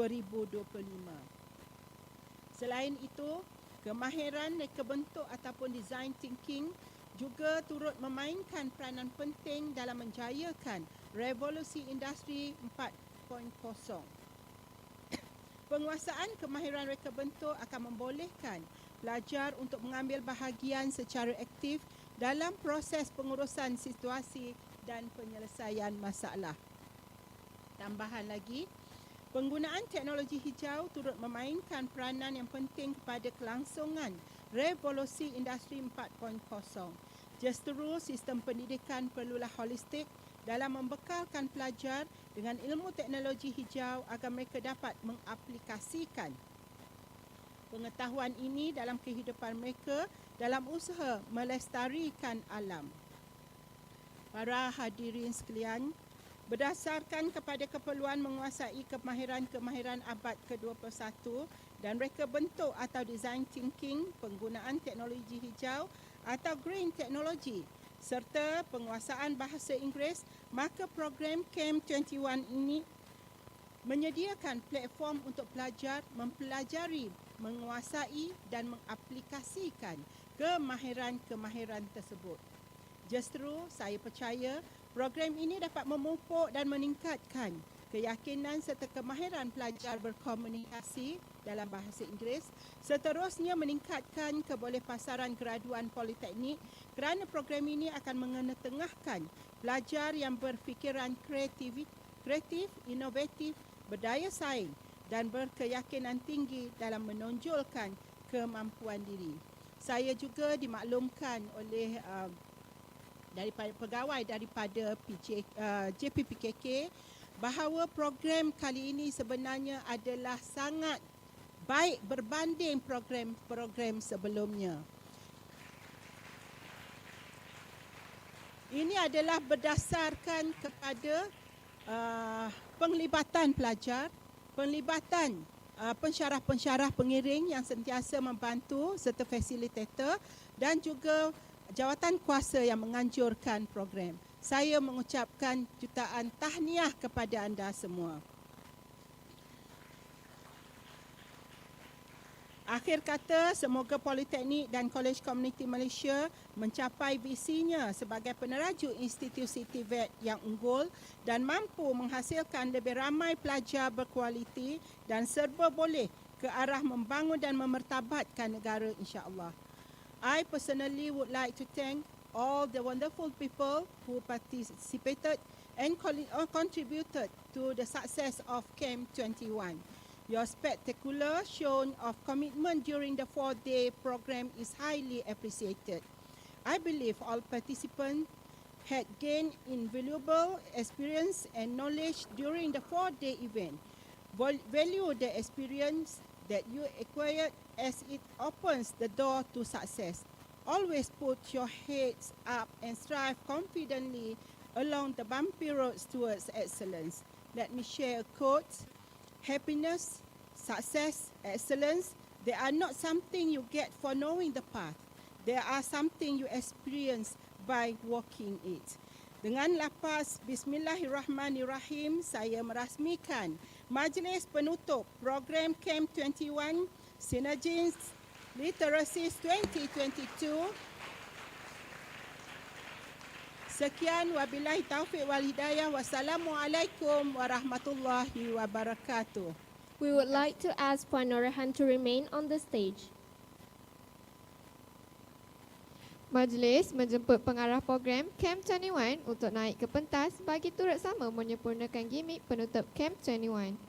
Selain itu, kemahiran reka bentuk ataupun design thinking juga turut memainkan peranan penting dalam menjayakan revolusi industri 4.0. Penguasaan kemahiran reka bentuk akan membolehkan pelajar untuk mengambil bahagian secara aktif dalam proses pengurusan situasi dan penyelesaian masalah. Tambahan lagi, penggunaan teknologi hijau turut memainkan peranan yang penting kepada kelangsungan revolusi industri 4.0. Justeru sistem pendidikan perlulah holistik dalam membekalkan pelajar dengan ilmu teknologi hijau agar mereka dapat mengaplikasikan pengetahuan ini dalam kehidupan mereka dalam usaha melestarikan alam. Para hadirin sekalian, berdasarkan kepada keperluan menguasai kemahiran-kemahiran abad ke-21 dan reka bentuk atau design thinking, penggunaan teknologi hijau atau green technology serta penguasaan bahasa Inggeris, maka program Camp 21 ini menyediakan platform untuk pelajar mempelajari, menguasai dan mengaplikasikan kemahiran-kemahiran tersebut. Justeru, saya percaya program ini dapat memupuk dan meningkatkan keyakinan serta kemahiran pelajar berkomunikasi dalam bahasa Inggeris, seterusnya meningkatkan kebolehpasaran graduan politeknik kerana program ini akan mengenetengahkan pelajar yang berfikiran kreatif, inovatif, berdaya saing dan berkeyakinan tinggi dalam menonjolkan kemampuan diri. Saya juga dimaklumkan oleh daripada pegawai daripada JPPKK bahawa program kali ini sebenarnya adalah sangat baik berbanding program-program sebelumnya. Ini adalah berdasarkan kepada penglibatan pelajar, penglibatan pensyarah-pensyarah pengiring yang sentiasa membantu serta fasilitator dan juga jawatan kuasa yang menganjurkan program. Saya mengucapkan jutaan tahniah kepada anda semua. Akhir kata, semoga Politeknik dan Kolej Komuniti Malaysia mencapai visinya sebagai peneraju institusi TVET yang unggul dan mampu menghasilkan lebih ramai pelajar berkualiti dan serba boleh ke arah membangun dan memertabatkan negara, insya-Allah. I personally would like to thank all the wonderful people who participated and contributed to the success of Camp 21. Your spectacular show of commitment during the 4-day program is highly appreciated. I believe all participants had gained invaluable experience and knowledge during the 4-day event. Value the experience that you acquired as it opens the door to success. Always put your heads up and strive confidently along the bumpy roads towards excellence. Let me share a quote. Happiness, success, excellence, They are not something you get for knowing the path. They are something you experience by walking it. Dengan lapas Bismillahirrahmanirrahim, saya merasmikan majlis penutup program Camp 21 Synergies Literacies 2022. Sekian, wabillahi taufiq wal hidayah. Wassalamualaikum warahmatullahi wabarakatuh. We would like to ask Puan Norehan to remain on the stage. Majlis menjemput pengarah program Camp 21 untuk naik ke pentas bagi turut sama menyempurnakan gimik penutup Camp 21.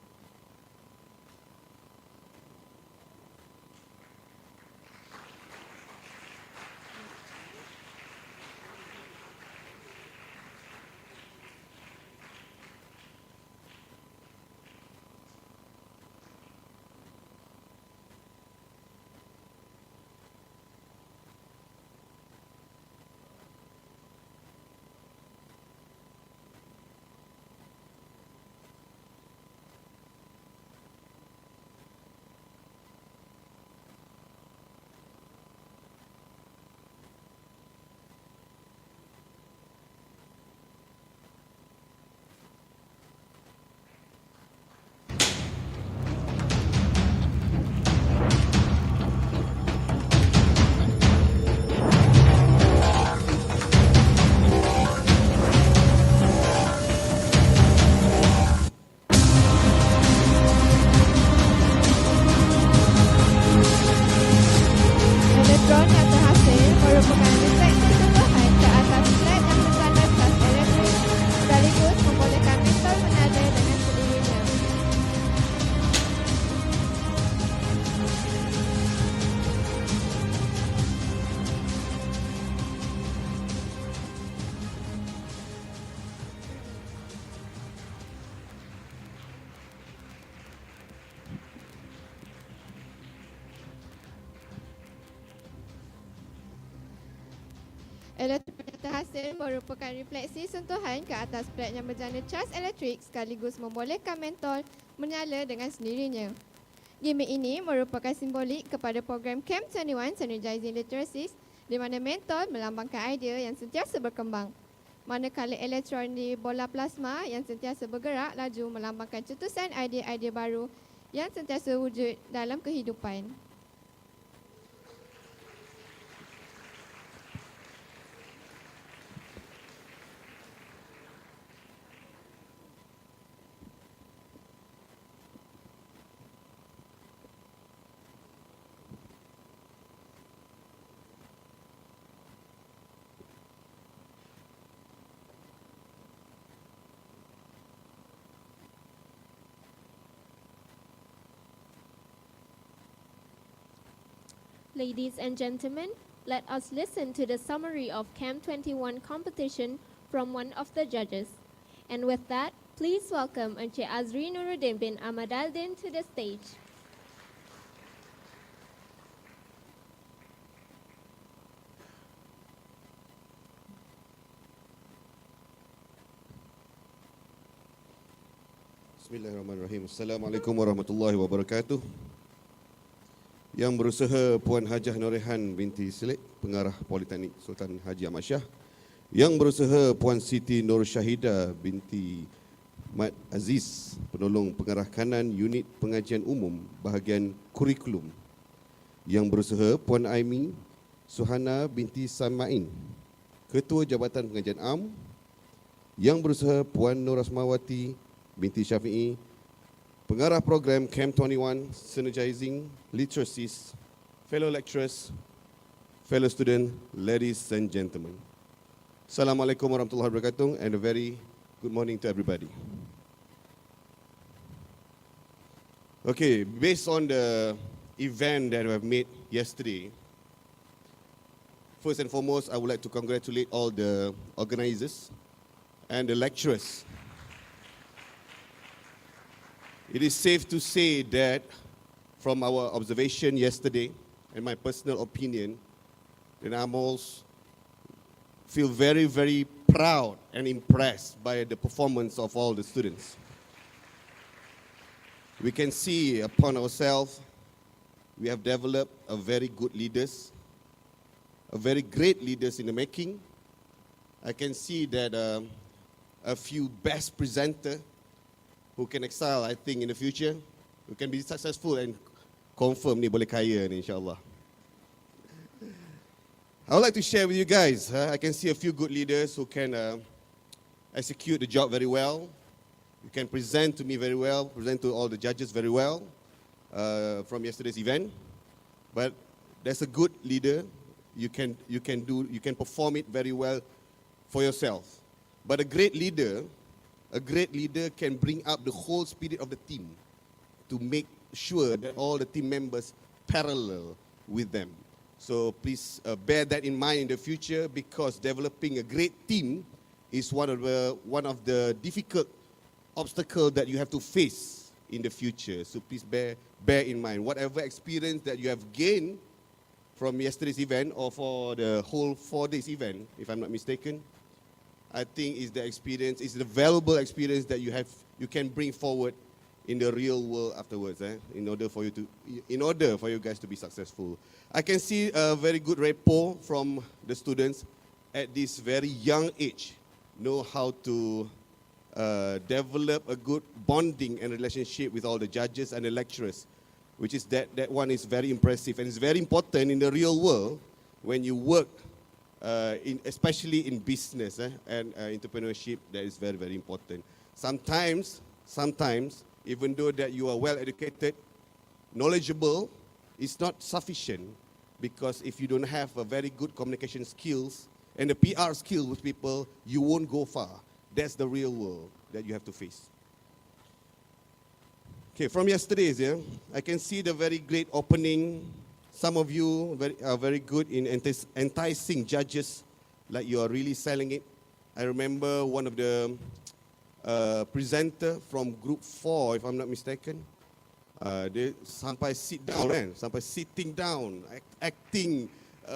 Elektrik penyerta hasil merupakan refleksi sentuhan ke atas plat yang berjana cas elektrik sekaligus membolehkan mentol menyala dengan sendirinya. Gimik ini merupakan simbolik kepada program Camp 21 Synergizing Literacies di mana mentol melambangkan idea yang sentiasa berkembang. Manakala elektron di bola plasma yang sentiasa bergerak laju melambangkan cetusan idea-idea baru yang sentiasa wujud dalam kehidupan. Ladies and gentlemen, let us listen to the summary of Camp 21 competition from one of the judges. And with that, please welcome Encik Azri Nuruddin bin Ahmad Aldin to the stage. Bismillahirrahmanirrahim. Assalamualaikum warahmatullahi wabarakatuh. Yang berusaha Puan Hajah Norehan binti Silik, pengarah Politeknik Sultan Haji Ahmad Shah. Yang berusaha Puan Siti Nur Syahida binti Mat Aziz, penolong pengarah kanan Unit Pengajian Umum Bahagian Kurikulum. Yang berusaha Puan Aimi Suhana binti Samain, Ketua Jabatan Pengajian Am. Yang berusaha Puan Nur Asmawati binti Syafi'i, pengarah program Camp 21 Synergizing Literacies, fellow lecturers, fellow students, ladies and gentlemen. Assalamualaikum warahmatullahi wabarakatuh and a very good morning to everybody. Okay, based on the event that we have made yesterday, first and foremost, I would like to congratulate all the organizers and the lecturers. It is safe to say that from our observation yesterday and my personal opinion, that I almost feel very, very proud and impressed by the performance of all the students. We can see upon ourselves we have developed a very good leaders, a very great leaders in the making. I can see that a few best presenter who can excel, I think, in the future, who can be successful and confirm ni boleh kaya ni, insyaAllah. I would like to share with you guys, I can see a few good leaders who can execute the job very well. You can present to me very well, present to all the judges very well from yesterday's event. But there's a good leader, you can perform it very well for yourself. But a great leader can bring up the whole spirit of the team to make sure that all the team members parallel with them. So please bear that in mind in the future, because developing a great team is one of the difficult obstacles that you have to face in the future. So please bear in mind whatever experience that you have gained from yesterday's event or for the whole 4 days event, if I'm not mistaken. I think is the valuable experience that you can bring forward in the real world afterwards, in order for you guys to be successful. I can see a very good rapport from the students at this very young age, know how to develop a good bonding and relationship with all the judges and the lecturers, which is that one is very impressive, and it's very important in the real world when you work, especially in business and entrepreneurship. That is very, very important. Sometimes, even though that you are well educated, knowledgeable, is not sufficient, because if you don't have a very good communication skills and the PR skills with people, you won't go far. That's the real world that you have to face. Okay, from yesterday's, I can see the very great opening. Some of you are very good in enticing judges, like you are really selling it. I remember one of the presenter from group 4, if I'm not mistaken. They sampai sitting down, acting,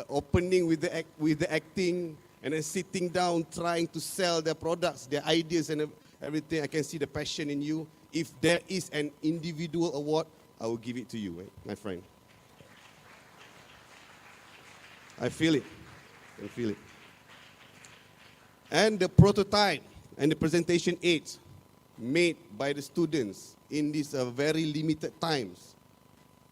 opening with the acting, and then sitting down trying to sell their products, their ideas and everything. I can see the passion in you. If there is an individual award, I will give it to you, my friend. I feel it. And the prototype and the presentation aids made by the students in these very limited times.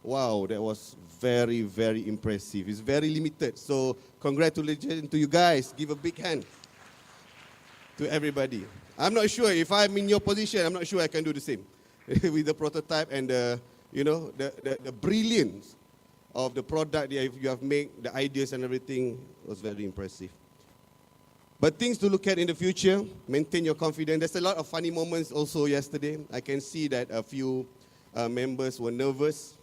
Wow, that was very, very impressive. It's very limited. So congratulations to you guys. Give a big hand to everybody. I'm not sure if I'm in your position, I'm not sure I can do the same with the prototype and the brilliance of the product that you have made, the ideas and everything was very impressive. But things to look at in the future, maintain your confidence. There's a lot of funny moments also yesterday. I can see that a few members were nervous.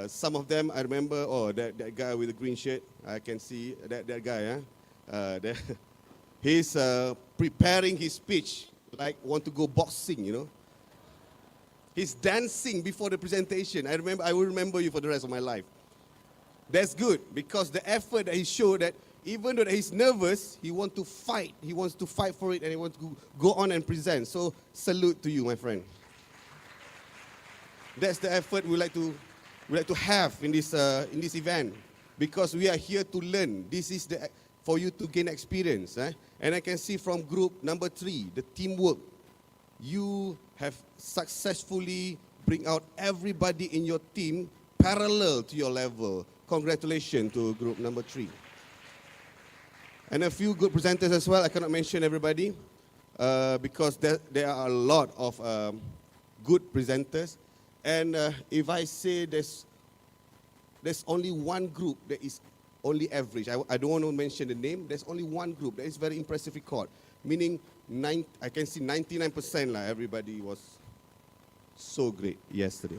Some of them, I remember, that guy with the green shirt, I can see that guy. He's preparing his speech, like want to go boxing, He's dancing before the presentation. I will remember you for the rest of my life. That's good, because the effort that he showed, that even though he's nervous, he wants to fight. He wants to fight for it, and he wants to go on and present. So salute to you, my friend. That's the effort we like to have in this event, because we are here to learn. This is for you to gain experience. And I can see from group number 3, the teamwork. You have successfully bring out everybody in your team parallel to your level. Congratulations to group number 3. And a few good presenters as well. I cannot mention everybody because there are a lot of good presenters. And if I say there's only one group that is only average, I don't want to mention the name. There's only one group that is very impressive record, meaning I can see 99% everybody was so great yesterday.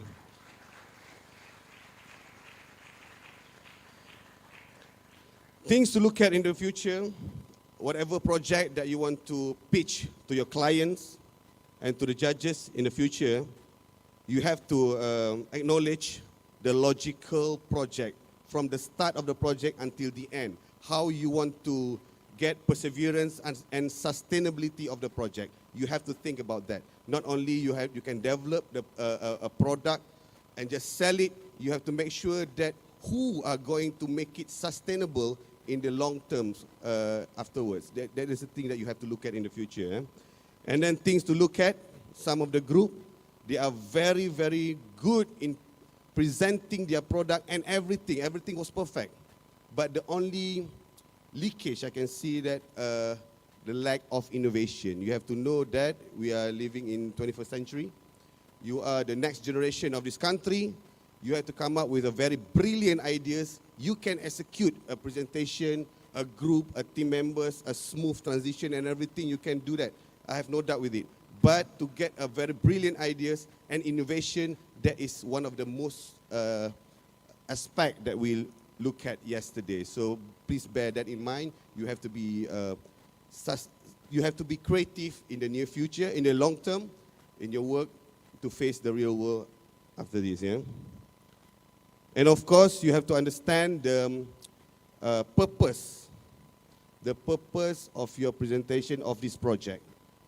Things to look at in the future, whatever project that you want to pitch to your clients and to the judges in the future, you have to acknowledge the logical project from the start of the project until the end. How you want to get perseverance and sustainability of the project. You have to think about that. Not only you can develop a product and just sell it. You have to make sure that who are going to make it sustainable in the long terms afterwards. That is the thing that you have to look at in the future. And then things to look at, some of the group, they are very, very good in presenting their product and everything. Everything was perfect. But the only leakage I can see that the lack of innovation. You have to know that we are living in 21st century. You are the next generation of this country. You have to come up with a very brilliant ideas. You can execute a presentation, a group, a team members, a smooth transition and everything. You can do that. I have no doubt with it. But to get a very brilliant ideas and innovation, that is one of the most aspect that we look at yesterday. So please bear that in mind. You have to be creative in the near future, in the long term, in your work to face the real world after this. Yeah. And of course, you have to understand the purpose of your presentation of this project.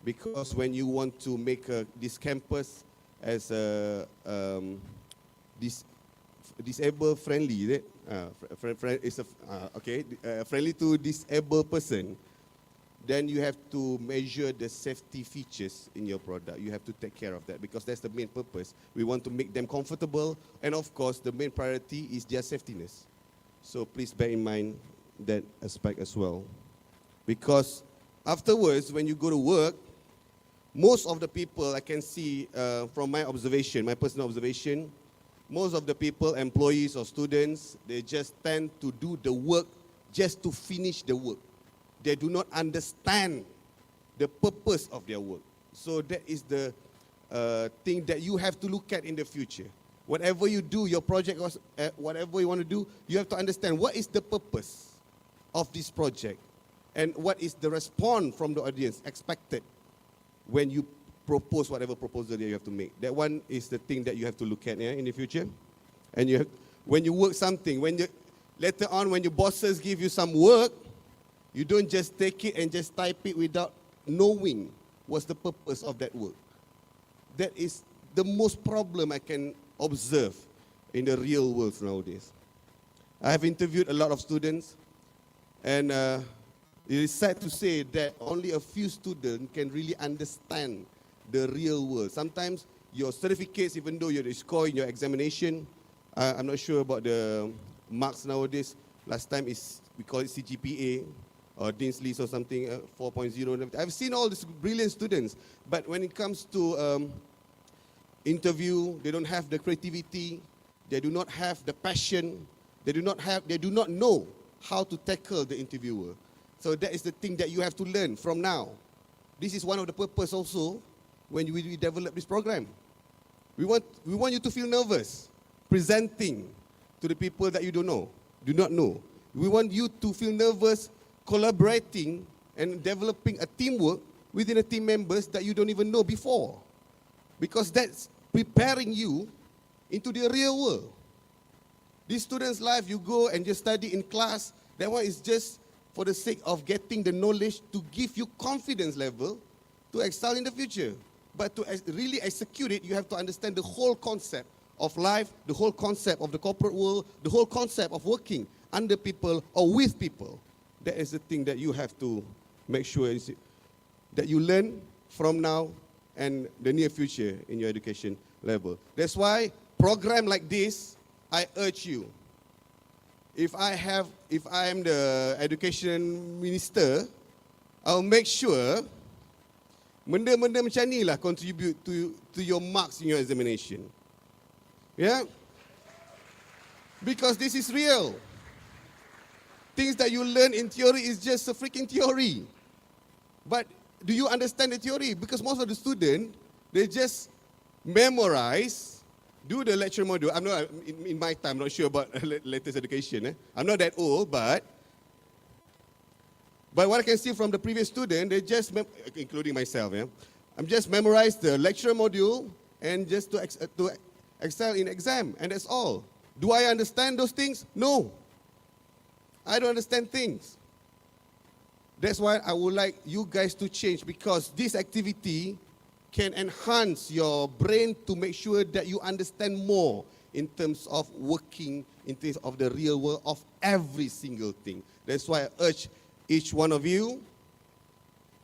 Because when you want to make this campus as a disabled friendly, is it? Friendly to disabled person, then you have to measure the safety features in your product. You have to take care of that because that's the main purpose. We want to make them comfortable, and of course, the main priority is their safetyness. So please bear in mind that aspect as well. Because afterwards, when you go to work, most of the people I can see from my observation, my personal observation, most of the people, employees or students, they just tend to do the work just to finish the work. They do not understand the purpose of their work. So that is the thing that you have to look at in the future. Whatever you do, your project, whatever you want to do, you have to understand what is the purpose of this project and what is the response from the audience expected when you propose whatever proposal that you have to make. That one is the thing that you have to look at in the future. And you have, when you work something, later on when your bosses give you some work, you don't just take it and just type it without knowing what's the purpose of that work. That is the most problem I can observe in the real world nowadays. I have interviewed a lot of students, and it is sad to say that only a few students can really understand the real world. Sometimes your certificates, even though you score in your examination, I'm not sure about the marks nowadays. Last time we call it CGPA or Dean's List or something, 4.0. I've seen all these brilliant students, but when it comes to interview, they don't have the creativity, they do not have the passion, they do not know how to tackle the interviewer. So that is the thing that you have to learn from now. This is one of the purpose also when we develop this program. We want you to feel nervous presenting to the people that you do not know. We want you to feel nervous collaborating and developing a teamwork within a team members that you don't even know before. Because that's preparing you into the real world. This student's life, you go and just study in class, that one is just for the sake of getting the knowledge to give you confidence level to excel in the future. But to really execute it, you have to understand the whole concept of life, the whole concept of the corporate world, the whole concept of working under people or with people. That is the thing that you have to make sure that you learn from now and the near future in your education level. That's why program like this, I urge you. If I am the education minister, I'll make sure benda-benda macam ni lah contribute to your marks in your examination. Yeah? Because this is real. Things that you learn in theory is just a freaking theory. But do you understand the theory? Because most of the students, they just memorize, do the lecture module. I'm not, in my time, I'm not sure about latest education. I'm not that old, but what I can see from the previous student, they just, including myself, I'm just memorize the lecture module and just to excel in exam, and that's all. Do I understand those things? No. I don't understand things. That's why I would like you guys to change, because this activity can enhance your brain to make sure that you understand more in terms of working, in terms of the real world of every single thing. That's why I urge each one of you,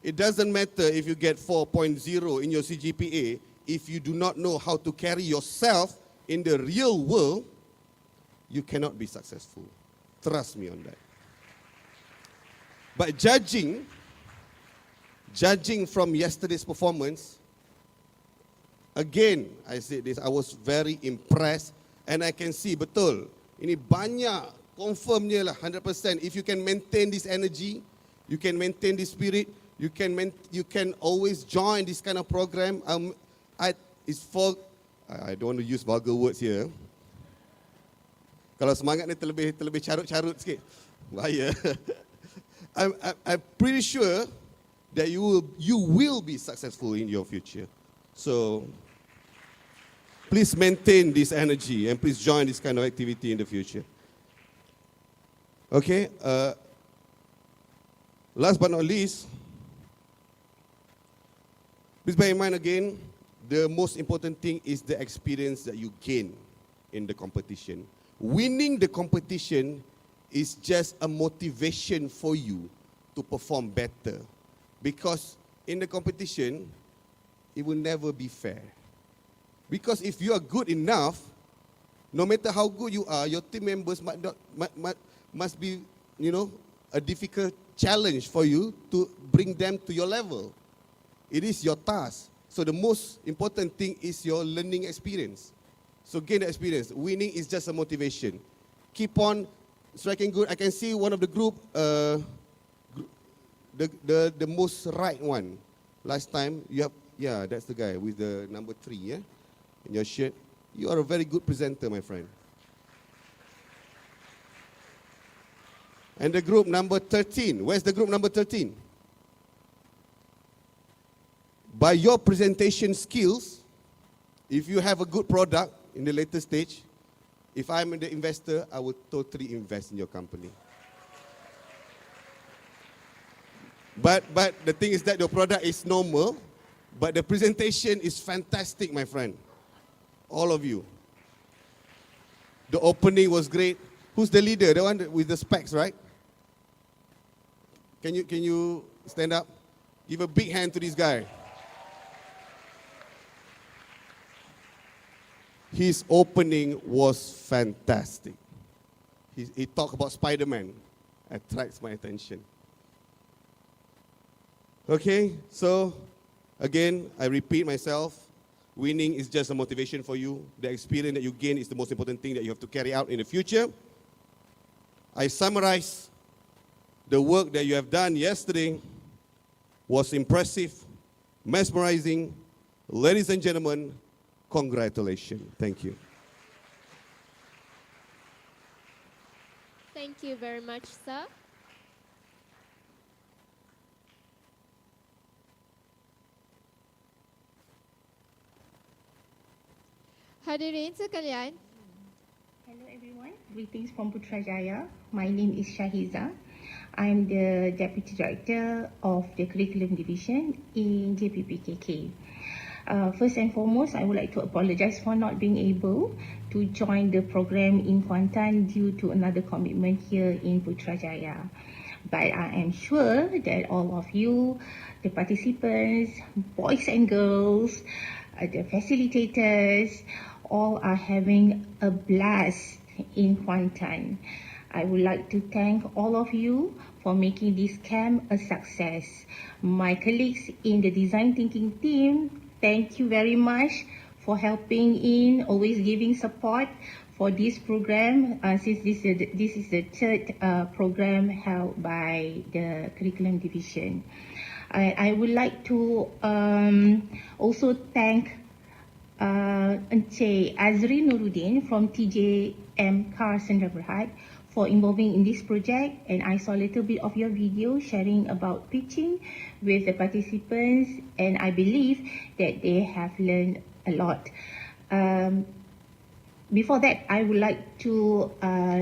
it doesn't matter if you get 4.0 in your CGPA, if you do not know how to carry yourself in the real world, you cannot be successful. Trust me on that. But judging from yesterday's performance, again, I said this, I was very impressed and I can see, betul, ini banyak, confirmnya lah, 100%. If you can maintain this energy, you can maintain this spirit, you can always join this kind of program. I don't want to use vulgar words here. Kalau semangat ni terlebih carut-carut sikit, bahaya. I'm pretty sure that you will be successful in your future. So please maintain this energy and please join this kind of activity in the future. Okay. Last but not least, please bear in mind again, the most important thing is the experience that you gain in the competition. Winning the competition is just a motivation for you to perform better. Because in the competition, it will never be fair. Because if you are good enough, no matter how good you are, your team members must be, a difficult challenge for you to bring them to your level. It is your task. So the most important thing is your learning experience. So gain the experience. Winning is just a motivation. Keep on striking good. I can see one of the group, the most right one. Last time, you have, yeah, that's the guy with the number 3, yeah? In your shirt. You are a very good presenter, my friend. And the group number 13. Where's the group number 13? By your presentation skills, if you have a good product in the later stage, if I'm the investor, I would totally invest in your company. But the thing is that your product is normal, but the presentation is fantastic, my friend. All of you. The opening was great. Who's the leader? The one with the specs, right? Can you stand up? Give a big hand to this guy. His opening was fantastic. He talked about Spider-Man. Attracts my attention. Okay, so again, I repeat myself. Winning is just a motivation for you. The experience that you gain is the most important thing that you have to carry out in the future. I summarize the work that you have done yesterday was impressive, mesmerizing. Ladies and gentlemen, congratulations. Thank you. Thank you very much, sir. Hadirin sekalian. Hello everyone, greetings from Putrajaya. My name is Shahiza. I'm the Deputy Director of the Curriculum Division in JPPKK. First and foremost, I would like to apologize for not being able to join the program in Kuantan due to another commitment here in Putrajaya. But I am sure that all of you, the participants, boys and girls, the facilitators, all are having a blast in Kuantan. I would like to thank all of you for making this camp a success. My colleagues in the design thinking team, thank you very much for helping in, always giving support for this program, since this is the third program held by the Curriculum Division. I would like to also thank Encik Azri Nuruddin from TJM Car Sdn Bhd for involving in this project, and I saw a little bit of your video sharing about pitching with the participants, and I believe that they have learned a lot. Before that, I would like to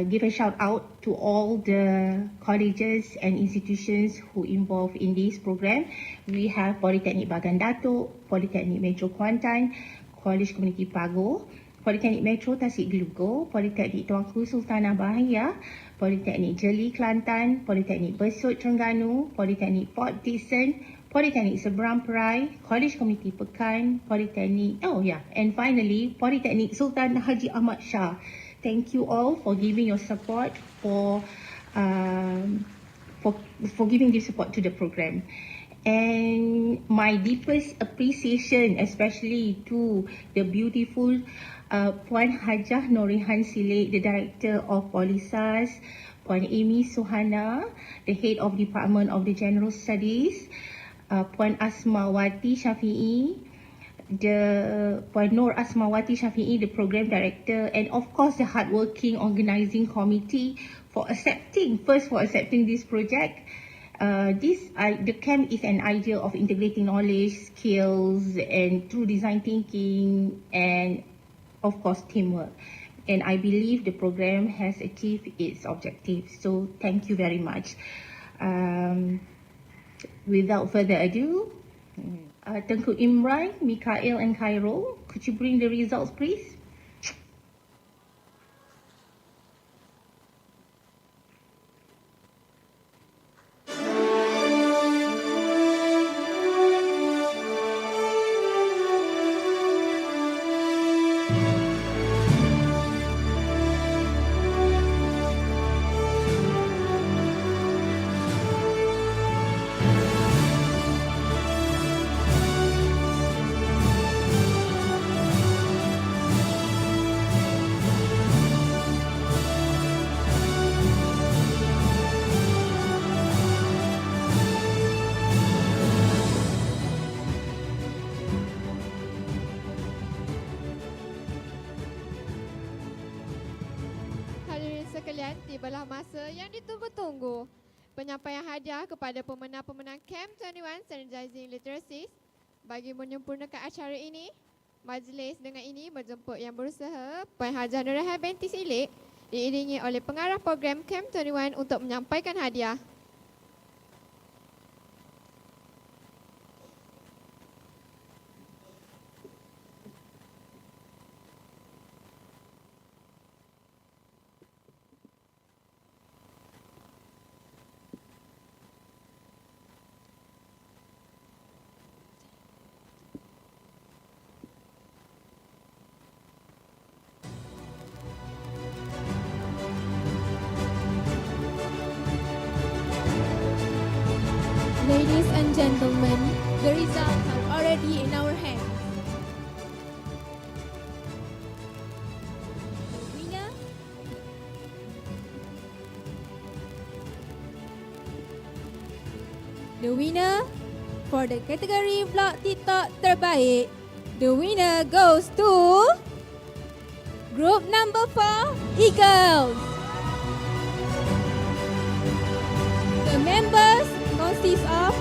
give a shout out to all the colleges and institutions who involved in this program. We have Politeknik Bagan Datuk, Politeknik Metro Kuantan, Kolej Komuniti Pago, Politeknik Metro Tasik Glugo, Politeknik Tuanku Sultanah Bahia, Politeknik Jeli Kelantan, Politeknik Besut Terengganu, Politeknik Port Dickson, Politeknik Seberang Perai, Kolej Komuniti Pekan, Politeknik, and finally, Politeknik Sultan Haji Ahmad Shah. Thank you all for giving your support for giving this support to the program. And my deepest appreciation especially to the beautiful Puan Hajah Norihan Silik, the Director of POLISAS, Puan Amy Suhana, the Head of Department of the General Studies, Puan Asmawati Syafi'i, Puan Nur Asmawati Syafi'i, the Program Director, and of course the hardworking organising committee for accepting this project. The camp is an idea of integrating knowledge, skills, and through design thinking, and of course teamwork. And I believe the program has achieved its objectives. So thank you very much. Without further ado, Tengku Imran, Mikael, and Khairul, could you bring the results, please? Tibalah masa yang ditunggu-tunggu. Penyampaian hadiah kepada pemenang-pemenang Camp 21 Synergizing Literacies. Bagi menyempurnakan acara ini, majlis dengan ini menjemput yang berusaha Puan Hajah Norihan binti Silik diiringi oleh pengarah program Camp 21 untuk menyampaikan hadiah. Ladies and gentlemen, the results are already in our hands. The winner for the category vlog TikTok terbaik, the winner goes to group number 4, Eagles. The members consist of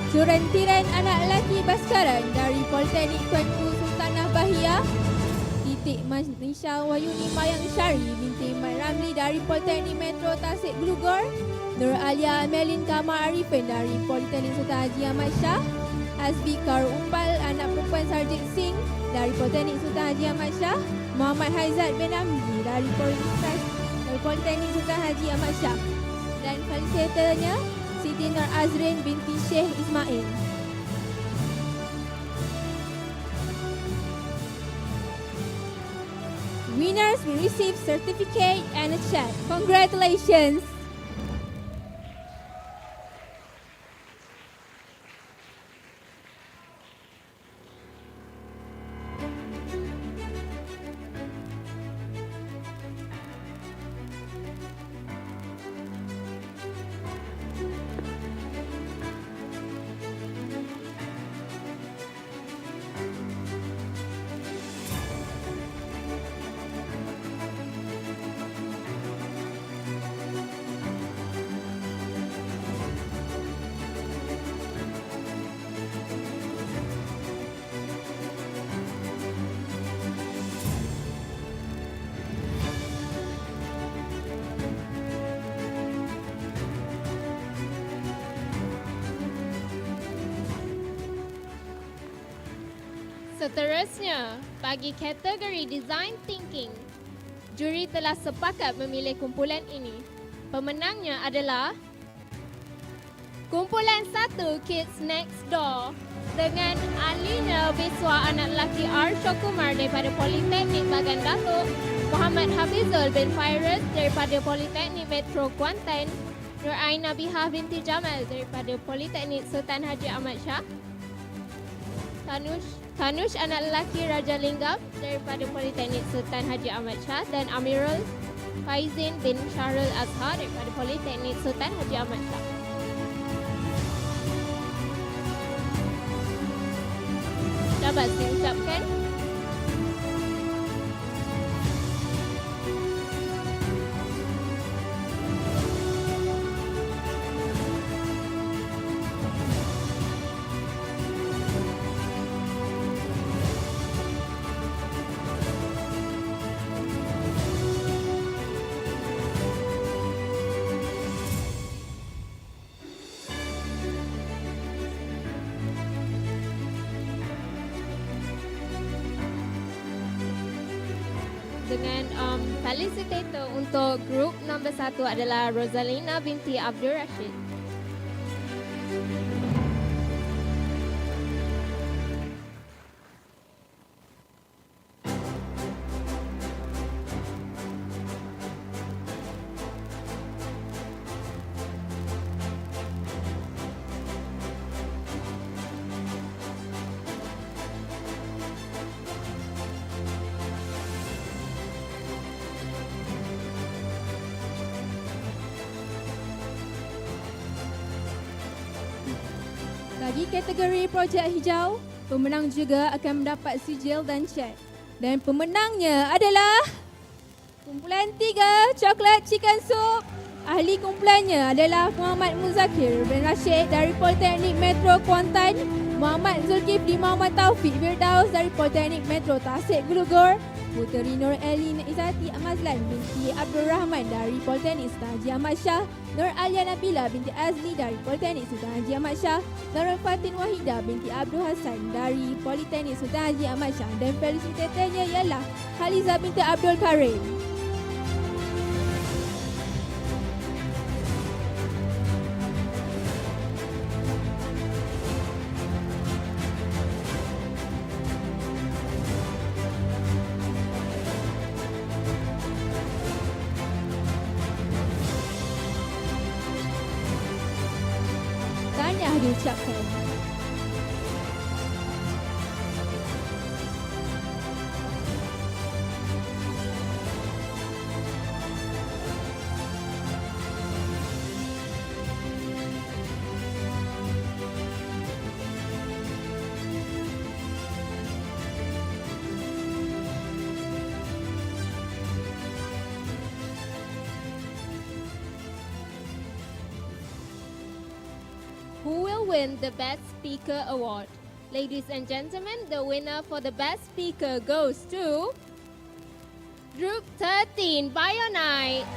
Surantiran anak lelaki Baskaran dari Politeknik Tuanku Sultanah Bahia, Titik Manisha Wayuni Mayang Syari binti Mat Ramli dari Politeknik Metro Tasik Glugor, Nur Alia Amelin Kamar Arifin dari Politeknik Sultan Haji Ahmad Shah, Hasbi Kar Umpal anak perempuan Sarjit Singh dari Politeknik Sultan Haji Ahmad Shah, Muhammad Haizat bin Amzi dari Politeknik Sultan Haji Ahmad Shah, dan fasilitatornya Siti Nur Azrin binti Syekh Ismail. Winners will receive certificate and a check. Congratulations! Seterusnya, bagi kategori Design Thinking, juri telah sepakat memilih kumpulan ini. Pemenangnya adalah kumpulan 1 Kids Next Door dengan ahlinya biswa anak lelaki R. Shokumar daripada Politeknik Bagan Datuk, Muhammad Hafizul bin Fairuz daripada Politeknik Metro Kuantan, Nur Aina Bihah binti Jamal daripada Politeknik Sultan Haji Ahmad Shah, Tanush anak lelaki Raja Linggam daripada Politeknik Sultan Haji Ahmad Shah, dan Amirul Faizin bin Syahrul Azhar daripada Politeknik Sultan Haji Ahmad Shah. Dapat saya ucapkan dengan facilitator untuk grup nombor 1 adalah Rosalina binti Abdul Rashid. Bagi kategori projek hijau, pemenang juga akan mendapat sijil dan cek. Dan pemenangnya adalah kumpulan 3 Coklat Chicken Soup. Ahli kumpulannya adalah Muhammad Muzakir bin Rashid dari Politeknik Metro Kuantan, Muhammad Zulkifli Muhammad Taufik Firdaus dari Politeknik Metro Tasik Gulugur, Puteri Nur Elin Izzati Amazlan binti Abdul Rahman dari Politeknik Sultan Haji Ahmad Shah, Nur Alia Nabila binti Azli dari Politeknik Sultan Haji Ahmad Shah, Nurul Fatin Wahida binti Abdul Hassan dari Politeknik Sultan Haji Ahmad Shah, dan felisitatornya ialah Khaliza binti Abdul Karim. Tahniah diucapkan. Who will win the Best Speaker Award? Ladies and gentlemen, the winner for the Best Speaker goes to Group 13, Bionite,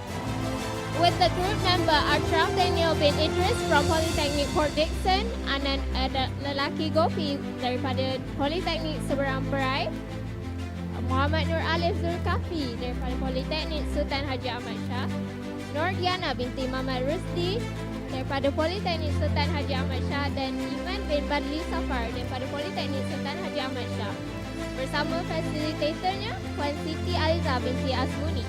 with the group member Ashraf Daniel bin Idris from Polytechnic Port Dickson, Anan Lelaki Gopi daripada Politeknik Seberang Perai, Muhammad Nur Alif Zulkafi daripada Politeknik Sultan Haji Ahmad Shah, Nur Diana binti Muhammad Rusdi daripada Politeknik Sultan Haji Ahmad Shah, dan Iman bin Badli Safar daripada Politeknik Sultan Haji Ahmad Shah. Bersama fasilitatornya Puan Siti Aliza binti Asmuni.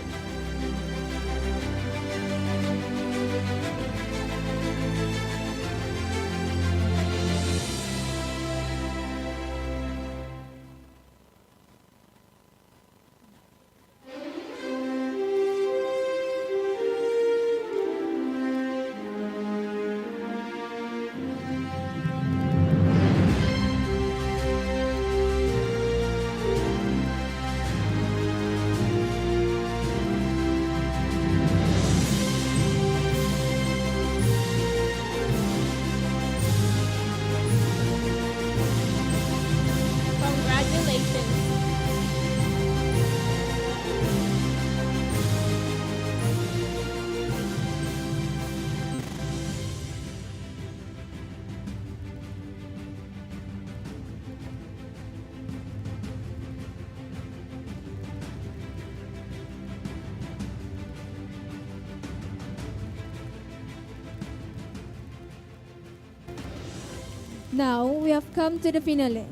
Now we have come to the finale.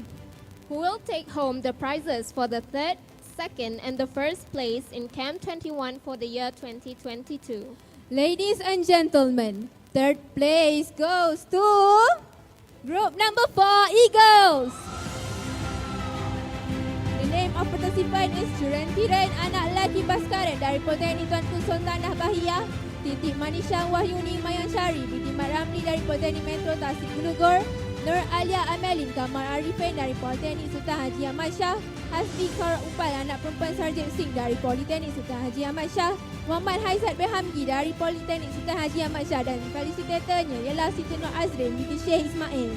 Who will take home the prizes for the third, second, and the first place in Camp 21 for the year 2022? Ladies and gentlemen, third place goes to group number 4, Eagles. The name of participant is Jurantiran anak lelaki Baskaran dari Politeknik Tuanku Sultan Bahiyah, Titik Manisha Wahyuni Mayansyari binti Mat Ramli dari Politeknik Metro Tasik Gulugur, Nur Alia Amelin Kamar Arifin dari Politeknik Sultan Haji Ahmad Shah, Hasbi Karat Upal anak perempuan Sarjan Singh dari Politeknik Sultan Haji Ahmad Shah, Muhammad Haizat Berhamdi dari Politeknik Sultan Haji Ahmad Shah dan felisitatornya ialah Siti Nur Azrin binti Syekh Ismail.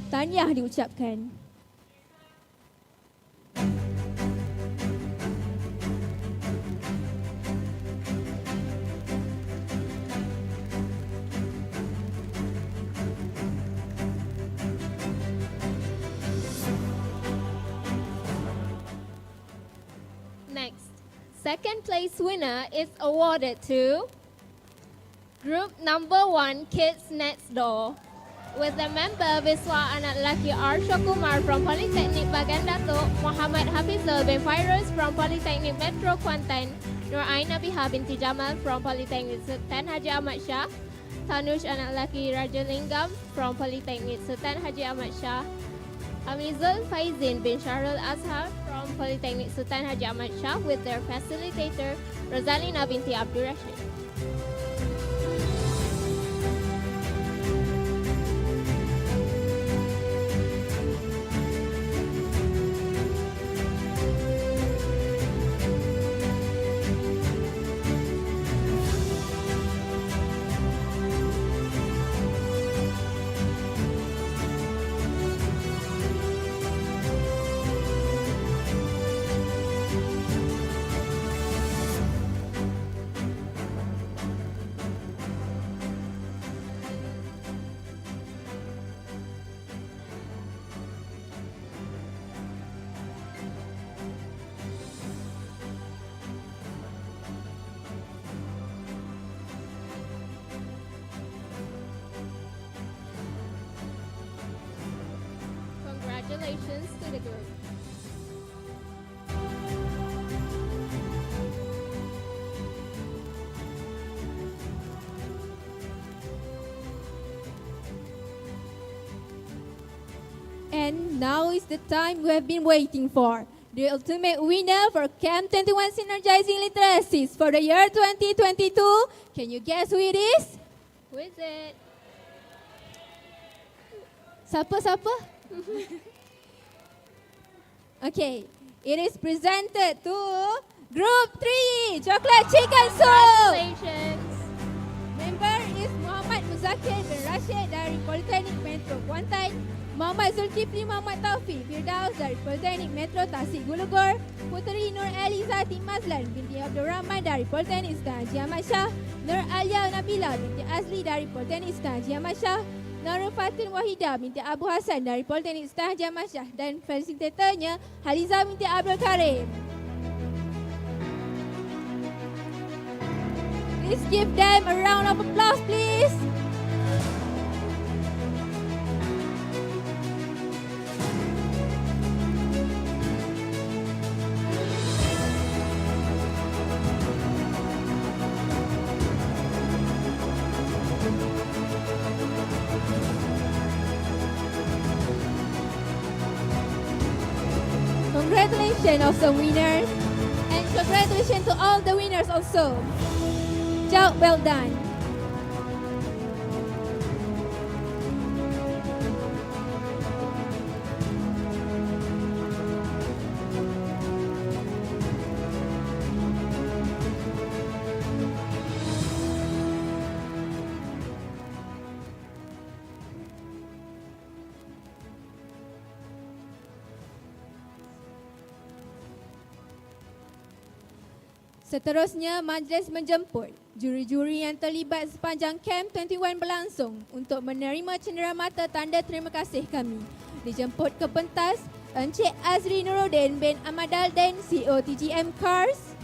Tahniah diucapkan. Next, second place winner is awarded to group number 1, Kids Next Door, with the member Viswa anak lelaki Arsha Kumar from Politeknik Bagan Datuk, Muhammad Hafizul bin Fairuz from Politeknik Metro Kuantan, Nur Aina Biha binti Jamal from Politeknik Sultan Haji Ahmad Shah, Tanush anak lelaki Rajalingam from Politeknik Sultan Haji Ahmad Shah, Amizul Faizin bin Syahrul Azhar from Polytechnic Sultan Haji Ahmad Shah with their facilitator Rozalina binti Abdul Rashid. Congratulations to the group. And now is the time we have been waiting for. The ultimate winner for Camp 21 Synergizing Literacies for the year 2022. Can you guess who it is? Who is it? Siapa? Okay, it is presented to Group 3, Chocolate Chicken Soup. Congratulations. Member is Muhammad Muzakir bin Rashid dari Politeknik Metro Kuantan, Muhammad Zulkifli Muhammad Taufiq Firdaus dari Politeknik Metro Tasik Gulugur, Puteri Nur Elizati Mazlan binti Abdul Rahman dari Politeknik Sultan Haji Ahmad Shah, Nur Alia Nabila binti Azli dari Politeknik Sultan Haji Ahmad Shah, Nurul Fatin Wahida binti Abu Hassan dari Politeknik Sultan Haji Ahmad Shah dan fasilitatornya Haliza binti Abdul Karim. Please give them a round of applause, please. Congratulations of the winners, and congratulations to all the winners also. Job well done. Seterusnya, majlis menjemput juri-juri yang terlibat sepanjang Camp 21 berlangsung untuk menerima cenderamata tanda terima kasih kami. Dijemput ke pentas Encik Azri Nuruddin bin Amadal dan COTGM Cars.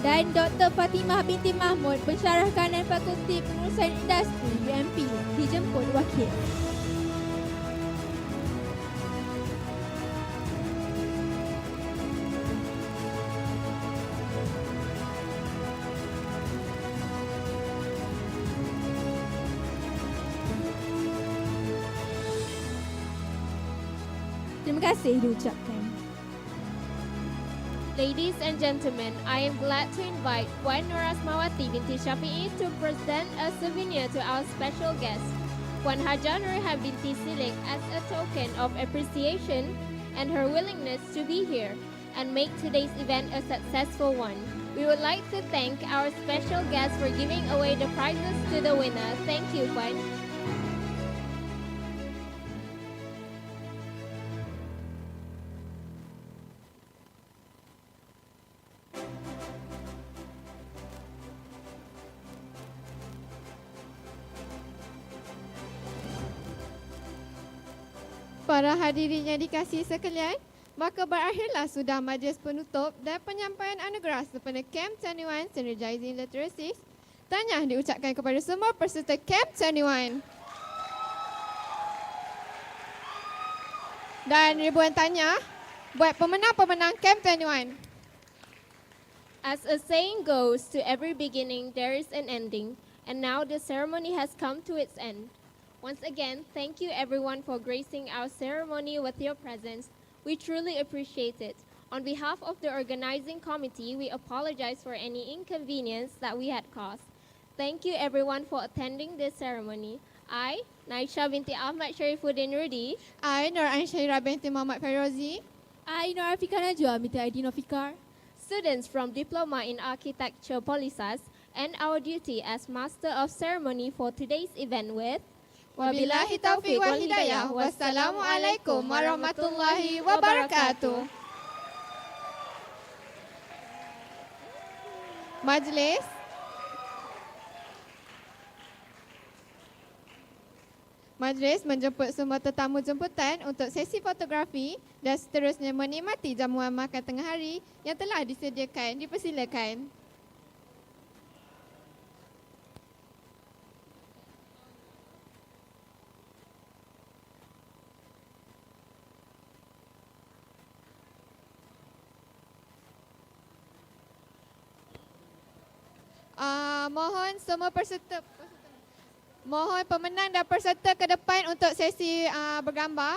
Dan Dr. Fatimah binti Mahmud, pensyarah kanan Fakulti Pengurusan Industri UMP, dijemput wakil. Terima kasih diucapkan. Ladies and gentlemen, I am glad to invite Puan Nur Asmawati binti Syafi'i to present a souvenir to our special guest, Puan Hajah Nurhan binti Silik, as a token of appreciation and her willingness to be here and make today's event a successful one. We would like to thank our special guest for giving away the prizes to the winner. Thank you, Puan. Para hadirin yang dikasihi sekalian, maka berakhirlah sudah majlis penutup dan penyampaian anugerah sempena Camp 21 Synergising Literacies. Tahniah diucapkan kepada semua peserta Camp 21. Dan ribuan tahniah buat pemenang-pemenang Camp 21. As a saying goes, to every beginning there is an ending, and now the ceremony has come to its end. Once again, thank you everyone for gracing our ceremony with your presence. We truly appreciate it. On behalf of the organizing committee, we apologize for any inconvenience that we had caused. Thank you everyone for attending this ceremony. I, Naisha binti Ahmad Sharifuddin Rudi. I, Nur Anshaira binti Muhammad Ferozi. I, Nur Afika Najwa binti Aidin Nofikar. Students from Diploma in Architecture POLISAS, and our duty as Master of Ceremony for today's event with Wabillahi taufiq wal hidayah. Wassalamualaikum warahmatullahi wabarakatuh. Majlis menjemput semua tetamu jemputan untuk sesi fotografi dan seterusnya menikmati jamuan makan tengah hari yang telah disediakan. Dipersilakan. Mohon semua mohon pemenang dan peserta ke depan untuk sesi bergambar.